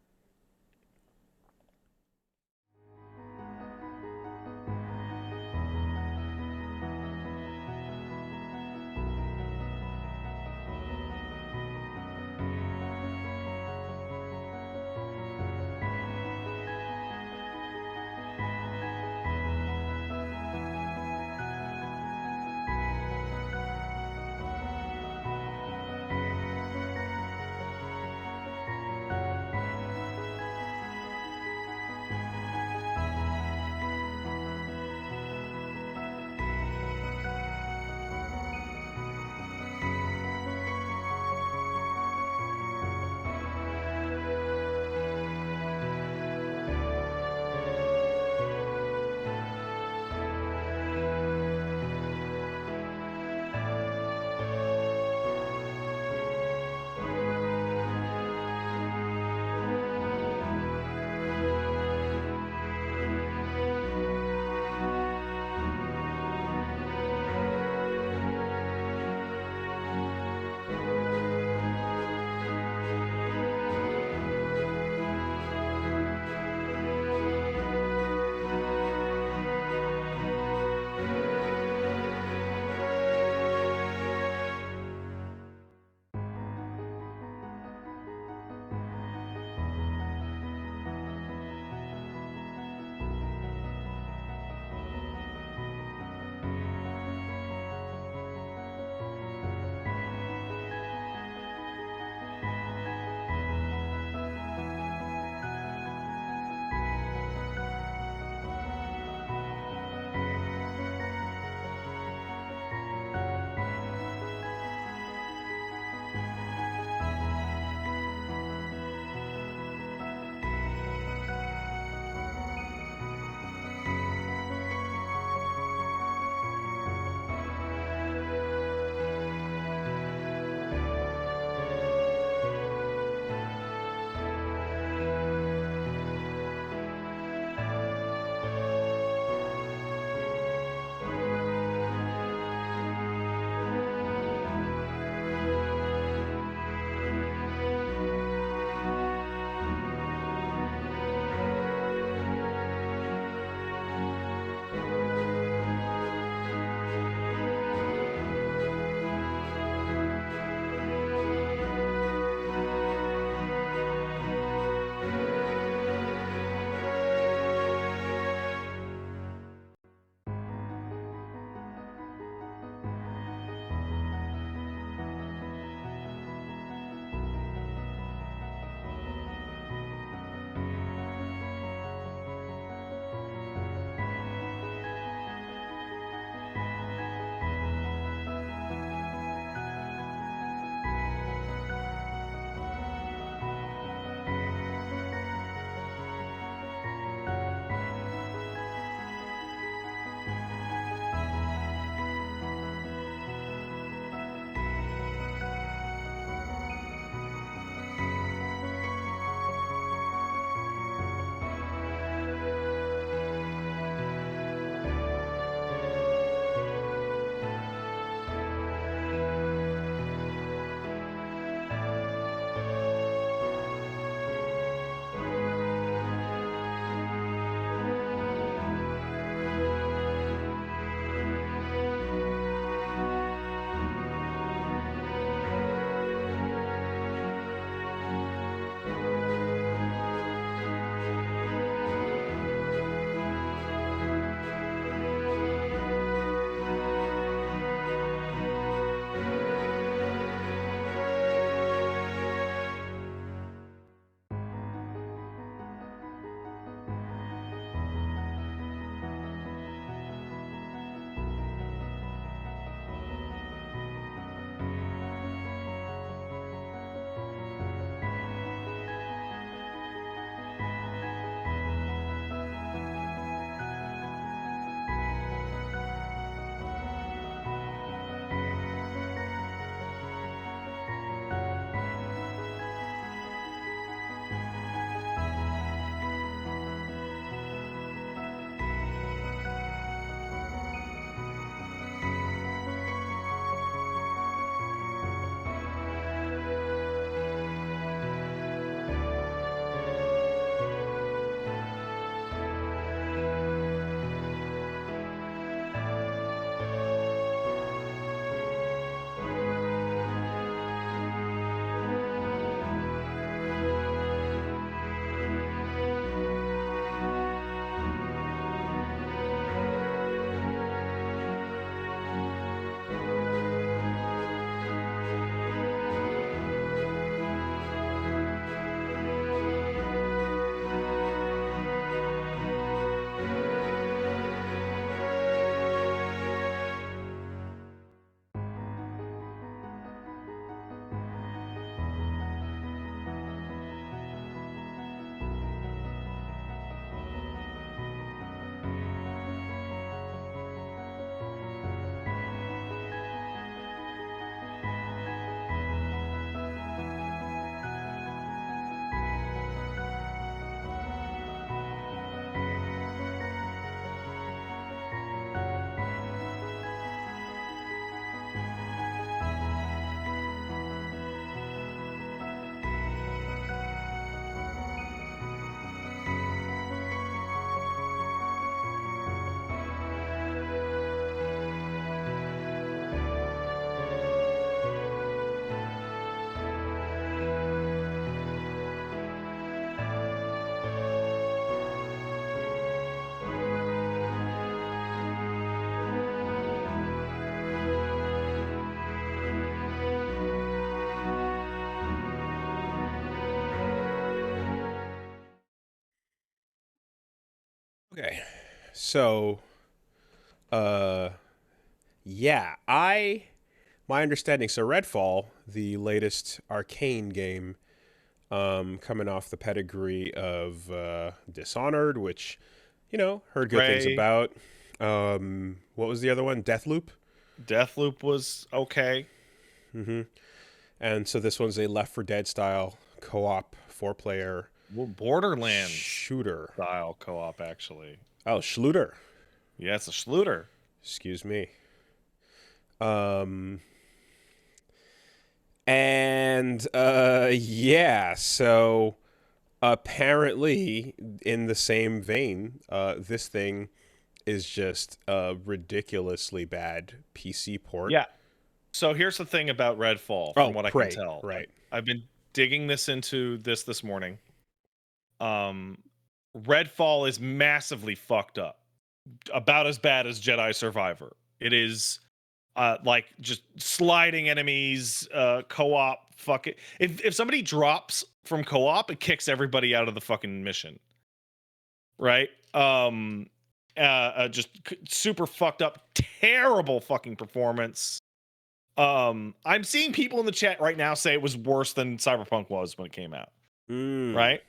Okay. So, uh, yeah, my understanding. So, Redfall, the latest Arcane game, coming off the pedigree of Dishonored, which, heard good things Ray, about. What was the other one? Deathloop. Deathloop was okay. Mm-hmm. And so this one's a Left 4 Dead style co-op 4-player Well, Borderlands shooter. style co-op, actually. Oh, Schluter. Yeah, it's a Schluter. Excuse me. Um, and yeah, so apparently in the same vein, this thing is just a ridiculously bad PC port. Yeah. So here's the thing about Redfall, Oh, from what I can right, tell. right. I've been digging into this morning. Redfall is massively fucked up. About as bad as Jedi Survivor. It is like just sliding enemies, co-op, fuck it. If somebody drops from co-op, it kicks everybody out of the fucking mission. Right? Just super fucked up, terrible fucking performance. I'm seeing people in the chat right now say it was worse than Cyberpunk was when it came out. Right?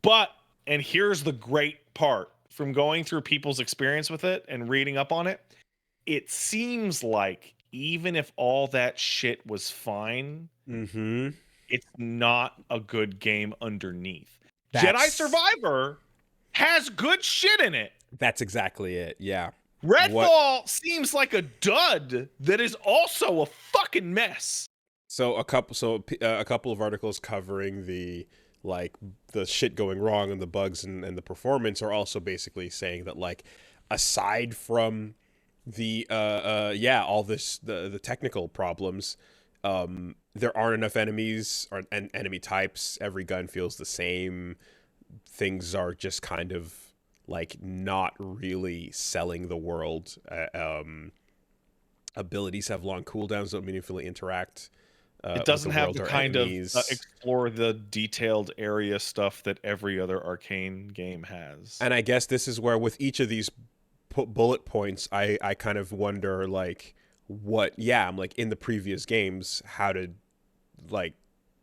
But, and here's the great part, from going through people's experience with it and reading up on it, it seems like even if all that shit was fine, it's not a good game underneath. Jedi Survivor has good shit in it. That's exactly it. Yeah. Redfall seems like a dud that is also a fucking mess. So a couple of articles covering the shit going wrong and the bugs and the performance are also basically saying that, like, aside from the all this the technical problems, there aren't enough enemies and enemy types. Every gun feels the same. Things are just kind of like not really selling the world. Abilities have long cooldowns, don't meaningfully interact. It doesn't have the kind of explore the detailed area stuff that every other Arcane game has. And I guess this is where, with each of these bullet points, I kind of wonder, like, I'm like, in the previous games, how did, like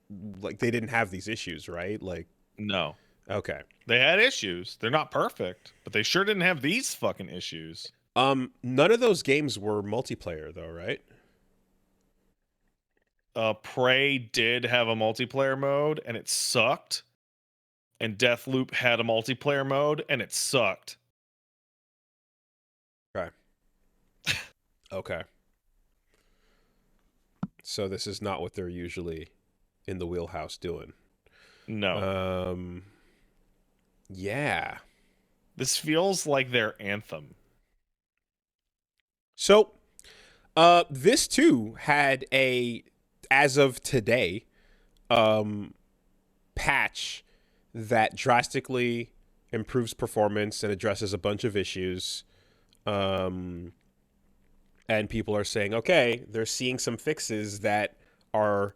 they didn't have these issues, right? Like, no. Okay. They had issues. They're not perfect, but they sure didn't have these fucking issues. None of those games were multiplayer, though, right? Prey did have a multiplayer mode, and it sucked. And Deathloop had a multiplayer mode, and it sucked. Okay. Okay. So this is not what they're usually in the wheelhouse doing. No. Yeah. This feels like their Anthem. So, this too had a, as of today, patch that drastically improves performance and addresses a bunch of issues. And people are saying, okay, they're seeing some fixes that are,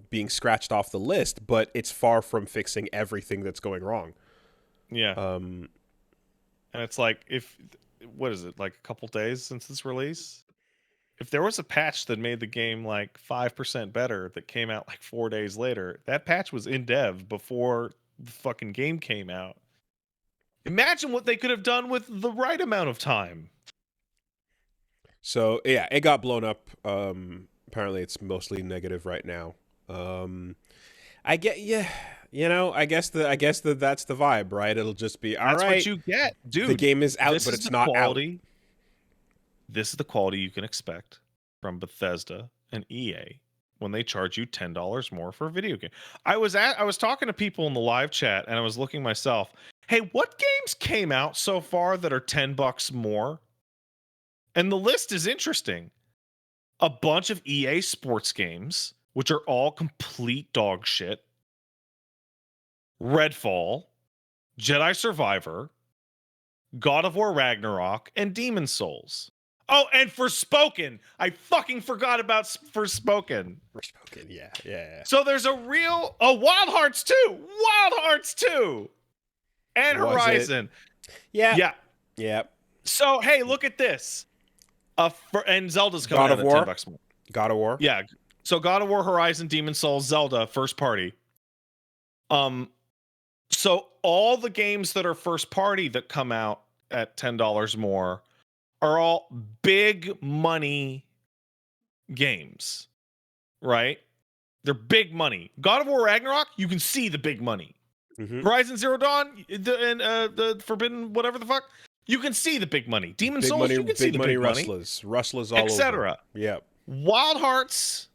being scratched off the list, but it's far from fixing everything that's going wrong. Yeah. And it's like, what is it, like a couple days since its release? If there was a patch that made the game like 5% better that came out like 4 days later, that patch was in dev before the fucking game came out. Imagine what they could have done with the right amount of time. So yeah, it got blown up. Apparently it's mostly negative right now. I get, yeah, I guess that's the vibe, right? It'll just be all right. That's what you get, dude. The game is out, but it's not quality. out. This is the quality you can expect from Bethesda and EA when they charge you $10 more for a video game. I was talking to people in the live chat, and I was looking myself. Hey, what games came out so far that are $10 more? And the list is interesting. A bunch of EA sports games, which are all complete dog shit. Redfall, Jedi Survivor, God of War Ragnarok, and Demon Souls. Oh, and Forspoken. I fucking forgot about Forspoken. Forspoken, yeah. So there's a real... Oh, Wild Hearts 2! Wild Hearts 2! and Was it? Horizon. Yeah. Yeah. Yeah. So hey, look at this. And Zelda's coming God out of at War. $10 more. God of War. Yeah. So God of War, Horizon, Demon Souls, Zelda, first party. So all the games that are first party that come out at $10 more are all big money games, right? They're big money. God of War Ragnarok, you can see the big money. Mm-hmm. Horizon Zero Dawn and the Forbidden whatever the fuck, you can see the big money. Demon Big Souls, money, you can see the big money. Rustlers all over. Etc. Yep. Wild Hearts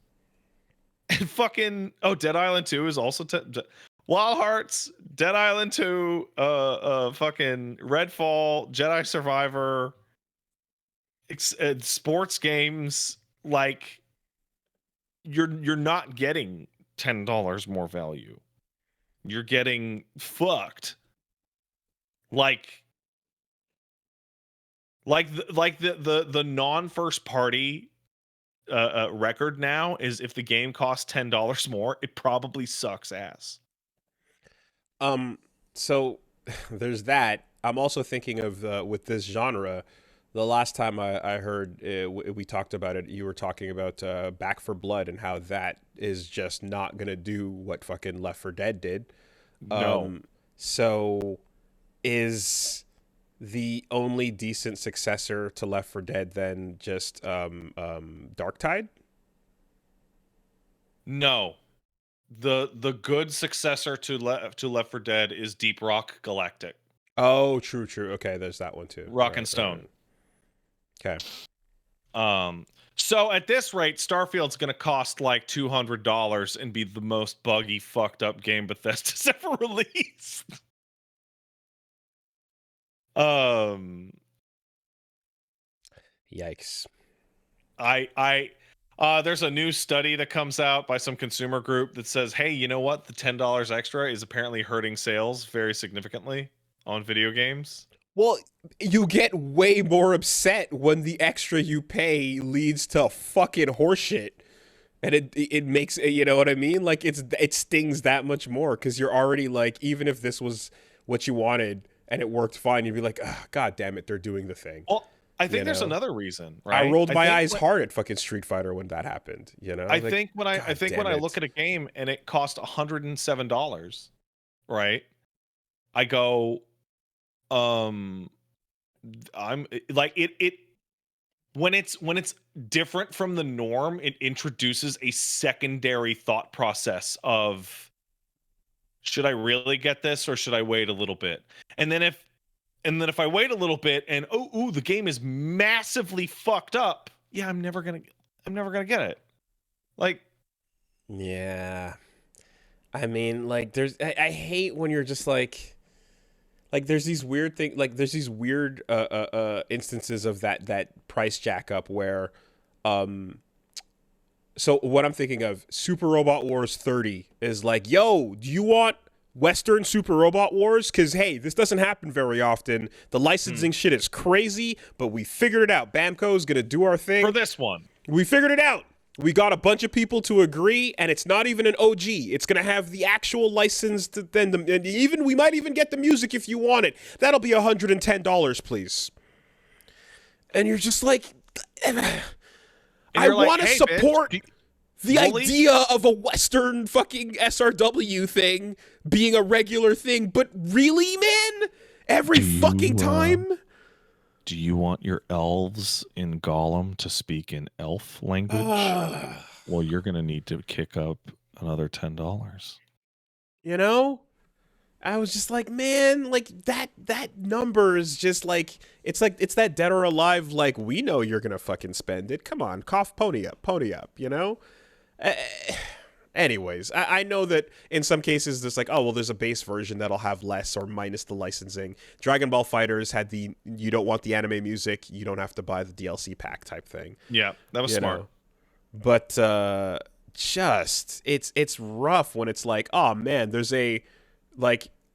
and fucking Dead Island 2 is also Wild Hearts, Dead Island 2, fucking Redfall, Jedi Survivor, sports games. Like you're not getting $10 more value. You're getting fucked. Like the non first party record now is if the game costs $10 more, it probably sucks ass. So there's that. I'm also thinking of with this genre. The last time I heard we talked about it, you were talking about Back for Blood and how that is just not gonna do what fucking Left 4 Dead did. No. So is the only decent successor to Left 4 Dead then just Dark Tide? No. The good successor to Left 4 Dead is Deep Rock Galactic. Oh, true. Okay, there's that one too. Rock and Stone. Okay. So at this rate, Starfield's going to cost like $200 and be the most buggy, fucked up game Bethesda's ever released. Yikes. There's a new study that comes out by some consumer group that says, hey, you know what? The $10 extra is apparently hurting sales very significantly on video games. Well, you get way more upset when the extra you pay leads to fucking horseshit. And it makes, you know what I mean? Like it stings that much more because you're already like, even if this was what you wanted and it worked fine, you'd be like, oh, God damn it, they're doing the thing. Well, I think there's another reason, right? I rolled my eyes hard at fucking Street Fighter when that happened, you know? I think when I look at a game and it cost $107, right? I go, I'm like it when it's different from the norm, it introduces a secondary thought process of, should I really get this or should I wait a little bit? And then if I wait a little bit and the game is massively fucked up, yeah, I'm never gonna get it. Like, yeah, I mean, like, I hate when you're just like there's these weird things, like there's these weird instances of that price jack up where, so what I'm thinking of, Super Robot Wars 30 is like, yo, do you want Western Super Robot Wars? Because, hey, this doesn't happen very often. The licensing shit is crazy, but we figured it out. Bamco's going to do our thing. For this one. We figured it out. We got a bunch of people to agree, and it's not even an OG. It's going to have the actual license, and even we might even get the music if you want it. That'll be $110, please. And you're just like, I want to support the idea of a Western fucking SRW thing being a regular thing, but really, man? Every fucking time? Do you want your elves in Gollum to speak in elf language? Well, you're going to need to kick up another $10. You know? I was just like, man, like that number is just like it's that Dead or Alive, like, we know you're going to fucking spend it. Come on, pony up, you know? Anyways, I know that in some cases there's like, oh, well, there's a base version that'll have less or minus the licensing. Dragon Ball FighterZ had the, you don't want the anime music, you don't have to buy the DLC pack type thing. Yeah, that was smart. Know? But just it's rough when it's like, oh man, there is a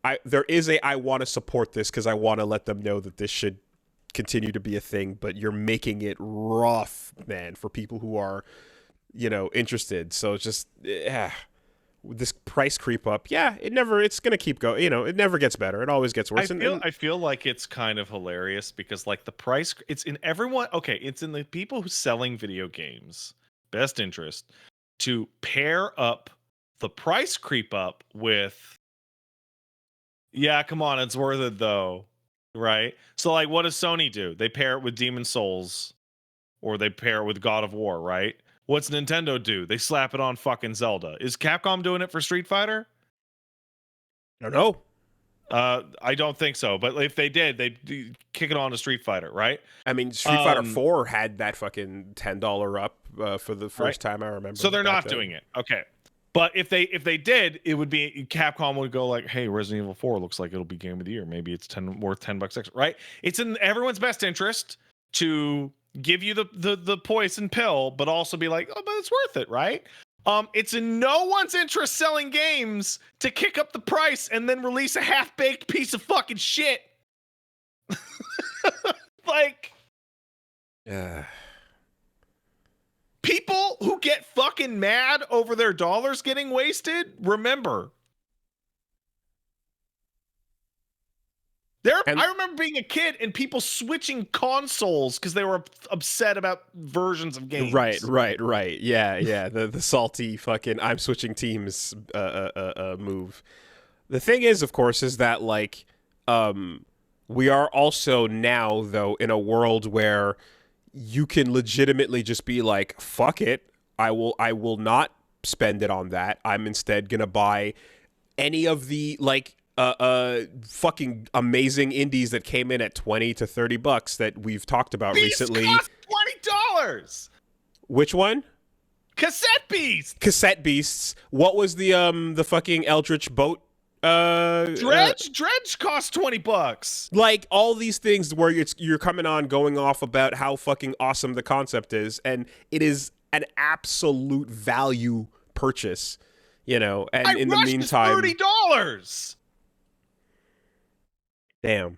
I want to support this because I want to let them know that this should continue to be a thing, but you're making it rough, man, for people who are, you know, interested. So it's just, this price creep up, it's gonna keep going. It never gets better. It always gets worse. I feel like it's kind of hilarious because like the price, it's in everyone. Okay, it's in the people who's selling video games best interest to pair up the price creep up with, yeah, come on, it's worth it though, right? So like, what does Sony do? They pair it with Demon Souls, or they pair it with God of War, right? What's Nintendo do? They slap it on fucking Zelda. Is Capcom doing it for Street Fighter? I don't know. I don't think so. But if they did, they'd kick it on to Street Fighter, right? I mean, Street Fighter 4 had that fucking $10 up for the first time I remember. So they're not doing it. Okay. But if they did, it would be Capcom would go like, hey, Resident Evil 4 looks like it'll be game of the year. Maybe it's worth $10 extra, right? It's in everyone's best interest to give you the poison pill, but also be like, oh, but it's worth it, right? It's in no one's interest selling games to kick up the price and then release a half-baked piece of fucking shit. Like, people who get fucking mad over their dollars getting wasted, remember, I remember being a kid and people switching consoles because they were upset about versions of games. Right. Yeah. The salty fucking I'm switching teams move. The thing is, of course, is that like we are also now though in a world where you can legitimately just be like, fuck it, I will not spend it on that. I'm instead gonna buy any of the like fucking amazing indies that came in at $20 to $30 that we've talked about recently. Cost $20. Which one? Cassette Beast. Cassette Beasts. What was the fucking Eldritch Boat? Dredge cost $20. Like all these things where you're coming on going off about how fucking awesome the concept is, and it is an absolute value purchase, and in the meantime, $30. Damn.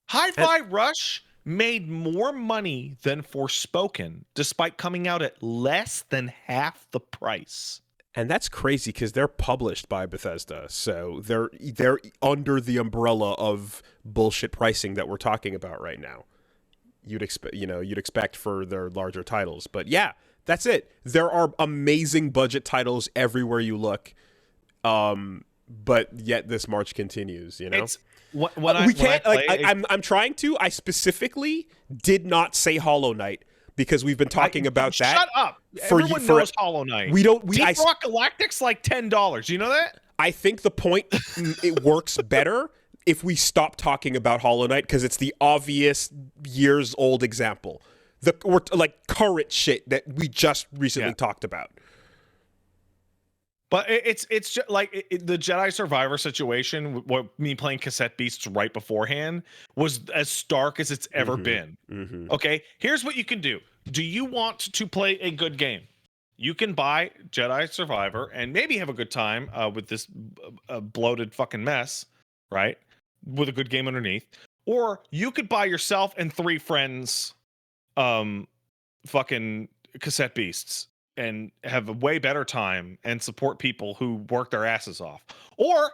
Hi-Fi Rush made more money than Forspoken, despite coming out at less than half the price. And that's crazy because they're published by Bethesda, so they're under the umbrella of bullshit pricing that we're talking about right now. You'd expect for their larger titles, but yeah, that's it. There are amazing budget titles everywhere you look, but yet this march continues. It's I'm trying to. I specifically did not say Hollow Knight because we've been talking about that. Shut up! Everyone knows Hollow Knight. Deep Rock Galactic's like $10. You know that? I think the point it works better if we stop talking about Hollow Knight because it's the obvious years old example, or like current shit that we just recently talked about. But it's just like the Jedi Survivor situation. What me playing Cassette Beasts right beforehand was as stark as it's ever been. Mm-hmm. Okay, here's what you can do. Do you want to play a good game? You can buy Jedi Survivor and maybe have a good time with this bloated fucking mess, right? With a good game underneath. Or you could buy yourself and 3 friends fucking Cassette Beasts and have a way better time and support people who work their asses off. Or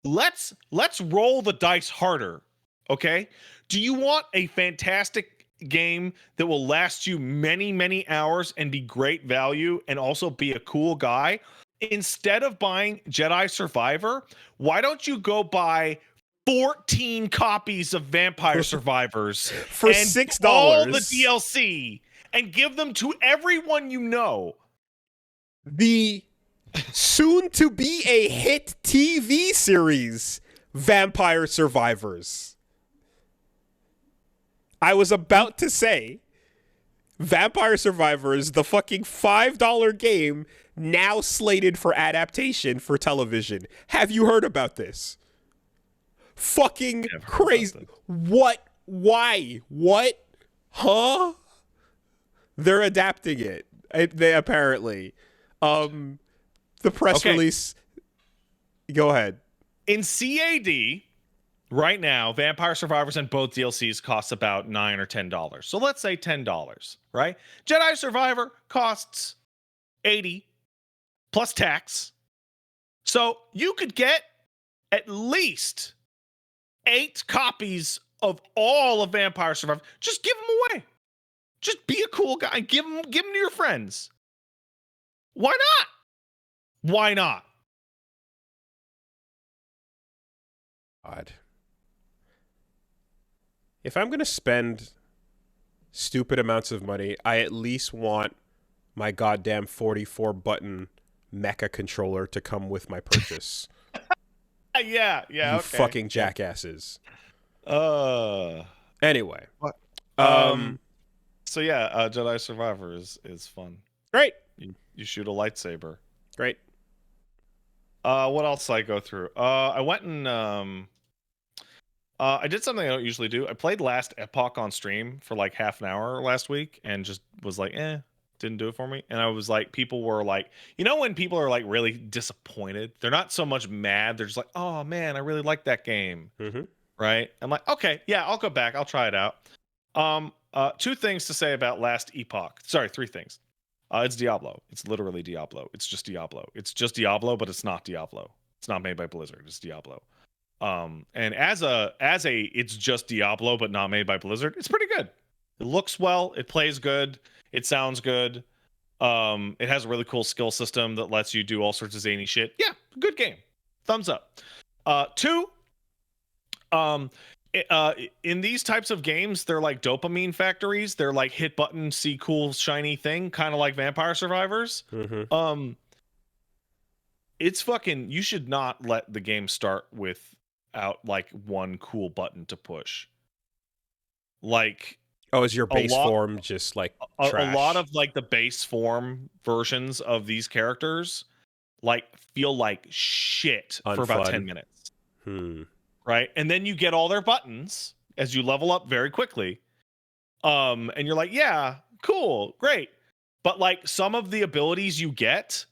let's roll the dice harder, okay? Do you want a fantastic game that will last you many, many hours and be great value and also be a cool guy? Instead of buying Jedi Survivor, why don't you go buy 14 copies of Vampire Survivors for $6, all the DLC, and give them to everyone you know? The soon-to-be a hit TV series, Vampire Survivors. I was about to say, Vampire Survivors, the fucking $5 game, now slated for adaptation for television. Have you heard about this? Fucking crazy. What? Why? What? Huh? They're adapting it. They apparently. The press release. Go ahead. In CAD, right now, Vampire Survivors and both DLCs cost about $9 or $10. So let's say $10, right? Jedi Survivor costs $80 plus tax. So you could get at least 8 copies of all of Vampire Survivor. Just give them away. Just be a cool guy. Give them to your friends. Why not? Why not? God. If I'm going to spend stupid amounts of money, I at least want my goddamn 44-button mecha controller to come with my purchase. Yeah, You okay. fucking jackasses. Uh, Anyway. What? Um, So yeah, Jedi Survivor is fun. Great. You shoot a lightsaber. Great. What else did I go through? I went and I did something I don't usually do. I played Last Epoch on stream for like half an hour last week and just was like, didn't do it for me. And I was like, people were like, you know, when people are like really disappointed, they're not so much mad. They're just like, oh man, I really like that game. Mm-hmm. Right? I'm like, okay, yeah, I'll go back. I'll try it out. 2 things to say about Last Epoch. Sorry, 3 things. It's Diablo. It's literally Diablo. It's just Diablo. It's just Diablo, but it's not Diablo. It's not made by Blizzard. It's Diablo. And as a it's just Diablo, but not made by Blizzard. It's pretty good. It looks well. It plays good. It sounds good. It has a really cool skill system that lets you do all sorts of zany shit. Yeah, good game. Thumbs up. 2. In these types of games, they're like dopamine factories. They're like hit button, see cool, shiny thing, kind of like Vampire Survivors. Mm-hmm. It's fucking. You should not let the game start without like one cool button to push. Like, is your base form just like trash? A lot of like the base form versions of these characters like feel like shit for about 10 minutes. Right? And then you get all their buttons as you level up very quickly. And you're like, yeah, cool, great. But like some of the abilities you get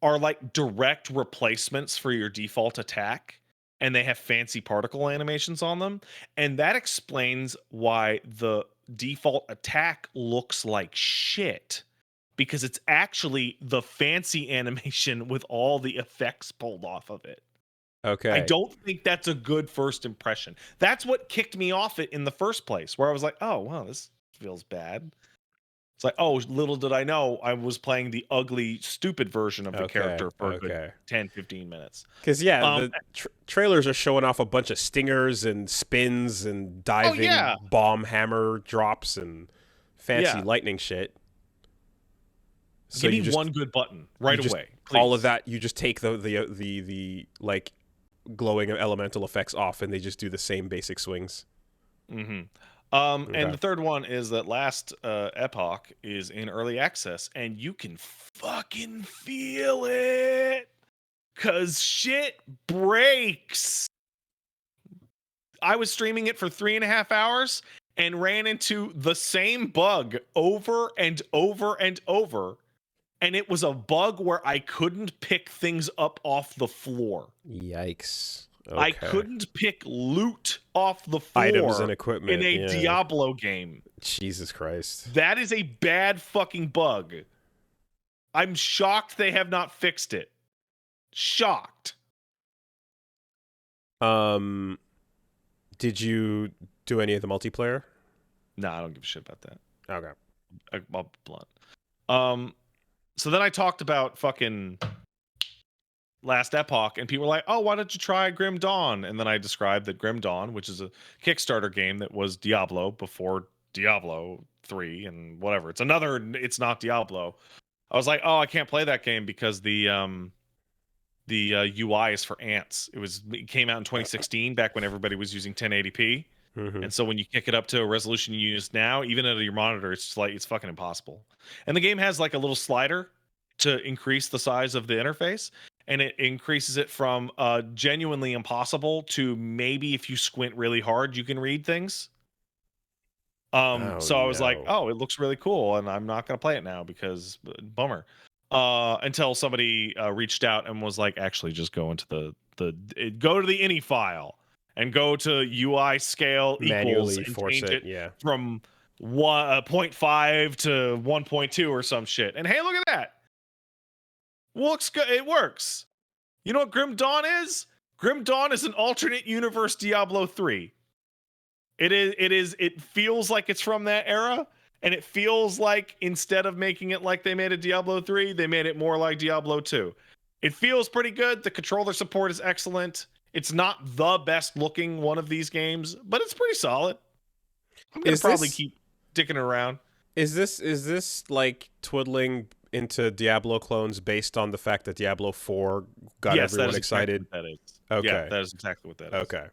are like direct replacements for your default attack, and they have fancy particle animations on them. And that explains why the default attack looks like shit, because it's actually the fancy animation with all the effects pulled off of it. Okay. I don't think that's a good first impression. That's what kicked me off it in the first place, where I was like, oh, wow, this feels bad. It's like, oh, little did I know I was playing the ugly, stupid version of the character for a good 10, 15 minutes. Because, the trailers are showing off a bunch of stingers and spins and diving bomb hammer drops and fancy lightning shit. So you need one good button right away. Please. All of that, you just take the like glowing elemental effects off, and they just do the same basic swings. Mm-hmm. And the third one is that Last Epoch is in early access, and you can fucking feel it, cause shit breaks. I was streaming it for 3.5 hours and ran into the same bug over and over and over. And it was a bug where I couldn't pick things up off the floor. Yikes. Okay. I couldn't pick loot off the floor. Items and equipment in a Diablo game. Jesus Christ. That is a bad fucking bug. I'm shocked they have not fixed it. Shocked. Did you do any of the multiplayer? No, I don't give a shit about that. Okay. I'll be blunt. So then I talked about fucking Last Epoch, and people were like, oh, why don't you try Grim Dawn? And then I described that Grim Dawn, which is a Kickstarter game that was Diablo before Diablo 3 and whatever. It's not Diablo. I was like, oh, I can't play that game because the UI is for ants. It came out in 2016, back when everybody was using 1080p. Mm-hmm. And so when you kick it up to a resolution you use now, even at your monitor, it's fucking impossible. And the game has like a little slider to increase the size of the interface, and it increases it from genuinely impossible to maybe if you squint really hard, you can read things. So I was like, oh, it looks really cool, and I'm not going to play it now because bummer. Until somebody reached out and was like, actually, just go into go to the ini file and go to UI scale equals and change it from 0.5 to 1.2 or some shit. And hey, look at that. Looks good. It works. You know what Grim Dawn is? Grim Dawn is an alternate universe Diablo 3. It feels like it's from that era, and it feels like instead of making it like they made a Diablo 3, they made it more like Diablo 2. It feels pretty good. The controller support is excellent. It's not the best looking one of these games, but it's pretty solid. I'm gonna probably keep dicking around. Is this like twiddling into Diablo clones based on the fact that Diablo 4 got everyone excited? Exactly what that is. Okay. Yeah, that is exactly what that is. Okay.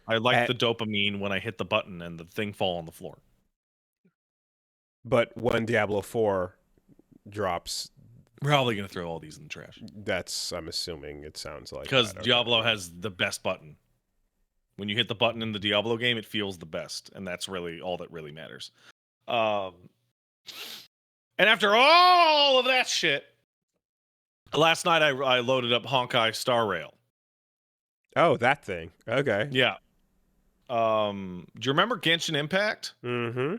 I like the dopamine when I hit the button and the thing fall on the floor. But when Diablo 4 drops, we're probably going to throw all these in the trash. That's, I'm assuming it sounds like. Because Diablo has the best button. When you hit the button in the Diablo game, it feels the best. And that's really all that really matters. And after all of that shit, last night I loaded up Honkai Star Rail. Oh, that thing. Okay. Yeah. Do you remember Genshin Impact? Mm-hmm.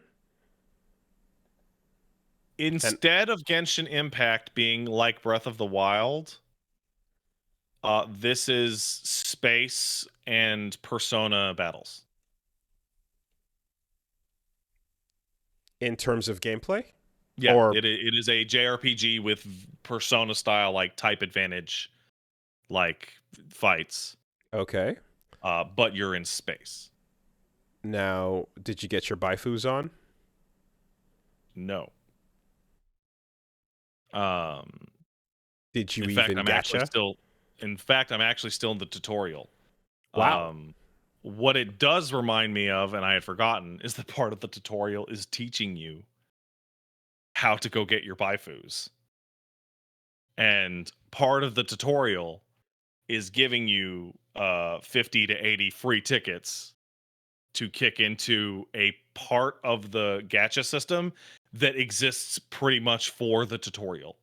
Instead of Genshin Impact being like Breath of the Wild, this is space and Persona battles. In terms of gameplay? Yeah, it is a JRPG with Persona style, like type advantage, like fights. Okay. But you're in space. Now, did you get your Baifus on? No. Did you in even fact, I'm actually still in the tutorial. Wow. What it does remind me of, and I had forgotten, is that part of the tutorial is teaching you how to go get your Baifus. And part of the tutorial is giving you 50 to 80 free tickets to kick into a part of the gacha system that exists pretty much for the tutorial.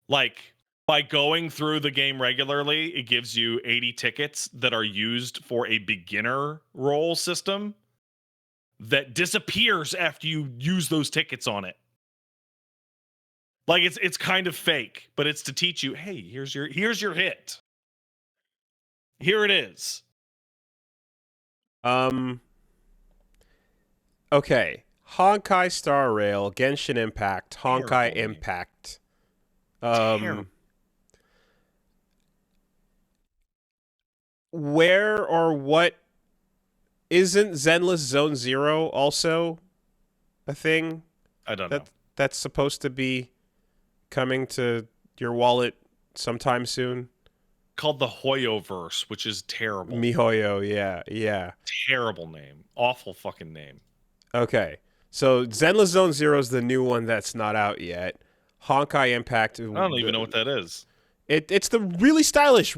Like, by going through the game regularly, it gives you 80 tickets that are used for a beginner role system that disappears after you use those tickets on it. Like, it's kind of fake, but it's to teach you, hey, here's your hit. Here it is. Okay. Honkai Star Rail, Genshin Impact, Honkai Impact. Where or what isn't Zenless Zone Zero also a thing? I don't know. That's supposed to be coming to your wallet sometime soon. Called the Hoyoverse, which is terrible. MiHoYo, yeah. Terrible name. Awful fucking name. Okay. So Zenless Zone Zero is the new one that's not out yet. Honkai Impact. I don't even know what that is. It's the really stylish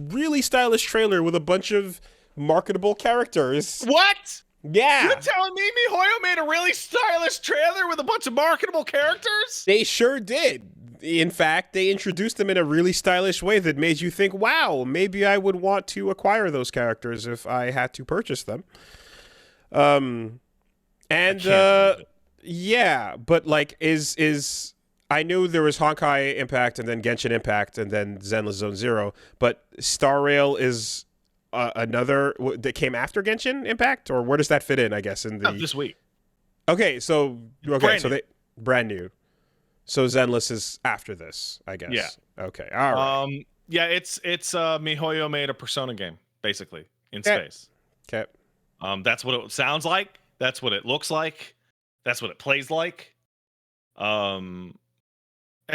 trailer with a bunch of marketable characters. What? Yeah. You're telling me MiHoYo made a really stylish trailer with a bunch of marketable characters? They sure did. In fact, they introduced them in a really stylish way that made you think, wow, maybe I would want to acquire those characters if I had to purchase them. Yeah, but like is I knew there was Honkai Impact and then Genshin Impact and then Zenless Zone Zero, but Star Rail is another that came after Genshin Impact, or where does that fit in? I guess in the this week. Okay, so they brand new. So Zenless is after this, I guess. Yeah. Okay. All right. Yeah, it's MiHoYo made a Persona game basically in space. Okay. That's what it sounds like. That's what it looks like. That's what it plays like. And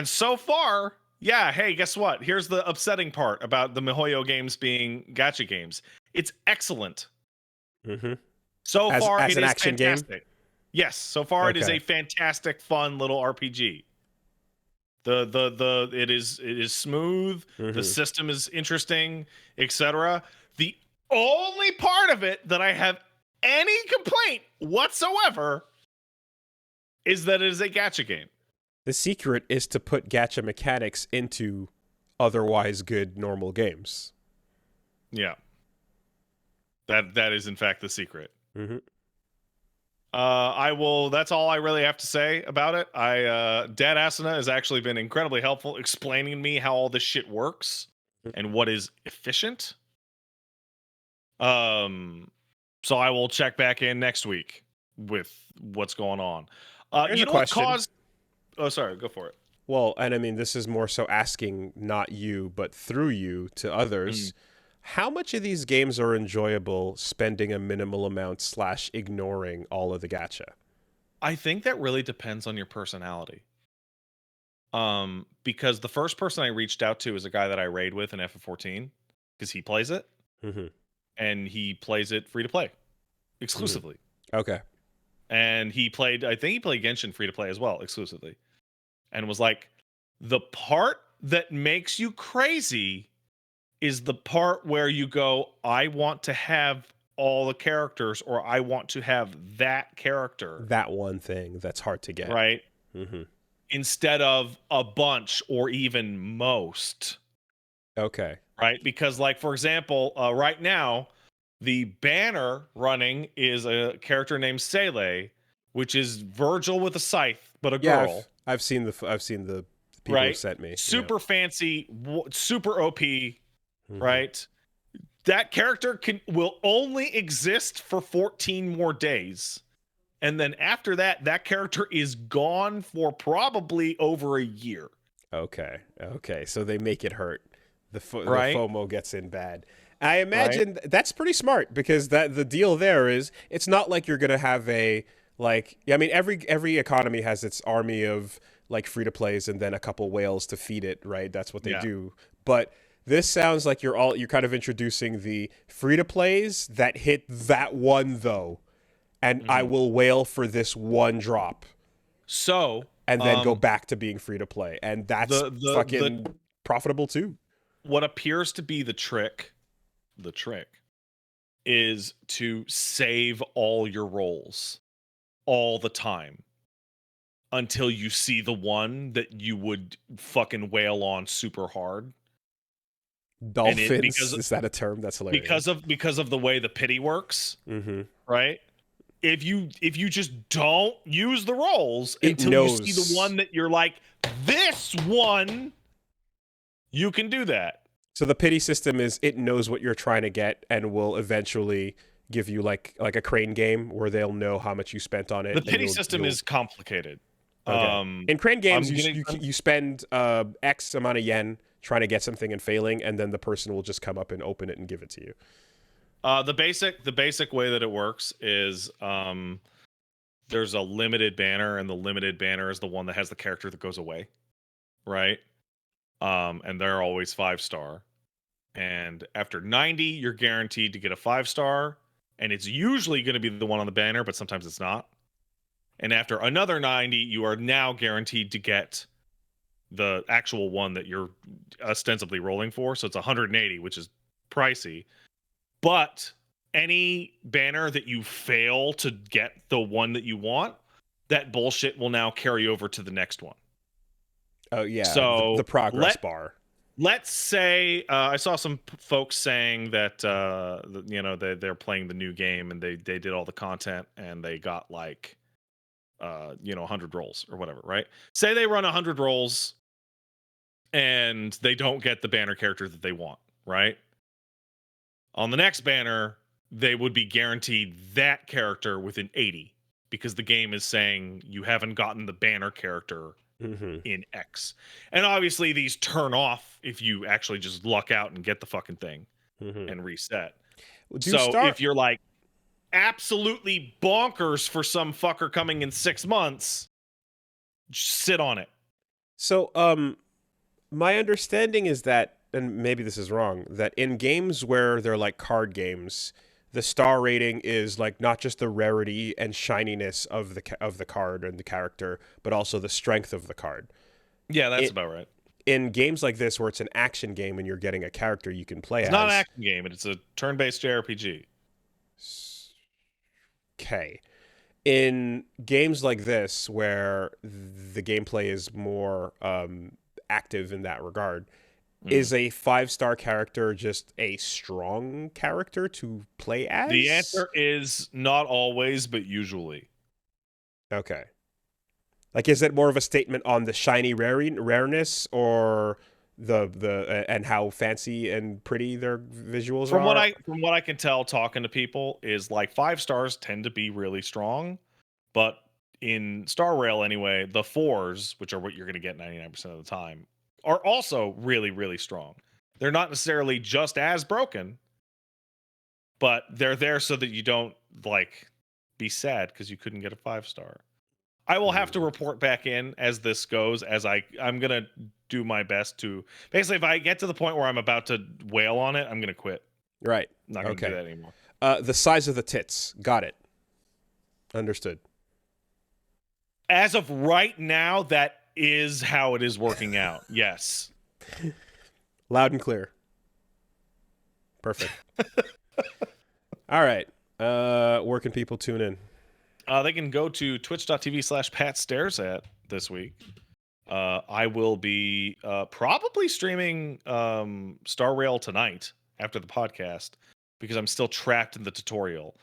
so far, yeah, hey, guess what? Here's the upsetting part about the MiHoYo games being gacha games. It's excellent. Mm-hmm. So far, as it an is action fantastic. game? Yes, so far it is a fantastic, fun little RPG. It is smooth. Mm-hmm. The system is interesting, etc. The only part of it that I have any complaint whatsoever is that it is a gacha game. The secret is to put gacha mechanics into otherwise good normal games. Yeah. That is in fact the secret. Mm-hmm. That's all I really have to say about it. Dad Asuna has actually been incredibly helpful explaining to me how all this shit works. and what is efficient. So I will check back in next week with what's going on. Here's You a know what question. caused? Oh, sorry, go for it. Well, and I mean, this is more so asking not you, but through you to others. How much of these games are enjoyable spending a minimal amount / ignoring all of the gacha? I think that really depends on your personality. Because the first person I reached out to is a guy that I raid with in FF14 because he plays it Mm-hmm. and he plays it free to play Mm-hmm. exclusively. Okay. And I think he played Genshin free to play as well, exclusively. And was like, the part that makes you crazy is the part where you go, I want to have all the characters, or I want to have that character. That one thing that's hard to get. Right? Mm-hmm. Instead of a bunch or even most. Okay. Right? Because, like, for example, right now, the banner running is a character named Sele, which is Virgil with a scythe, but a girl. I've seen the people right? have sent me. Super fancy, super OP, Mm-hmm. right? That character will only exist for 14 more days. And then after that, that character is gone for probably over a year. Okay. So they make it hurt. The right? FOMO gets in bad. I imagine that's pretty smart, because the deal there is it's not like you're gonna have a I mean every economy has its army of like free to plays and then a couple whales to feed it, right? That's what they do. But this sounds like you're kind of introducing the free to plays that hit that one though, and I will whale for this one drop. So and then go back to being free to play, and that's fucking profitable too. What appears to be the trick is to save all your rolls all the time until you see the one that you would fucking wail on super hard. Dolphins, is that a term? That's hilarious. Because of the way the pity works, right? If you just don't use the rolls until you see the one that you're like, this one, you can do that. So the pity system is it knows what you're trying to get and will eventually give you like a crane game where they'll know how much you spent on it. The pity system is complicated. Okay. In crane games, you spend X amount of yen trying to get something and failing, and then the person will just come up and open it and give it to you. The basic way that it works is there's a limited banner, and the limited banner is the one that has the character that goes away, right? And they're always 5-star. And after 90, you're guaranteed to get a 5-star, and it's usually going to be the one on the banner, but sometimes it's not. And after another 90, you are now guaranteed to get the actual one that you're ostensibly rolling for. So it's 180, which is pricey. But any banner that you fail to get the one that you want, that bullshit will now carry over to the next one. Oh, yeah. So the progress bar. Let's say I saw some folks saying that they're playing the new game and they did all the content and they got like 100 rolls or whatever, right? Say they run 100 rolls and they don't get the banner character that they want, right? On the next banner, they would be guaranteed that character within 80 because the game is saying you haven't gotten the banner character in X. And obviously these turn off if you actually just luck out and get the fucking thing and reset. If you're like absolutely bonkers for some fucker coming in 6 months, just sit on it. So my understanding is that, and maybe this is wrong, that in games where they're like card games, the star rating is like not just the rarity and shininess of the card and the character, but also the strength of the card. Yeah, that's about right. In games like this, where it's an action game and you're getting a character you can play as, it's not an action game; it's a turn-based JRPG. Okay. In games like this, where the gameplay is more active in that regard, is a 5-star character just a strong character to play as? The answer is not always, but usually. Okay. Like, is it more of a statement on the shiny rareness, or the and how fancy and pretty their visuals From are. what I can tell, talking to people, is like 5 stars tend to be really strong, but in Star Rail anyway, the 4s, which are what you're going to get 99% of the time, are also really, really strong. They're not necessarily just as broken, but they're there so that you don't like be sad because you couldn't get a 5 star. I will have to report back in as this goes, as I'm gonna do my best to basically, if I get to the point where I'm about to wail on it, I'm gonna quit. Right. I'm not gonna do that anymore. The size of the tits. Got it. Understood. As of right now, that is how it is working out. Yes. Loud and clear. Perfect. All right. Where can people tune in? They can go to twitch.tv/PatStaresAt this week. I will be probably streaming Star Rail tonight after the podcast because I'm still trapped in the tutorial.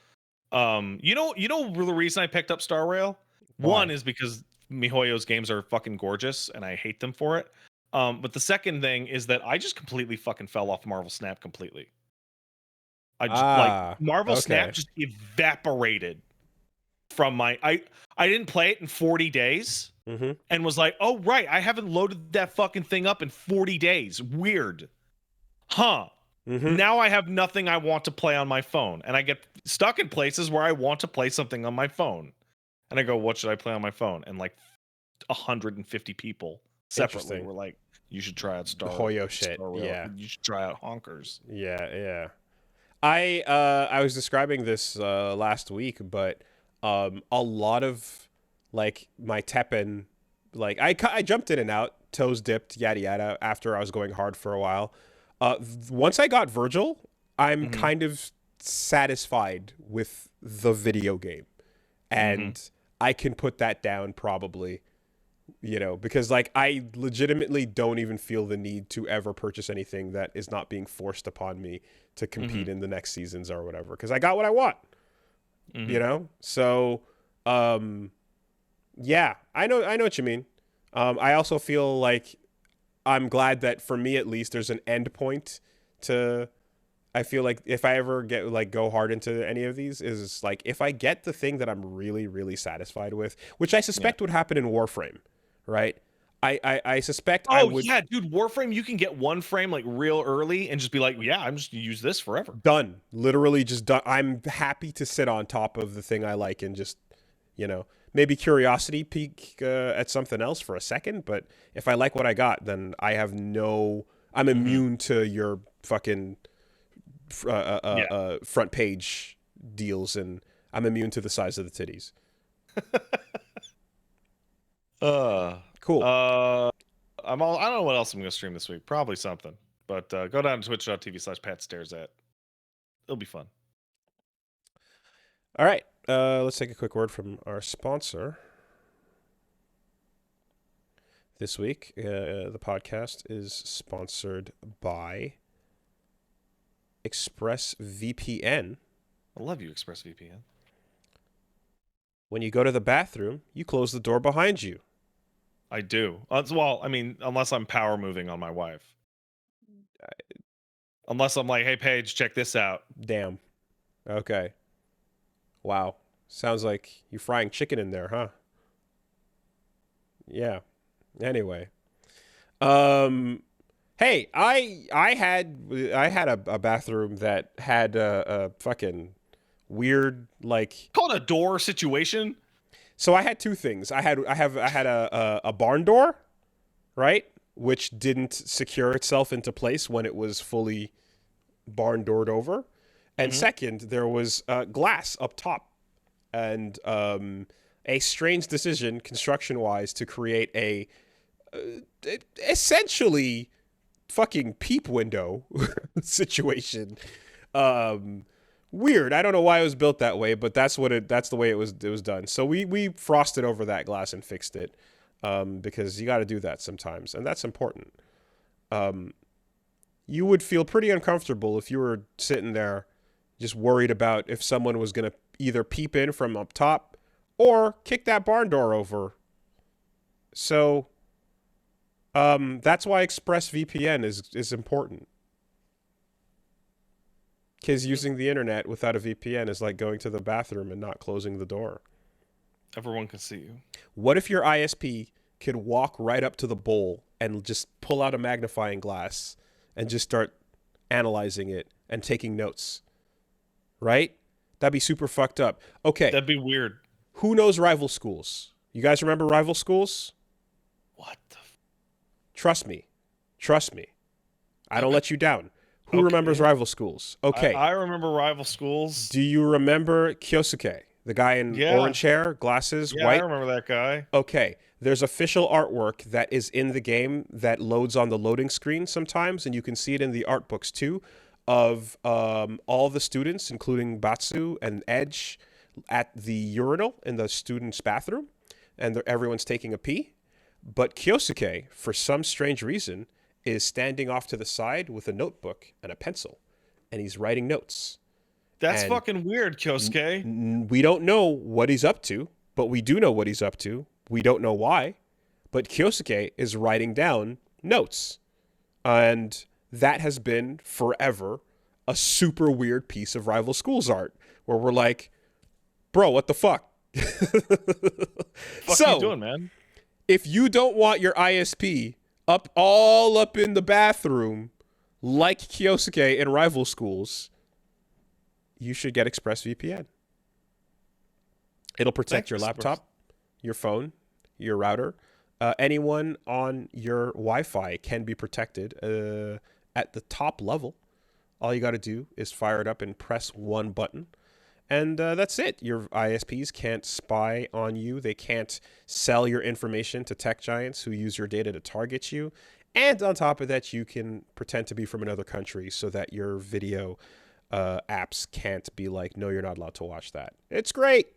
You know the reason I picked up Star Rail? Why? One is because MiHoYo's games are fucking gorgeous and I hate them for it. But the second thing is that I just completely fucking fell off Marvel Snap completely. I just like Marvel Snap just evaporated from my I didn't play it in 40 days and was like, oh right, I haven't loaded that fucking thing up in 40 days. Weird. Huh. Now I have nothing I want to play on my phone. And I get stuck in places where I want to play something on my phone. And I go, what should I play on my phone? And like 150 people separately were like, you should try out Star Hoyo shit. Yeah. You should try out Honkers. Yeah. I was describing this last week, but a lot of like my Teppen, like I jumped in and out, toes dipped, yada yada, after I was going hard for a while. Once I got Virgil, I'm kind of satisfied with the video game, and I can put that down probably, because like I legitimately don't even feel the need to ever purchase anything that is not being forced upon me to compete in the next seasons or whatever, because I got what I want. So yeah, I know what you mean. I also feel like I'm glad that for me at least there's an end point to. I feel like if I ever get go hard into any of these, is like if I get the thing that I'm really, really satisfied with, which I suspect would happen in Warframe, right? I suspect I would. Yeah, dude, Warframe, you can get one frame like real early and just be like, yeah, I'm just gonna use this forever. Done. Literally just done. I'm happy to sit on top of the thing I like and just, maybe curiosity peak at something else for a second. But if I like what I got, then I'm immune to your fucking front page deals, and I'm immune to the size of the titties. Cool. I don't know what else I'm gonna stream this week. Probably something. But go down to twitch.tv/PatStaresAt. It'll be fun. All right. Let's take a quick word from our sponsor. This week, the podcast is sponsored by ExpressVPN. I love you, ExpressVPN. When you go to the bathroom, you close the door behind you. I do. Well, I mean, unless I'm power moving on my wife. Unless I'm like, hey, Paige, check this out. Damn. Okay. Wow. Sounds like you're frying chicken in there, huh? Yeah. Anyway. Hey, I had a bathroom that had a fucking weird called a door situation. So I had two things. I had a barn door, right, which didn't secure itself into place when it was fully barn doored over, and second, there was glass up top, and a strange decision construction wise to create a essentially fucking peep window situation. Weird. I don't know why it was built that way, but that's the way it was done. So we frosted over that glass and fixed it, because you got to do that sometimes, and that's important. You would feel pretty uncomfortable if you were sitting there just worried about if someone was going to either peep in from up top or kick that barn door over. So That's why ExpressVPN is important. Because using the internet without a VPN is like going to the bathroom and not closing the door. Everyone can see you. What if your ISP could walk right up to the bowl and just pull out a magnifying glass and just start analyzing it and taking notes? Right? That'd be super fucked up. Okay. That'd be weird. Who knows Rival Schools? You guys remember Rival Schools? What the? Trust me. Trust me. I don't let you down. Who remembers Rival Schools? Okay. I remember Rival Schools. Do you remember Kyosuke? The guy in orange hair, glasses, white? I remember that guy. Okay. There's official artwork that is in the game that loads on the loading screen sometimes, and you can see it in the art books too, of all the students, including Batsu and Edge, at the urinal in the student's bathroom, and everyone's taking a pee. But Kyosuke, for some strange reason, is standing off to the side with a notebook and a pencil, and he's writing notes. That's fucking weird, Kyosuke. We don't know what he's up to, but we do know what he's up to. We don't know why, but Kyosuke is writing down notes. And that has been forever a super weird piece of Rival Schools art, where we're like, bro, what the fuck? What are you doing, man? If you don't want your ISP all up in the bathroom like Kyosuke in Rival Schools, you should get ExpressVPN. It'll protect your laptop, your phone, your router. Anyone on your Wi-Fi can be protected at the top level. All you got to do is fire it up and press one button. And that's it. Your ISPs can't spy on you. They can't sell your information to tech giants who use your data to target you. And on top of that, you can pretend to be from another country so that your video apps can't be like, no, you're not allowed to watch that. It's great.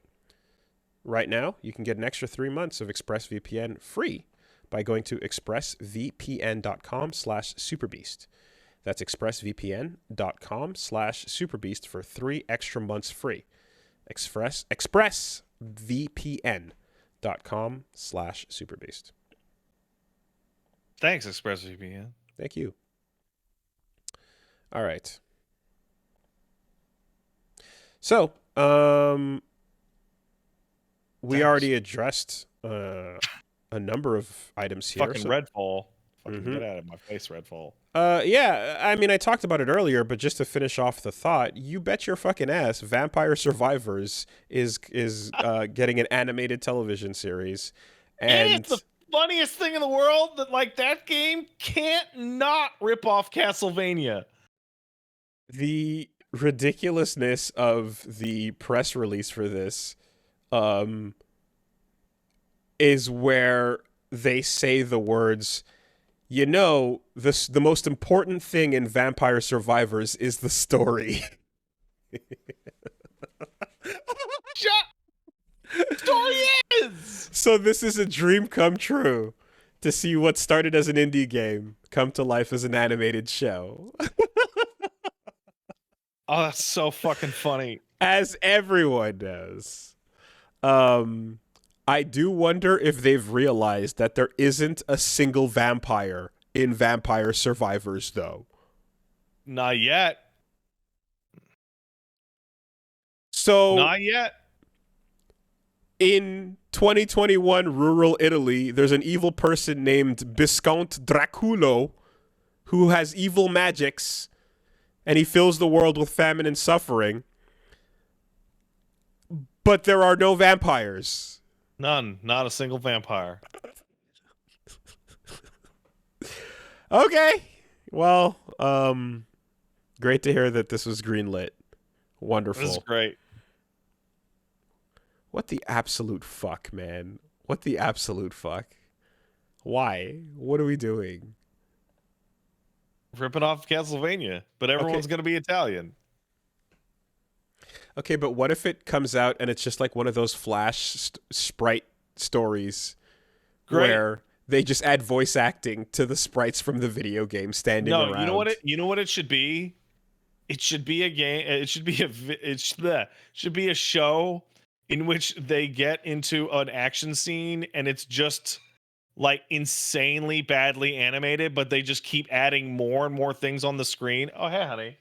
Right now, you can get an extra 3 months of ExpressVPN free by going to expressvpn.com/superbeast. That's expressvpn.com/superbeast for 3 extra months free. expressvpn.com/superbeast. Thanks, ExpressVPN. Thank you. All right. So, we already addressed a number of items here. Fucking Redfall. Fucking get out of my face, Redfall. Yeah, I mean, I talked about it earlier, but just to finish off the thought, you bet your fucking ass Vampire Survivors is getting an animated television series. And it's the funniest thing in the world that, like, that game can't not rip off Castlevania. The ridiculousness of the press release for this is where they say the words, you know, the most important thing in Vampire Survivors is the story. Story is! So this is a dream come true to see what started as an indie game come to life as an animated show. Oh, that's so fucking funny. As everyone knows. I do wonder if they've realized that there isn't a single vampire in Vampire Survivors, though. Not yet. So, not yet. In 2021 rural Italy, there's an evil person named Viscount Draculo who has evil magics, and he fills the world with famine and suffering. But there are no vampires. None. Not a single vampire. Okay. Well, great to hear that this was greenlit. Wonderful. This is great. What the absolute fuck, man? What the absolute fuck? Why? What are we doing? Ripping off Castlevania, but everyone's going to be Italian. Okay, but what if it comes out and it's just like one of those Flash sprite stories where they just add voice acting to the sprites from the video game standing around? No, you know what it should be? It should be a game. It should be should be a show in which they get into an action scene and it's just like insanely badly animated, but they just keep adding more and more things on the screen. Oh, hey, honey.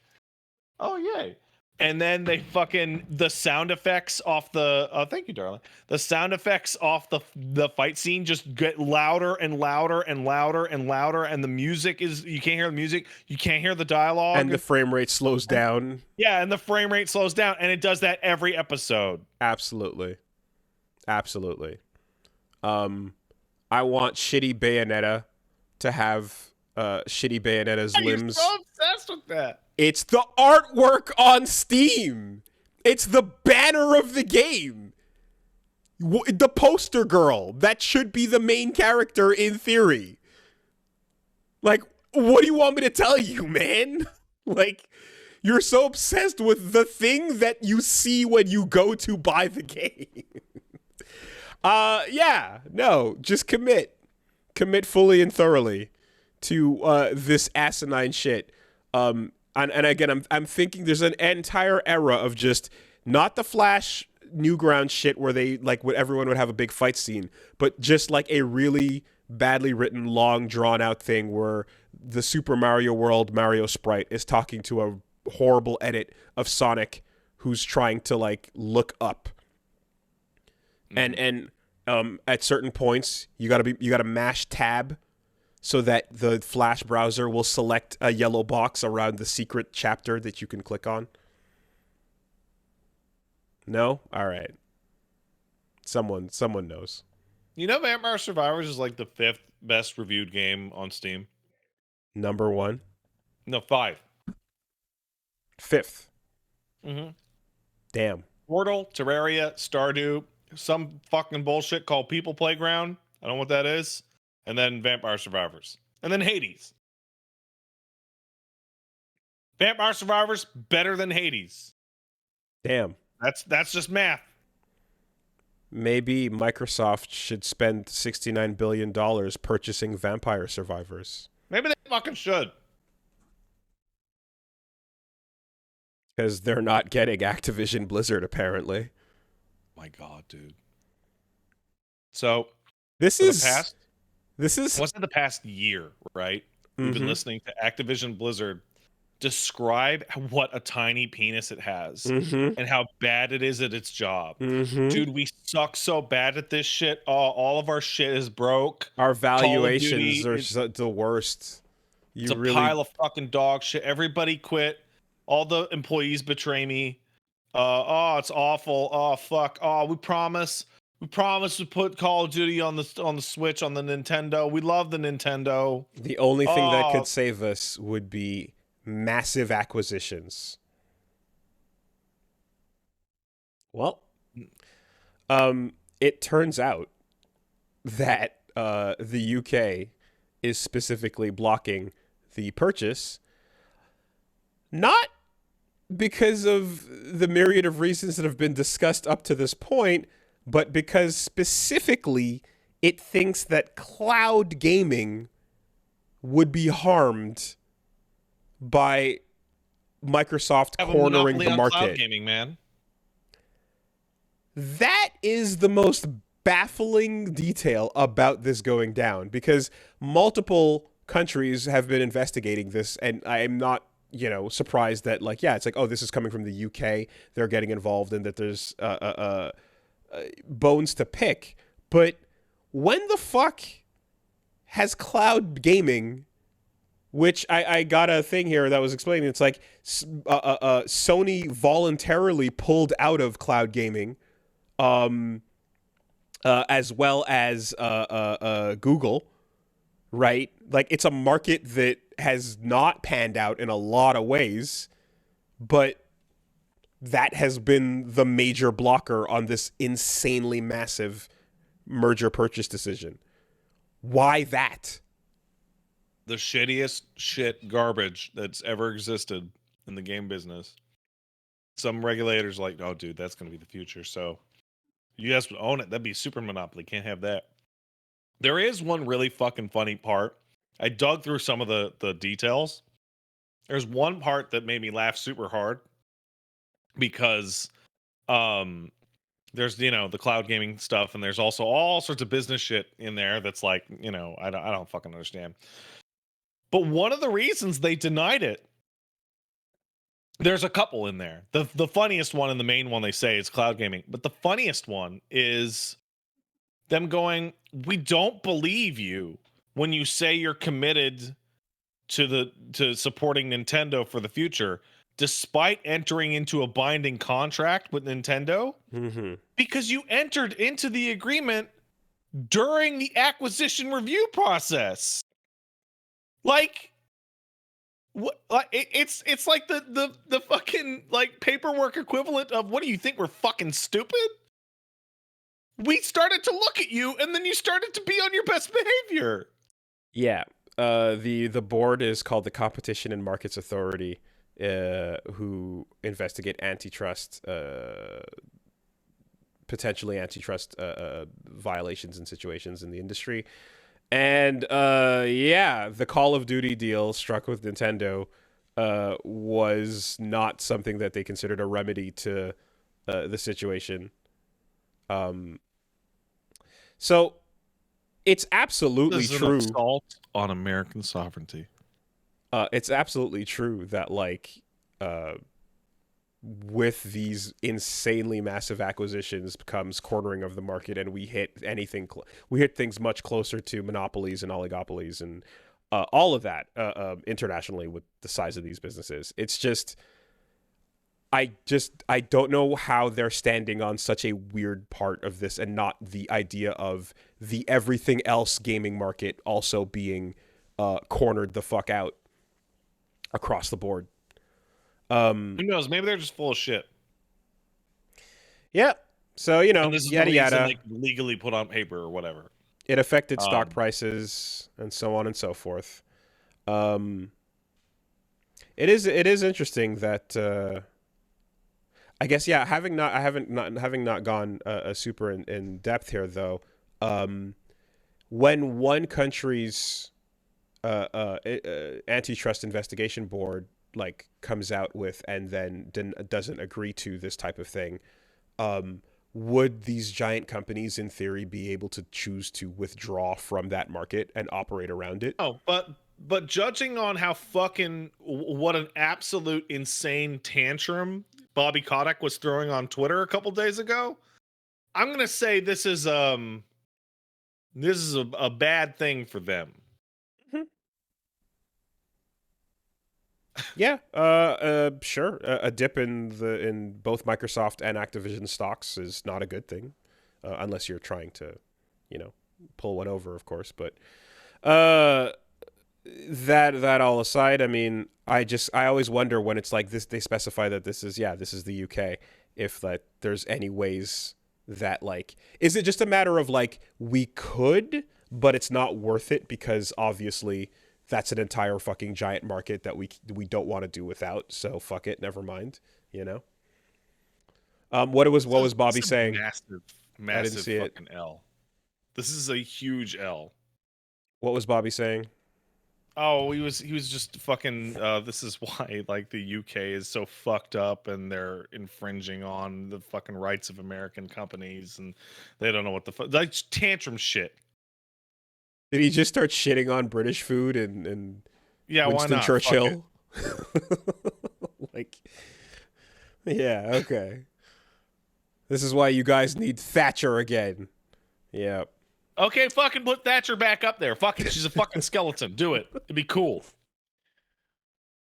Oh, yay. And then they fucking the sound effects off the thank you, darling. The sound effects off the fight scene just get louder and louder and louder and louder, and the music is you can't hear the music, you can't hear the dialogue, And the frame rate slows down. yeah, and the frame rate slows down, and it does that every episode. Absolutely. Absolutely. I want shitty Bayonetta to have shitty Bayonetta's limbs. You're so obsessed with that. It's the artwork on Steam. It's the banner of the game. The poster girl. That should be the main character in theory. Like, what do you want me to tell you, man? Like, you're so obsessed with the thing that you see when you go to buy the game. Yeah, no, just commit fully and thoroughly to this asinine shit. And again, I'm thinking there's an entire era of just not the Flash Newground shit where they like everyone would have a big fight scene, but just like a really badly written, long drawn out thing where the Super Mario World Mario sprite is talking to a horrible edit of Sonic who's trying to like look up. And at certain points you gotta mash tab so that the Flash browser will select a yellow box around the secret chapter that you can click on. No? All right. Someone knows. You know, Vampire Survivors is like the 5th best reviewed game on Steam. Number 1. No, 5. 5th. Mm-hmm. Damn. Portal, Terraria, Stardew, some fucking bullshit called People Playground. I don't know what that is. And then Vampire Survivors. And then Hades. Vampire Survivors better than Hades. Damn. That's just math. Maybe Microsoft should spend $69 billion purchasing Vampire Survivors. Maybe they fucking should. Because they're not getting Activision Blizzard, apparently. My God, dude. So, This is what's in the past year, right? We've been listening to Activision Blizzard describe what a tiny penis it has and how bad it is at its job. Dude, we suck so bad at this shit. All of our shit is broke. Our valuations are the worst. It's a pile of fucking dog shit. Everybody quit. All the employees betray me. Oh, it's awful. Oh, fuck. Oh, we promise to put Call of Duty on the Switch, on the Nintendo. We love the Nintendo. The only thing that could save us would be massive acquisitions. Well, it turns out that the UK is specifically blocking the purchase, not because of the myriad of reasons that have been discussed up to this point, but because specifically it thinks that cloud gaming would be harmed by Microsoft cornering the market. Cloud gaming, man. That is the most baffling detail about this going down, because multiple countries have been investigating this, and I am not, surprised that it's like, oh, this is coming from the UK. They're getting involved, and that there's bones to pick. But when the fuck has cloud gaming, which I got a thing here that was explaining, it's like Sony voluntarily pulled out of cloud gaming, as well as Google, right? Like, it's a market that has not panned out in a lot of ways, but that has been the major blocker on this insanely massive merger purchase decision. Why that? The shittiest shit garbage that's ever existed in the game business. Some regulators like, oh, dude, that's going to be the future. So you guys would own it. That'd be super monopoly. Can't have that. There is one really fucking funny part. I dug through some of the details. There's one part that made me laugh super hard because There's the cloud gaming stuff, and there's also all sorts of business shit in there that's like, I don't fucking understand. But one of the reasons they denied it, there's a couple in there. The funniest one and the main one they say is cloud gaming, but the funniest one is them going, "We don't believe you when you say you're committed to supporting Nintendo for the future, despite entering into a binding contract with Nintendo, because you entered into the agreement during the acquisition review process." Like, what? Like, it's like the fucking like paperwork equivalent of, what do you think, we're fucking stupid? We started to look at you, and then you started to be on your best behavior. Yeah. The board is called the Competition and Markets Authority, who investigate potentially antitrust violations and situations in the industry. And the Call of Duty deal struck with Nintendo was not something that they considered a remedy to the situation. So it's absolutely true. This is an assault on American sovereignty. It's absolutely true that, like, with these insanely massive acquisitions comes cornering of the market, and we hit things much closer to monopolies and oligopolies and all of that internationally with the size of these businesses. It's just I don't know how they're standing on such a weird part of this and not the idea of the everything else gaming market also being cornered the fuck out across the board. Who knows? Maybe they're just full of shit. Yeah. So, and this is yada yada. They can legally put on paper or whatever. It affected stock prices and so on and so forth. It is interesting that I guess, yeah, having not gone super in depth here, though, when one country's antitrust investigation board like comes out with and then doesn't agree to this type of thing, would these giant companies in theory be able to choose to withdraw from that market and operate around it? Oh, but judging on how fucking what an absolute insane tantrum Bobby Kotick was throwing on Twitter a couple days ago, I'm gonna say this is a bad thing for them. Yeah, sure. A dip in both Microsoft and Activision stocks is not a good thing, unless you're trying to, pull one over, of course. But that all aside, I mean, I always wonder when it's like this. They specify that this is the UK. If there's any ways that, like, is it just a matter of like we could, but it's not worth it because obviously that's an entire fucking giant market that we don't want to do without. So fuck it, never mind. What was Bobby saying? Massive, I didn't see fucking it. L. This is a huge L. What was Bobby saying? Oh, he was just fucking. This is why like the UK is so fucked up, and they're infringing on the fucking rights of American companies, and they don't know what the fuck, like, tantrum shit. Did he just start shitting on British food and yeah, Winston why not? Churchill? Like, yeah, okay. This is why you guys need Thatcher again. Yeah. Okay, fucking put Thatcher back up there. Fuck it, she's a fucking skeleton. Do it. It'd be cool.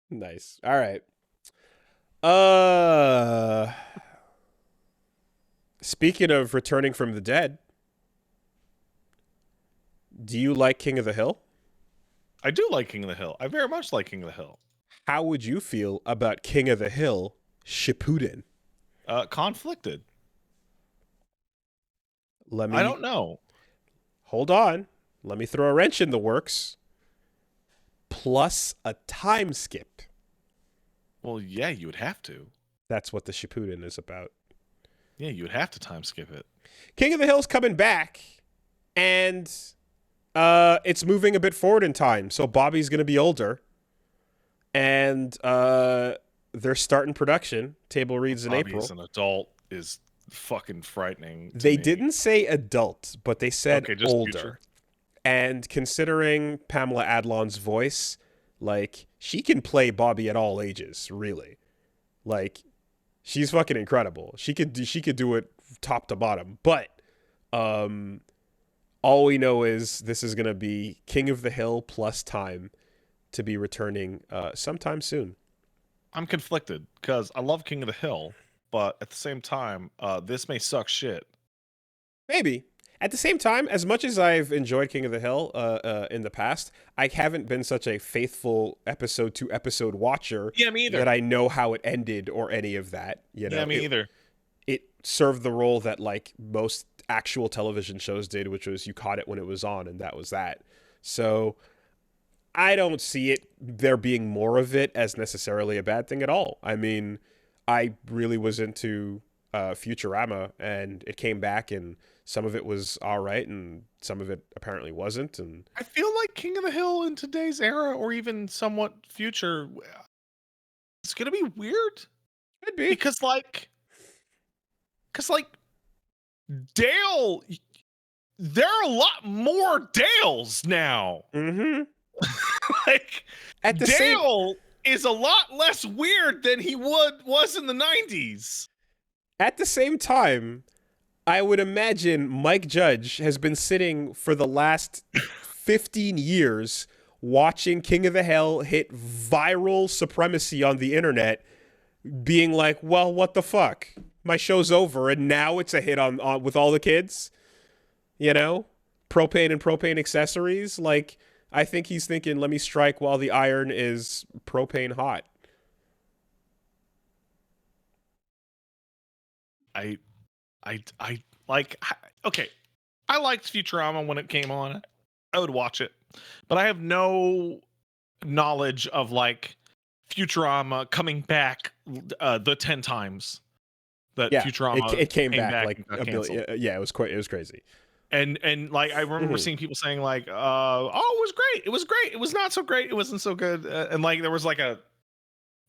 Nice. All right. Speaking of returning from the dead, do you like King of the Hill? I do like King of the Hill. I very much like King of the Hill. How would you feel about King of the Hill Shippuden? Conflicted. I don't know. Hold on. Let me throw a wrench in the works. Plus a time skip. Well, yeah, you would have to. That's what the Shippuden is about. Yeah, you would have to time skip it. King of the Hill's coming back, and it's moving a bit forward in time. So Bobby's going to be older, and they're starting production. Table reads in April. Bobby as an adult is fucking frightening to They me. didn't say adult, but they said Okay, just older. future. And considering Pamela Adlon's voice, like, she can play Bobby at all ages, really. Like, she's fucking incredible. She could do it top to bottom. But all we know is this is gonna be King of the Hill plus time to be returning sometime soon. I'm conflicted because I love King of the Hill, but at the same time, this may suck shit. Maybe. At the same time, as much as I've enjoyed King of the Hill in the past, I haven't been such a faithful episode to episode watcher Yeah, me either. that I know how it ended or any of that. You know, Yeah, me either. It served the role that like most actual television shows did, which was you caught it when it was on, and that was that. So I don't see it there being more of it as necessarily a bad thing at all. I mean, I really was into Futurama, and it came back, and some of it was all right, and some of it apparently wasn't. And I feel like King of the Hill in today's era, or even somewhat future, it's gonna be weird. could be Because like Dale, there are a lot more Dales now. Mm-hmm. Like At the Dale is a lot less weird than he was in the 90s. At the same time, I would imagine Mike Judge has been sitting for the last 15 years watching King of the Hill hit viral supremacy on the internet, being like, well, what the fuck? My show's over, and now it's a hit on with all the kids? You know? Propane and propane accessories? Like, I think he's thinking, let me strike while the iron is propane hot. I like, okay, I liked Futurama when it came on. I would watch it, but I have no knowledge of like Futurama coming back the 10 times that Futurama it came back like and got a canceled. billion. Yeah, it was crazy. And like I remember seeing people saying like, oh, it was great, it was great, it was not so great, it wasn't so good, and like there was like a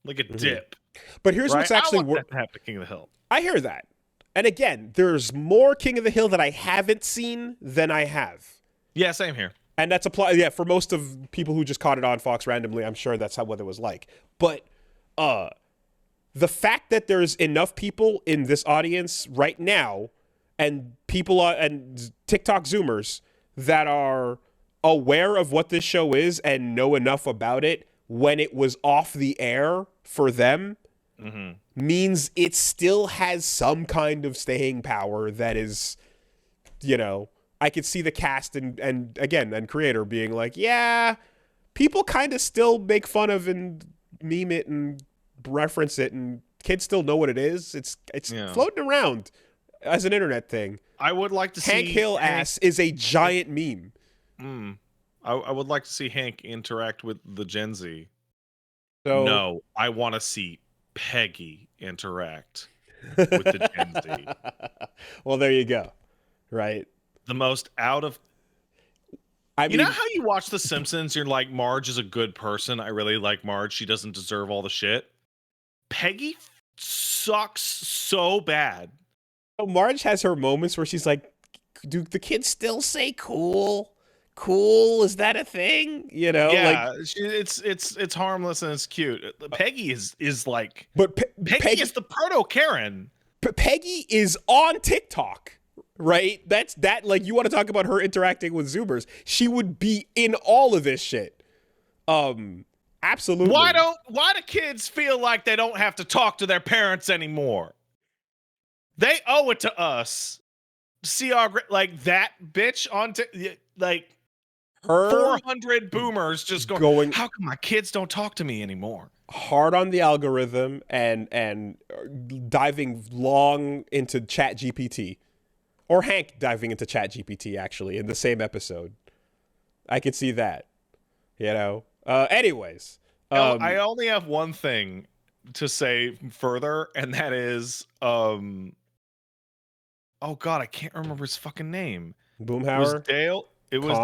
dip. But here's what's actually I want that to happen to King of the Hill. I hear that. And again, there's more King of the Hill that I haven't seen than I have. Yeah, same here. And that's for most of people who just caught it on Fox randomly, I'm sure that's what it was like. But the fact that there's enough people in this audience right now, and people and TikTok Zoomers that are aware of what this show is and know enough about it when it was off the air for them, means it still has some kind of staying power that is, you know, I could see the cast and creator being like, yeah, people kind of still make fun of and meme it and reference it, and kids still know what it is. It's floating around as an internet thing. I would like to see Hank Hill ass is a giant meme. I would like to see Hank interact with the Gen Z. So no, I want to see Peggy interact with the Gen Z. Well, there you go. Right. The most out of. I mean, you know how you watch The Simpsons? You're like, Marge is a good person. I really like Marge. She doesn't deserve all the shit. Peggy sucks so bad. So Marge has her moments where she's like, do the kids still say cool? Cool, is that a thing? You know, yeah, like, it's harmless and it's cute. Peggy is like, but Peggy is the proto Karen. Peggy is on TikTok, right? That's like, you want to talk about her interacting with Zoomers? She would be in all of this shit. Absolutely. Why do kids feel like they don't have to talk to their parents anymore? They owe it to us. See our like that bitch on like her 400 boomers just going. How come my kids don't talk to me anymore? Hard on the algorithm and diving long into Chat GPT, or Hank diving into Chat GPT actually in the same episode. I could see that. You know. Anyways, I only have one thing to say further, and that is oh God, I can't remember his fucking name. Boomhauer? It was Dale. It was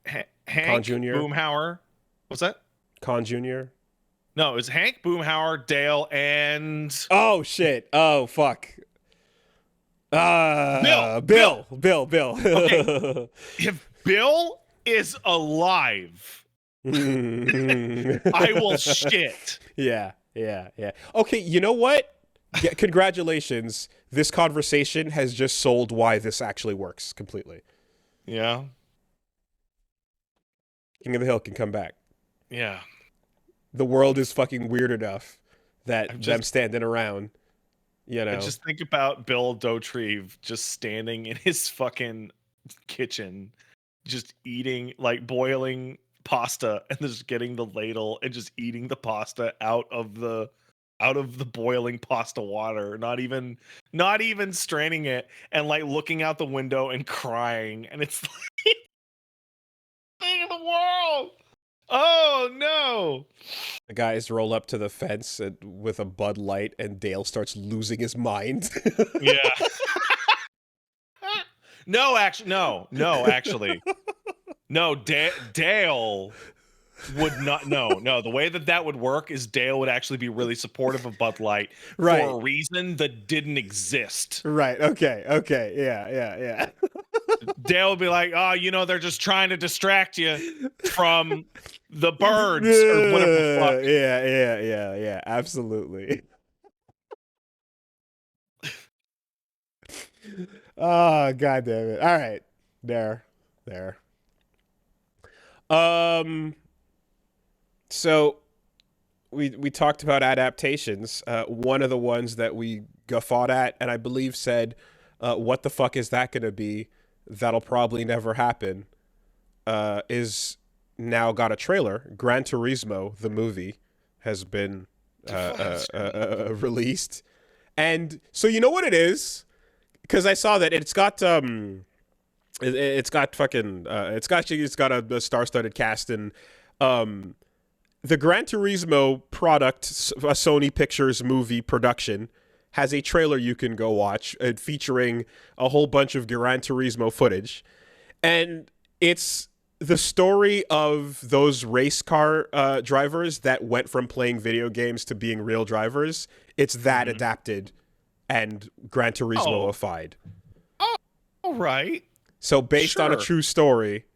Hank Con Jr. Boomhauer. What's that? Con Jr. No, it was Hank Boomhauer, Dale, and oh shit. Oh fuck. Bill, Bill. Okay, if Bill is alive, I will shit. Yeah. Okay, you know what? Congratulations. This conversation has just sold why this actually works completely. Yeah. King of the Hill can come back. Yeah. The world is fucking weird enough that I'm them just standing around, you I know. just think about Bill Dauterive just standing in his fucking kitchen, just eating, like boiling pasta and just getting the ladle and just eating the pasta out of the boiling pasta water, not even straining it, and like looking out the window and crying, and it's like thing in the world. Oh no. The guys roll up to the fence with a Bud Light, and Dale starts losing his mind. Yeah. No, actually, no, actually. No, Dale would not. No. The way that would work is Dale would actually be really supportive of Bud Light Right. for a reason that didn't exist. Right. Okay. Yeah. Dale would be like, "Oh, they're just trying to distract you from the birds or whatever the fuck." Yeah. Absolutely. Oh, god damn it. All right. There. So we talked about adaptations. One of the ones that we guffawed at, and I believe said, "What the fuck is that going to be? That'll probably never happen." Is now got a trailer. Gran Turismo, the movie, has been released, and so you know what it is, because I saw that it's got it's got a star-studded cast, and the Gran Turismo product, a Sony Pictures movie production, has a trailer you can go watch featuring a whole bunch of Gran Turismo footage. And it's the story of those race car drivers that went from playing video games to being real drivers. It's that adapted and Gran Turismo-ified. Oh, all right. So based on a Sure. true story,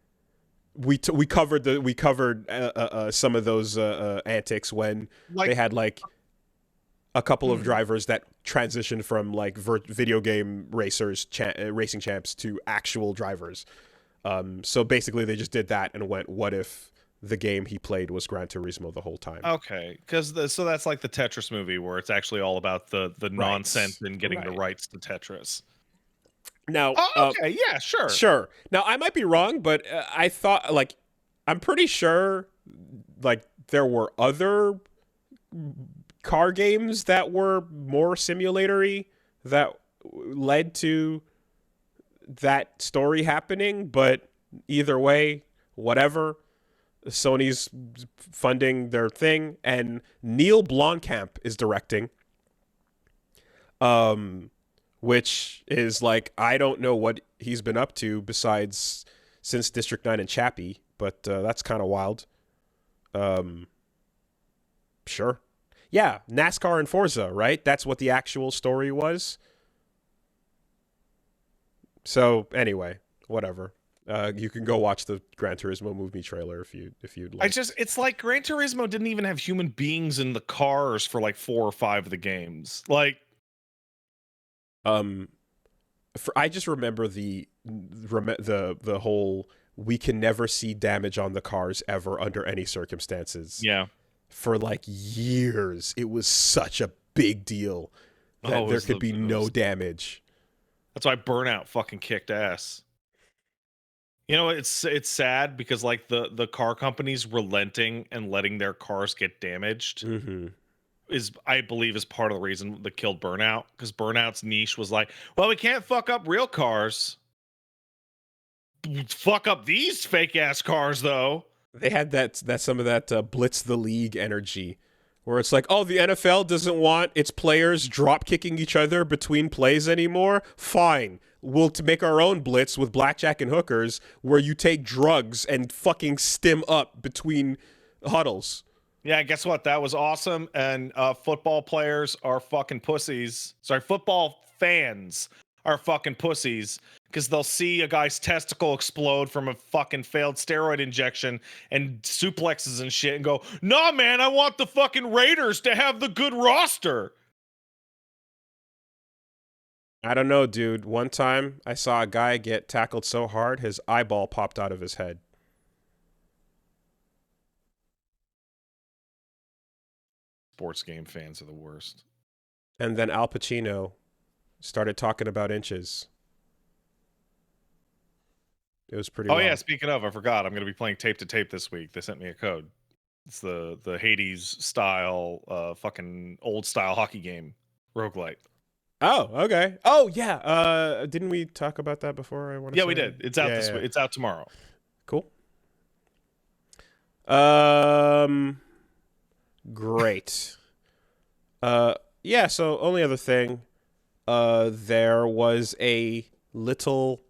we covered some of those antics when Like, they had like a couple of drivers that transitioned from like video game racing champs to actual drivers. So basically they just did that and went, what if the game he played was Gran Turismo the whole time? okay, because so that's like the Tetris movie where it's actually all about the Right. nonsense and getting the Right. rights to Tetris. Now, Oh, okay, yeah, sure. sure. Now I might be wrong, but I thought like I'm pretty sure like there were other car games that were more simulatory that led to that story happening, but either way, whatever. Sony's funding their thing, and Neil Blomkamp is directing. Which is like, I don't know what he's been up to besides since District 9 and Chappie, but that's kind of wild. Sure. Yeah, NASCAR and Forza, right? That's what the actual story was. So anyway, whatever. You can go watch the Gran Turismo movie trailer if you'd like. It's like Gran Turismo didn't even have human beings in the cars for like 4 or 5 of the games. Like, I just remember the whole we can never see damage on the cars ever under any circumstances. yeah. For like years, it was such a big deal that there could be no damage. That's why Burnout fucking kicked ass. It's sad because like the car companies relenting and letting their cars get damaged is, I believe, is part of the reason that killed Burnout, because Burnout's niche was like, well, we can't fuck up real cars. Fuck up these fake ass cars though. They had that some of that blitz the league energy, where it's like, oh, the NFL doesn't want its players drop kicking each other between plays anymore. Fine, we'll make our own blitz with blackjack and hookers, where you take drugs and fucking stim up between huddles. Yeah, guess what? That was awesome. And football players are fucking pussies. Sorry, football fans are fucking pussies because they'll see a guy's testicle explode from a fucking failed steroid injection and suplexes and shit and go, nah, man, I want the fucking Raiders to have the good roster. I don't know, dude. One time I saw a guy get tackled so hard his eyeball popped out of his head. Sports game fans are the worst. And then Al Pacino started talking about inches. It was pretty wild. Yeah, speaking of, I forgot. I'm going to be playing Tape to Tape this week. They sent me a code. It's the Hades style, fucking old style hockey game, roguelite. Oh, okay. Oh, yeah. Didn't we talk about that before? Yeah, we did. It's out this week. It's out tomorrow. Cool. Great. Yeah, so only other thing, there was a little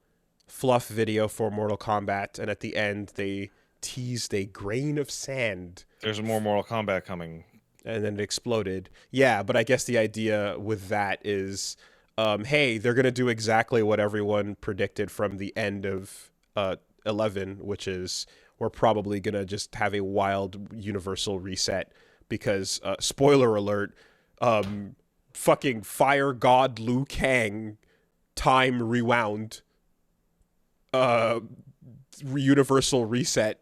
fluff video for Mortal Kombat, and at the end they teased a grain of sand. There's more Mortal Kombat coming. And then it exploded. Yeah, but I guess the idea with that is, hey, they're going to do exactly what everyone predicted from the end of 11, which is we're probably going to just have a wild universal reset because, spoiler alert, fucking Fire God Liu Kang time rewound universal reset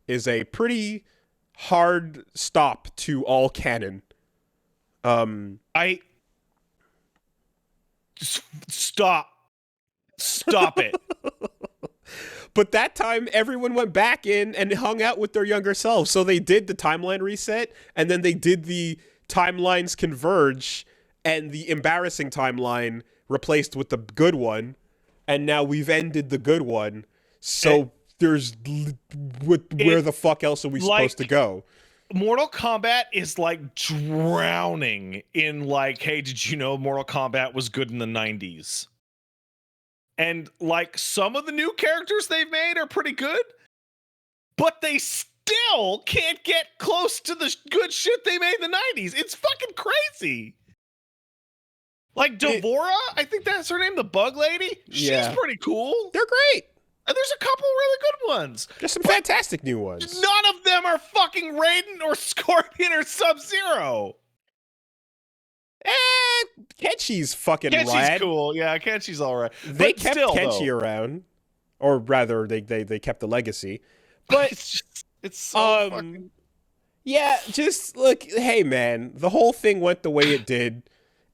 is a pretty hard stop to all canon. Stop it. But that time everyone went back in and hung out with their younger selves. So they did the timeline reset and then they did the timelines converge and the embarrassing timeline replaced with the good one. And now we've ended the good one. So where the fuck else are we supposed to go? Mortal Kombat is like drowning in like, hey, did you know Mortal Kombat was good in the 90s? And like some of the new characters they've made are pretty good, but they still can't get close to the good shit they made in the 90s. It's fucking crazy. Like Devora, I think that's her name, the bug lady. She's pretty cool. They're great. And there's a couple really good ones. There's some fantastic new ones. None of them are fucking Raiden or Scorpion or Sub-Zero. Kenchi's fucking Kenchi's rad. cool. Yeah, Kenchi's all right. They kept Kenchi around. Or rather, they kept the legacy. But it's so fucking... Yeah, just look, hey man, the whole thing went the way it did.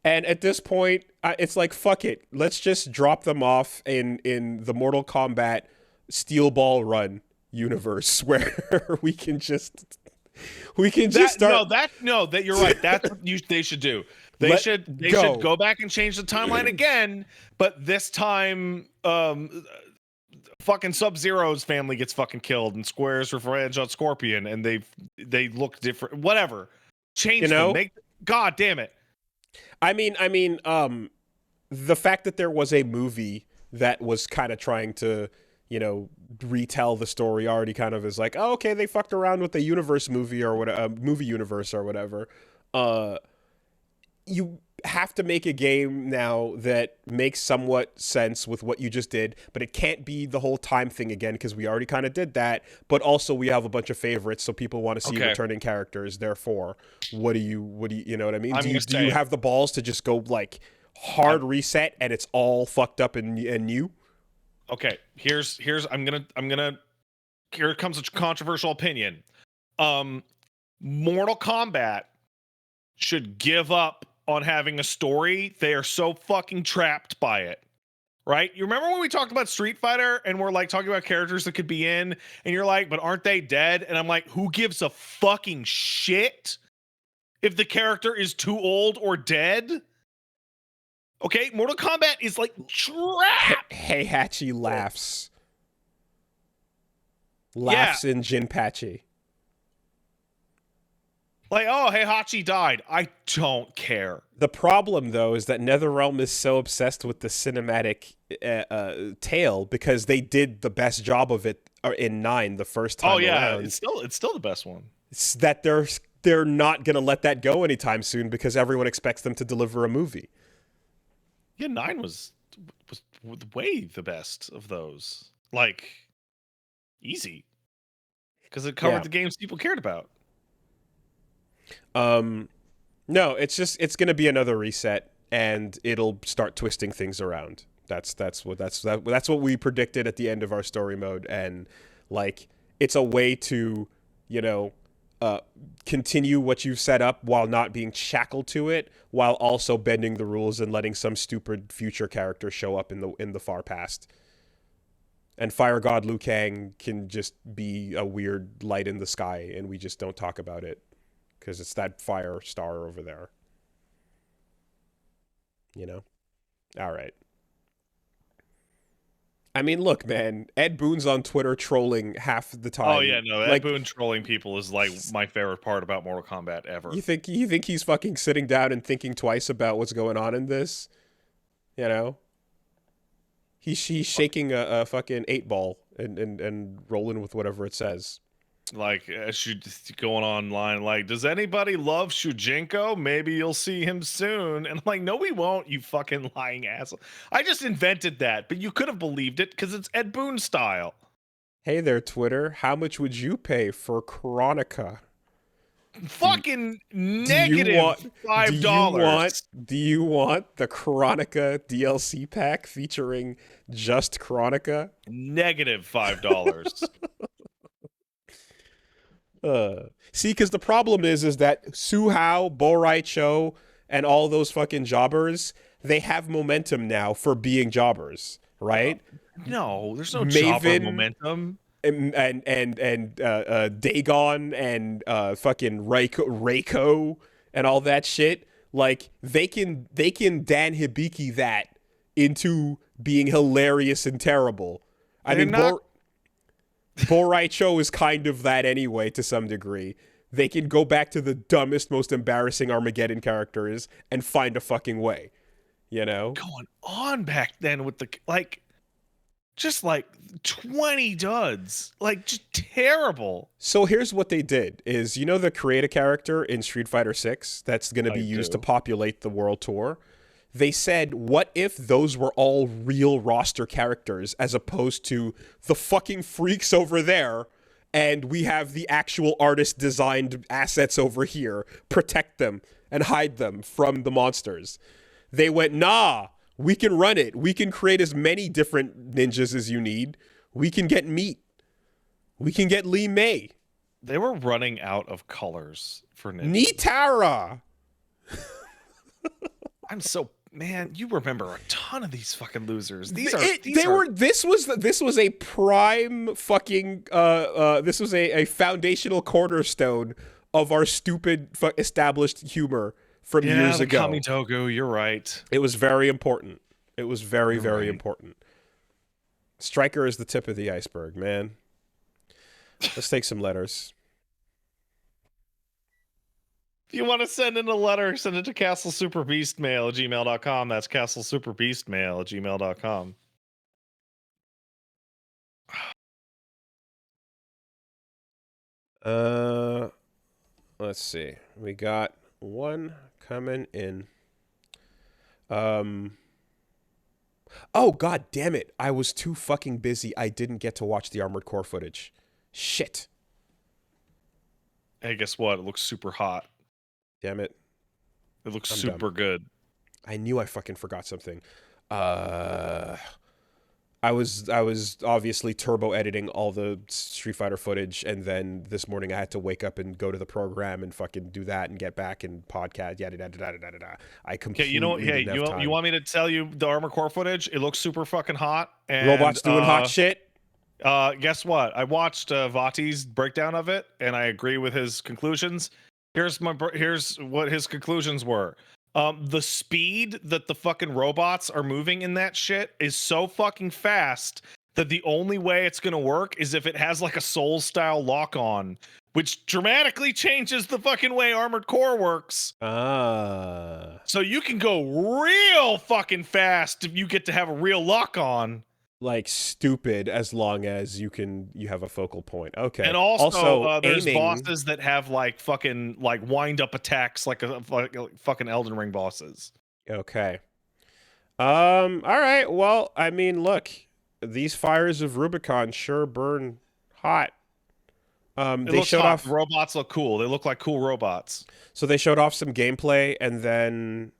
And at this point, it's like, fuck it. Let's just drop them off in the Mortal Kombat Steel Ball Run universe where we can just start. No, you're right. That's what they should do. They should go back and change the timeline again, but this time fucking Sub-Zero's family gets fucking killed and Square's revenge on Scorpion and they look different. Whatever. Change them. God damn it. I mean, the fact that there was a movie that was kind of trying to, retell the story already kind of is like, oh, okay, they fucked around with the universe movie or whatever, movie universe or whatever. You have to make a game now that makes somewhat sense with what you just did, but it can't be the whole time thing again because we already kind of did that. But also we have a bunch of favorites, so people want to see returning characters. Therefore, what do you know what I mean? Do you have the balls to just go like hard reset and it's all fucked up and new? Okay, here's I'm gonna here comes a controversial opinion. Mortal Kombat should give up on having a story. They are so fucking trapped by it, right? You remember when we talked about Street Fighter and we're like talking about characters that could be in and you're like, but aren't they dead? And I'm like, who gives a fucking shit if the character is too old or dead? Okay, Mortal Kombat is like trapped. Heihachi laughs in Jinpachi. Like, oh, Heihachi died. I don't care. The problem, though, is that NetherRealm is so obsessed with the cinematic tale because they did the best job of it in 9 the first time around. It's still the best one. It's that they're not going to let that go anytime soon because everyone expects them to deliver a movie. Yeah, 9 was was way the best of those. Like, easy. Because it covered Yeah. the games people cared about. No, it's gonna be another reset, and it'll start twisting things around. That's what we predicted at the end of our story mode, and like it's a way to, you know, continue what you've set up while not being shackled to it, while also bending the rules and letting some stupid future character show up in the far past. And Fire God Liu Kang can just be a weird light in the sky, and we just don't talk about it because it's that fire star over there. You know? All right. I mean, look, man. Ed Boon's on Twitter trolling half the time. Oh yeah, no, Ed like, Boon trolling people is like my favorite part about Mortal Kombat ever. You think he's fucking sitting down and thinking twice about what's going on in this? You know? He's shaking a fucking 8-ball and rolling with whatever it says. Like, going online, like, does anybody love Shujinko? Maybe you'll see him soon. And I'm like, no, we won't, you fucking lying asshole. I just invented that, but you could have believed it because it's Ed Boon style. Hey there, Twitter. How much would you pay for Chronica? Fucking negative $5. Do you want the Chronica DLC pack featuring just Chronica? Negative $5. See, because the problem is that Suhao, Borai Cho, and all those fucking jobbers, they have momentum now for being jobbers, right? No, there's no jobber momentum. And Dagon and fucking Reiko and all that shit, like they can Dan Hibiki that into being hilarious and terrible. Borai Cho is kind of that anyway to some degree. They can go back to the dumbest, most embarrassing Armageddon characters and find a fucking way, you know? Going on back then with the just like 20 duds, like just terrible. So here's what they did is, you know, the create a character in Street Fighter 6 that's going to be used to populate the world tour. They said, what if those were all real roster characters as opposed to the fucking freaks over there, and we have the actual artist designed assets over here, protect them and hide them from the monsters. They went, nah, we can run it. We can create as many different ninjas as you need. We can get Meat. We can get Lee May. They were running out of colors for ninjas. Nitara. Man, you remember a ton of these fucking losers. This was a prime fucking this was a foundational cornerstone of our stupid established humor from years ago. Kamitogu, you're right. It was very important. It was very important. Stryker is the tip of the iceberg, man. Let's take some letters. If you want to send in a letter, send it to castlesuperbeastmail@gmail.com. That's castlesuperbeastmail@gmail.com. Let's see. We got one coming in. Oh, god damn it. I was too fucking busy. I didn't get to watch the Armored Core footage. Shit. Hey, guess what? It looks super hot. Damn it. It looks super good. I knew I fucking forgot something. I was obviously turbo editing all the Street Fighter footage, and then this morning I had to wake up and go to the program and fucking do that and get back and podcast. Yada yada yada yada yada. I completely you want me to tell you the Armor Core footage? It looks super fucking hot. And, robots doing hot shit. Guess what? I watched Vati's breakdown of it, and I agree with his conclusions. Here's what his conclusions were. The speed that the fucking robots are moving in that shit is so fucking fast that the only way it's gonna work is if it has like a Soul style lock on, which dramatically changes the fucking way Armored Core works. So you can go real fucking fast if you get to have a real lock on. Like stupid, as long as you have a focal point. Okay. And also there's aiming... bosses that have like fucking like wind up attacks like fucking Elden Ring bosses. Okay. All right. Well, I mean, look, these fires of Rubicon sure burn hot. It They looks showed hot. The off. robots look cool. They look like cool robots. So they showed off some gameplay, and then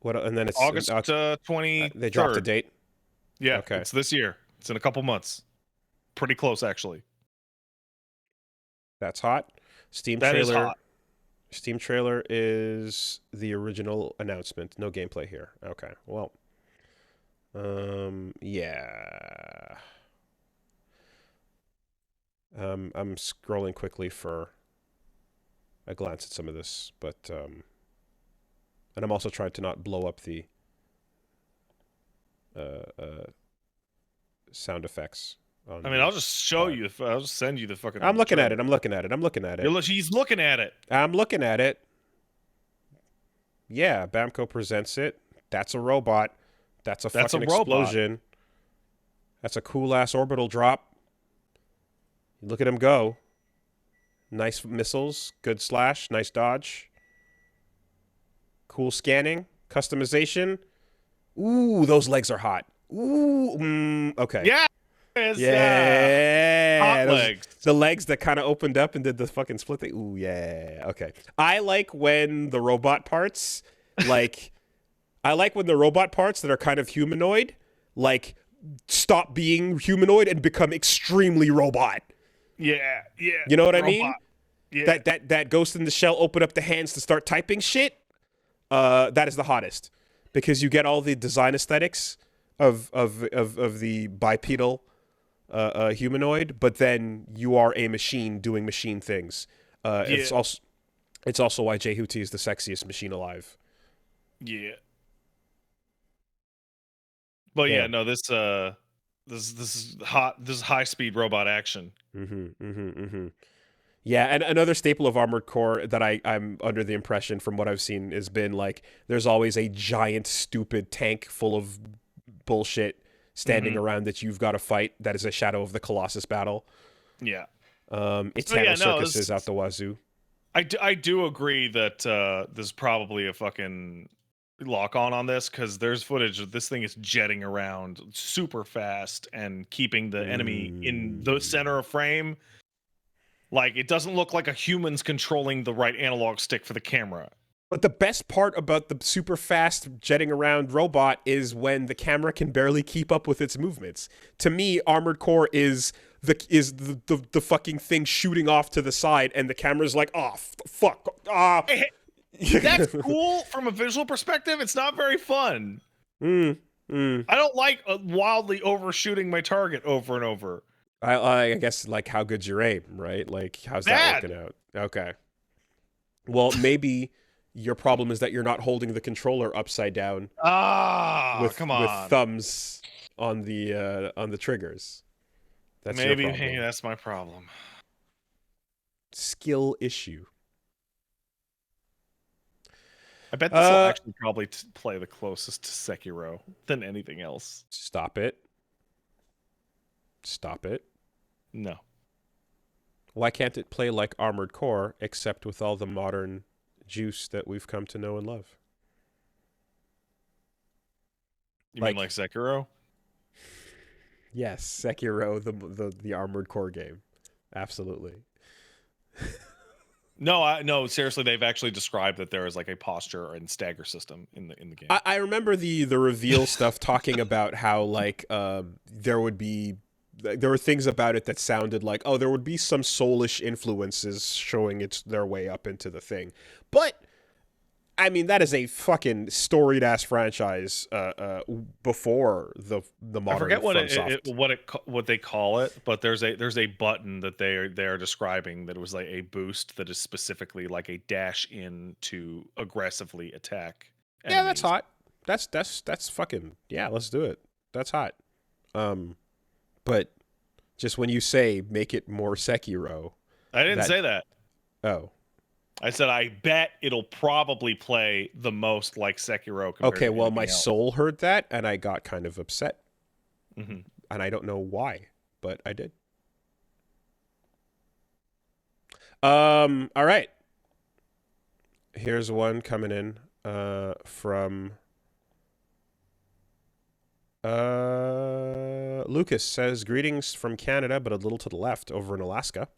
what? And then August they dropped a 23rd. date. Yeah, Okay, it's this year. It's in a couple months. Pretty close, actually. that's hot. Steam That is trailer. hot. Steam trailer is the original announcement. No gameplay here. Okay. Well. Yeah. I'm scrolling quickly for a glance at some of this, but and I'm also trying to not blow up the uh, uh, sound effects on I mean, the I'll just show pod. you. I'll just send you the fucking. I'm looking at trailer. it. I'm looking at it. I'm looking at it. He's looking at it. I'm looking at it. Yeah, Bamco presents it. That's a robot. That's a That's a fucking robot. explosion. That's a cool ass orbital drop. Look at him go. Nice missiles. Good slash. Nice dodge. Cool scanning. Customization. Ooh, those legs are hot. Ooh, okay. Yeah. Yeah. Hot legs. The legs that kind of opened up and did the fucking split thing. Ooh, yeah. Okay. I like when the robot parts, like, I like when the robot parts that are kind of humanoid, like, stop being humanoid and become extremely robot. Yeah. Yeah. You know what robot. I mean? Yeah. That Ghost in the Shell open up the hands to start typing shit. That is the hottest because you get all the design aesthetics of the bipedal humanoid, but then you are a machine doing machine things. It's also why Jay Hootie is the sexiest machine alive. Yeah. But yeah, no, this is hot. This is high speed robot action. Yeah, and another staple of Armored Core that I'm under the impression from what I've seen has been like there's always a giant stupid tank full of bullshit standing around that you've got to fight. That is a Shadow of the Colossus battle. Yeah. It's Circuses out the wazoo. I do agree that there's probably a fucking lock on this because there's footage of this thing is jetting around super fast and keeping the enemy in the center of frame. Like, it doesn't look like a human's controlling the right analog stick for the camera. But the best part about the super fast jetting around robot is when the camera can barely keep up with its movements. To me, Armored Core is the fucking thing shooting off to the side, and the camera's like, oh, fuck. That's cool from a visual perspective. It's not very fun. I don't like wildly overshooting my target over and over. I guess, like, how good's your aim, right? Like, how's that working out? Okay. Well, maybe your problem is that you're not holding the controller upside down. Come on. With thumbs on the triggers. That's maybe your problem. hey, that's my problem. Skill issue. I bet this will actually probably play the closest to Sekiro than anything else. Stop it. Stop it. No. Why can't it play like Armored Core, except with all the modern juice that we've come to know and love? You mean like Sekiro? Yes, Sekiro, the Armored Core game. Absolutely. No, seriously, they've actually described that there is like a posture and stagger system in the game. I remember the reveal stuff talking about how like there were things about it that sounded like, oh, there would be some soulish influences showing their way up into the thing. But I mean, that is a fucking storied ass franchise before the modern. I forget what they call it, but there's a button that they are describing that was like a boost that is specifically like a dash in to aggressively attack enemies. Yeah, that's hot. That's fucking, yeah, let's do it. That's hot. But just when you say make it more Sekiro, I didn't say that. Oh. I said I bet it'll probably play the most like Sekiro. Okay, well, my soul heard that, and I got kind of upset. And I don't know why, but I did. All right. Here's one coming in. from Lucas says, greetings from Canada, but a little to the left over in Alaska.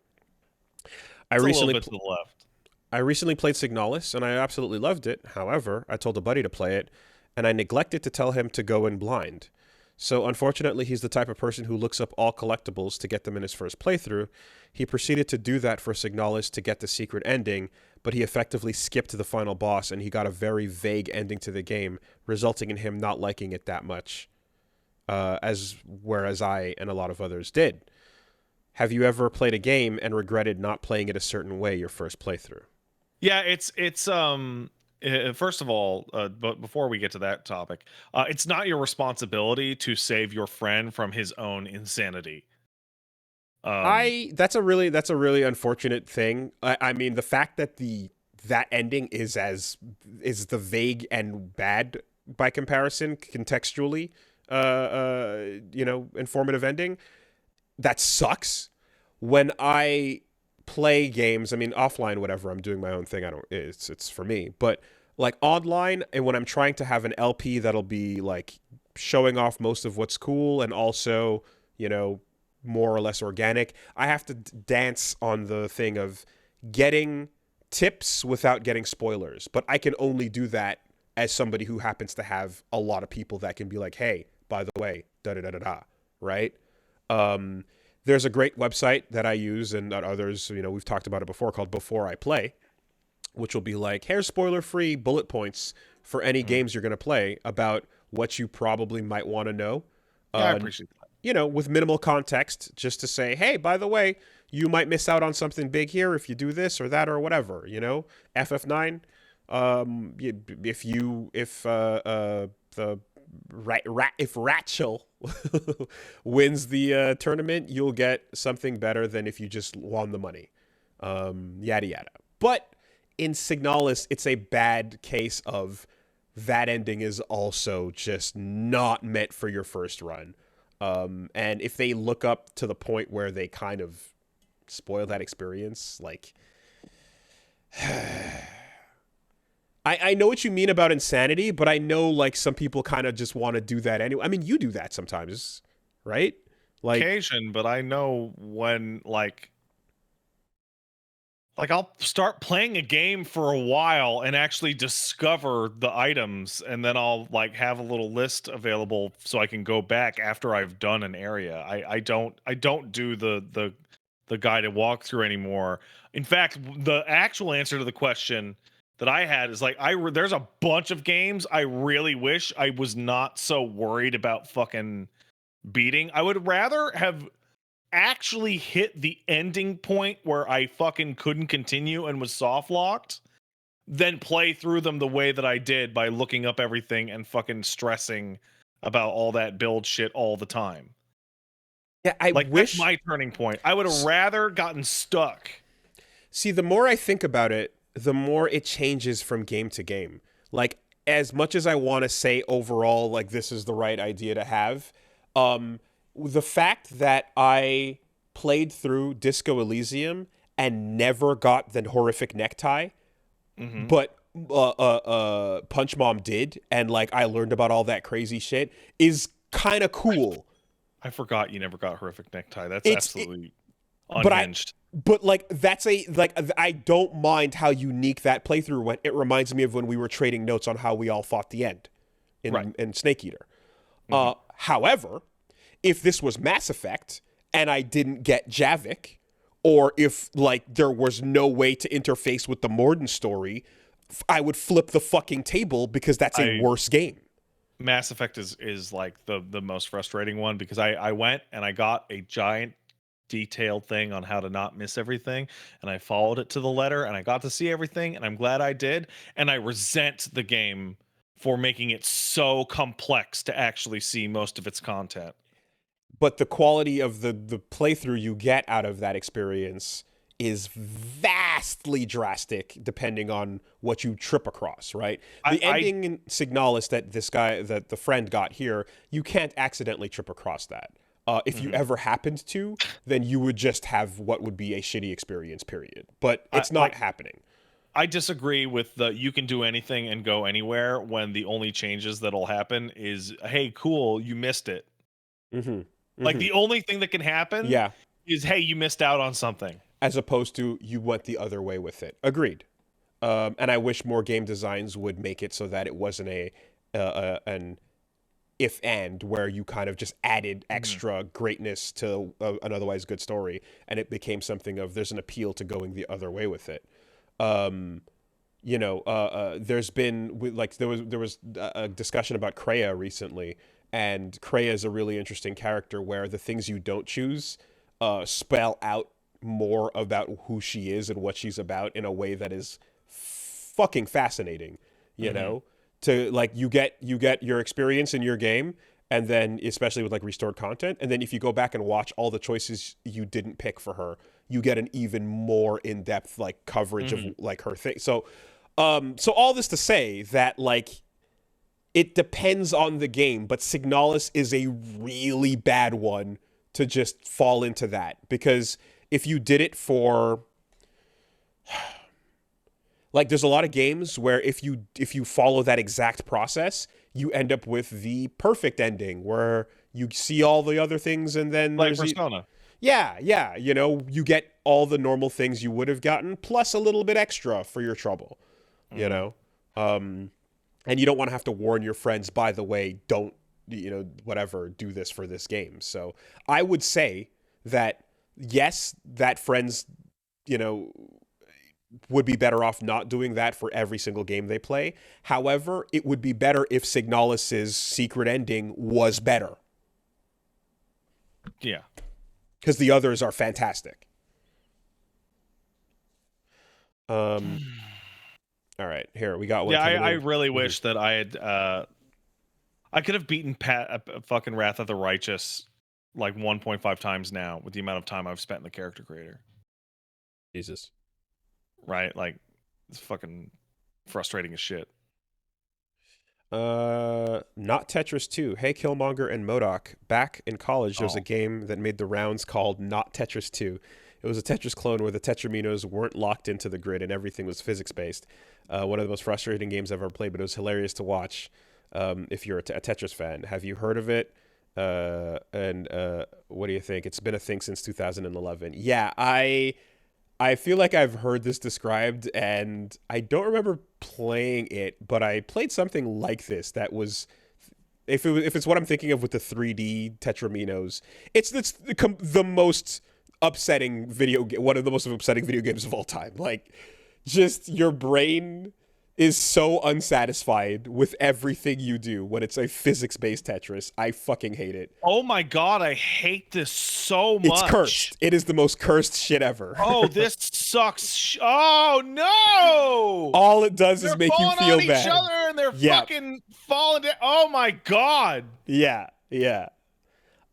It's a little bit to the left. I recently played Signalis, and I absolutely loved it. However, I told a buddy to play it, and I neglected to tell him to go in blind. So, unfortunately, he's the type of person who looks up all collectibles to get them in his first playthrough. He proceeded to do that for Signalis to get the secret ending, but he effectively skipped the final boss, and he got a very vague ending to the game, resulting in him not liking it that much, whereas I and a lot of others did. Have you ever played a game and regretted not playing it a certain way your first playthrough? Yeah, it's first of all, but before we get to that topic, it's not your responsibility to save your friend from his own insanity. That's a really unfortunate thing. I mean, the fact that that ending is the vague and bad by comparison contextually, informative ending, that sucks. When I play games, I mean, offline, whatever, I'm doing my own thing. It's for me, but like online, and when I'm trying to have an LP that'll be like showing off most of what's cool and also, more or less organic, I have to dance on the thing of getting tips without getting spoilers. But I can only do that as somebody who happens to have a lot of people that can be like, hey, by the way, da-da-da-da-da, right? There's a great website that I use and that others, we've talked about it before, called Before I Play, which will be like, here's spoiler-free bullet points for any games you're going to play about what you probably might want to know. I appreciate that. With minimal context, just to say, hey, by the way, you might miss out on something big here if you do this or that or whatever, FF9, if Ratchel wins the tournament, you'll get something better than if you just won the money. Yada yada. But in Signalis, it's a bad case of that ending is also just not meant for your first run. And if they look up to the point where they kind of spoil that experience, like I know what you mean about insanity, but I know like some people kind of just want to do that anyway. I mean, you do that sometimes, right? Like occasion, but I know when like I'll start playing a game for a while and actually discover the items, and then I'll like have a little list available so I can go back after I've done an area. I don't do the guided walkthrough anymore. In fact, the actual answer to the question that I had is like there's a bunch of games I really wish I was not so worried about fucking beating. I would rather have actually hit the ending point where I fucking couldn't continue and was soft locked than play through them the way that I did by looking up everything and fucking stressing about all that build shit all the time. Yeah, I wish that's my turning point. I would have rather gotten stuck. See, the more I think about it, the more it changes from game to game. Like, as much as I want to say overall, like, this is the right idea to have, the fact that I played through Disco Elysium and never got the horrific necktie, but Punch Mom did, and like I learned about all that crazy shit, is kind of cool. I forgot you never got horrific necktie. That's absolutely unhinged. But like I don't mind how unique that playthrough went. It reminds me of when we were trading notes on how we all fought the end in Snake Eater. However, if this was Mass Effect and I didn't get Javik, or if like there was no way to interface with the Morden story, I would flip the fucking table because that's a worse game. Mass Effect is like the most frustrating one because I went and I got a giant detailed thing on how to not miss everything, and I followed it to the letter, and I got to see everything, and I'm glad I did. And I resent the game for making it so complex to actually see most of its content. But the quality of the playthrough you get out of that experience is vastly drastic depending on what you trip across, right? The ending in Signalis that the friend got here, you can't accidentally trip across that. If you ever happened to, then you would just have what would be a shitty experience, period. But it's not happening. I disagree with the you can do anything and go anywhere when the only changes that'll happen is, hey, cool, you missed it. Mm-hmm. Like Mm-hmm. the only thing that can happen Yeah. is, hey, you missed out on something. As opposed to you went the other way with it. Agreed. And I wish more game designs would make it so that it wasn't an if and where you kind of just added extra greatness to an otherwise good story, and it became something of there's an appeal to going the other way with it. Um, there's been like there was a discussion about Kreia recently, and Kreia is a really interesting character where the things you don't choose spell out more about who she is and what she's about in a way that is fucking fascinating. You know, to like you get your experience in your game, and then especially with like restored content, and then if you go back and watch all the choices you didn't pick for her, you get an even more in-depth like coverage of like her thing. So all this to say that like it depends on the game, but Signalis is a really bad one to just fall into that, because if you did it for like there's a lot of games where if you follow that exact process, you end up with the perfect ending where you see all the other things and then Like there's Persona. yeah, you know, you get all the normal things you would have gotten plus a little bit extra for your trouble, you know. And you don't want to have to warn your friends, by the way, don't, you know, whatever, do this for this game. So I would say that yes, that friends, you know, would be better off not doing that for every single game they play. However, it would be better if Signalis's secret ending was better, Yeah. because the others are fantastic. All right, here we got one. Yeah, coming I in. really wish that I had I could have beaten fucking Wrath of the Righteous like 1.5 times now with the amount of time I've spent in the character creator. Jesus. Right? Like it's fucking frustrating as shit. Not Tetris 2. Hey, Killmonger and MODOK. Back in college, there was a game that made the rounds called Not Tetris 2. It was a Tetris clone where the Tetraminos weren't locked into the grid and everything was physics-based. One of the most frustrating games I've ever played, but it was hilarious to watch if you're a Tetris fan. Have you heard of it? And what do you think? It's been a thing since 2011. Yeah, I feel like I've heard this described, and I don't remember playing it, but I played something like this that was, if it's what I'm thinking of with the 3D Tetraminos, it's the most upsetting one of the most upsetting video games of all time. Like, just your brain is so unsatisfied with everything you do when it's a physics-based Tetris. I fucking hate it. Oh my god, I hate this so much. It's cursed. It is the most cursed shit ever. Oh, this sucks. Oh no! All it does They're is make you falling feel on bad. each other and they're fucking falling down. Oh my god. Yeah.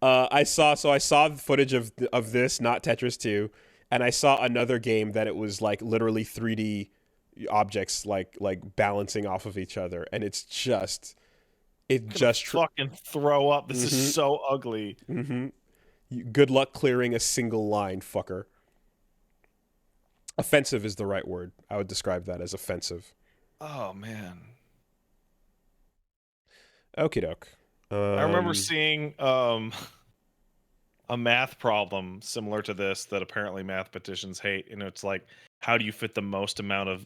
I saw the footage of this, not Tetris 2, and I saw another game that it was like literally 3D objects like balancing off of each other, and it just fucking throw up. This is so ugly. Good luck clearing a single line, fucker. Offensive is the right word. I would describe that as offensive. Oh man. Okie doke. I remember seeing a math problem similar to this that apparently mathematicians hate, and it's like, how do you fit the most amount of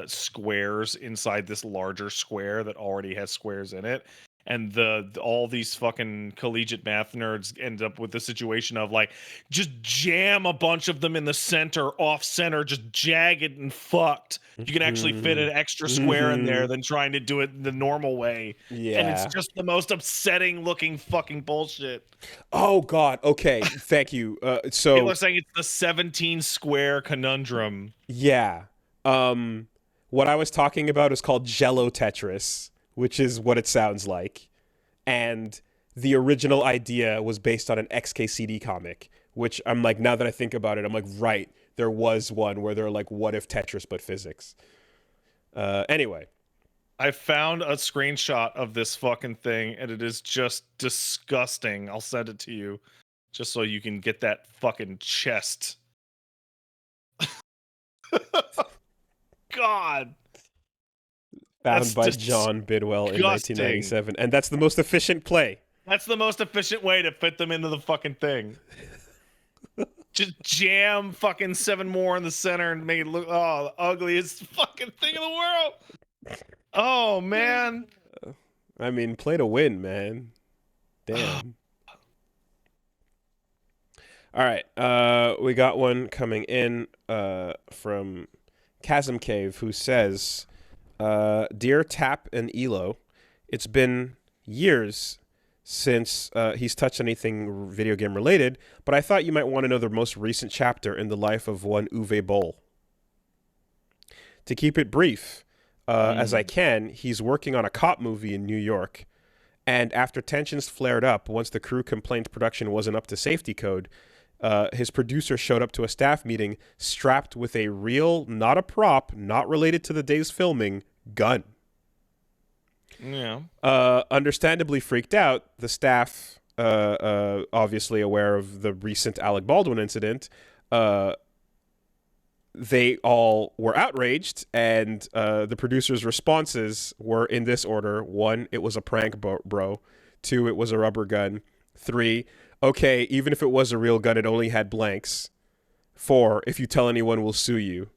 squares inside this larger square that already has squares in it? And all these fucking collegiate math nerds end up with the situation of like, just jam a bunch of them in the center, off center, just jagged and fucked. You can actually fit an extra square in there than trying to do it the normal way. Yeah. And it's just the most upsetting looking fucking bullshit. Oh god. Okay. Thank you. So People are saying it's the 17 square conundrum. Yeah. What I was talking about is called Jello Tetris, which is what it sounds like. And the original idea was based on an XKCD comic, which I'm like, now that I think about it, I'm like, right, there was one where they're like, what if Tetris but physics? Anyway. I found a screenshot of this fucking thing, and it is just disgusting. I'll send it to you, just so you can get that fucking chest. God. Found by John Bidwell in 1997. And that's the most efficient play. That's the most efficient way to fit them into the fucking thing. Just jam fucking 7 more in the center and make it look the ugliest fucking thing in the world. Oh, man. I mean, play to win, man. Damn. All right. We got one coming in from Chasm Cave, who says, Dear Tap and Elo, it's been years since he's touched anything video game related, but I thought you might want to know the most recent chapter in the life of one Uwe Boll. To keep it brief, as I can, he's working on a cop movie in New York, and after tensions flared up, once the crew complained production wasn't up to safety code, his producer showed up to a staff meeting strapped with a real, not a prop, not related to the day's filming, gun. Yeah. Understandably freaked out, the staff, obviously aware of the recent Alec Baldwin incident, they all were outraged, and the producer's responses were in this order. 1, it was a prank, bro. 2, it was a rubber gun. 3, okay, even if it was a real gun, it only had blanks. 4, if you tell anyone, we'll sue you.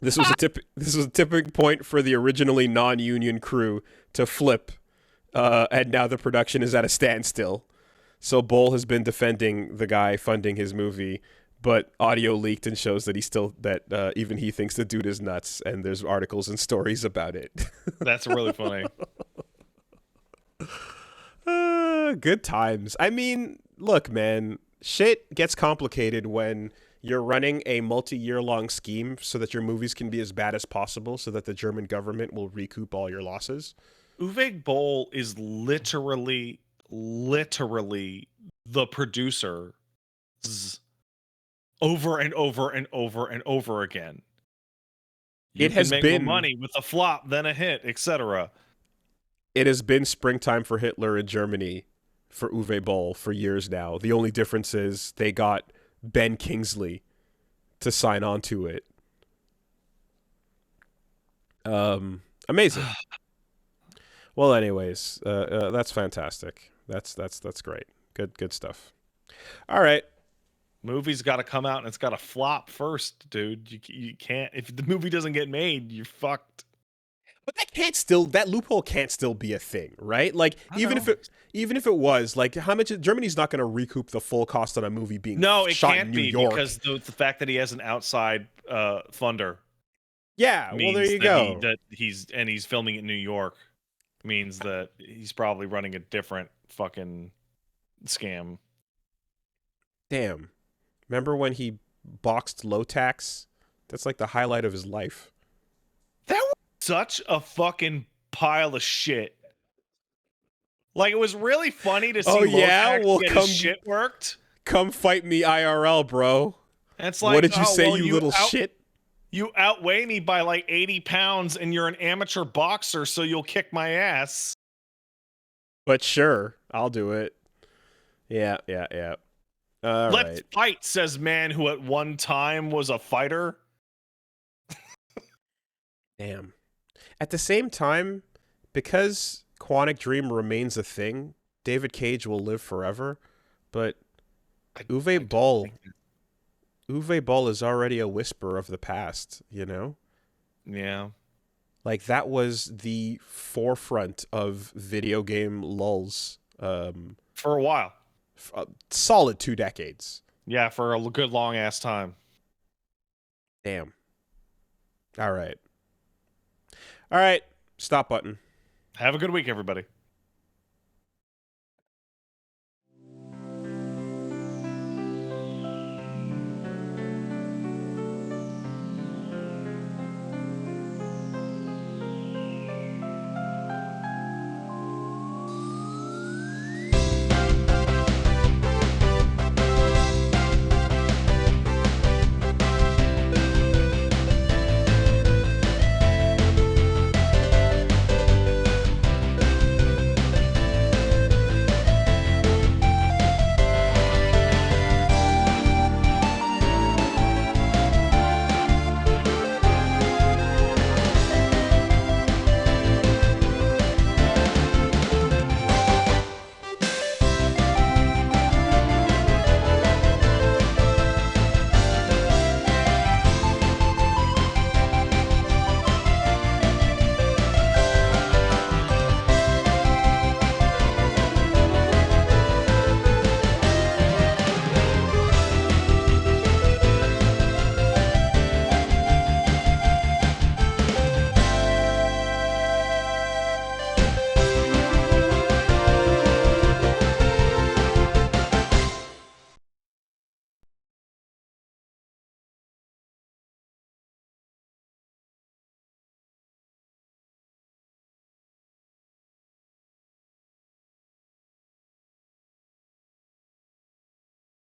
This was a tipping point for the originally non-union crew to flip, and now the production is at a standstill. So Boll has been defending the guy funding his movie, but audio leaked and shows that even he thinks the dude is nuts, and there's articles and stories about it. That's really funny. Good times. I mean, look, man, shit gets complicated when you're running a multi-year-long scheme so that your movies can be as bad as possible so that the German government will recoup all your losses. Uwe Boll is literally the producer over and over and over and over again. You it has make been more money with a flop, then a hit, etc. It has been springtime for Hitler in Germany for Uwe Boll for years now. The only difference is they got Ben Kingsley to sign on to it. Amazing. Well, anyways, that's fantastic. That's great. Good stuff. All right. Movie's got to come out and it's got to flop first, dude. You can't, if the movie doesn't get made, you're fucked. But that loophole can't still be a thing, right? Like even if it was, like, how much Germany's not going to recoup the full cost on a movie being shot in New York. Because the fact that he has an outside funder. Yeah, well, there you go. He's filming it in New York means that he's probably running a different fucking scam. Damn. Remember when he boxed low tax? That's like the highlight of his life. That was such a fucking pile of shit. Like, it was really funny to see get his shit worked. Come fight me IRL, bro. And it's like, what did you say, you little shit? You outweigh me by like 80 pounds and you're an amateur boxer, so you'll kick my ass. But sure, I'll do it. Yeah. Let's fight, says man who at one time was a fighter. Damn. At the same time, because Quantic Dream remains a thing, David Cage will live forever. But Uwe Boll is already a whisper of the past, you know? Yeah. Like, that was the forefront of video game lulls. For a while. A solid 2 decades. Yeah, for a good long ass time. Damn. All right. Stop button. Have a good week, everybody.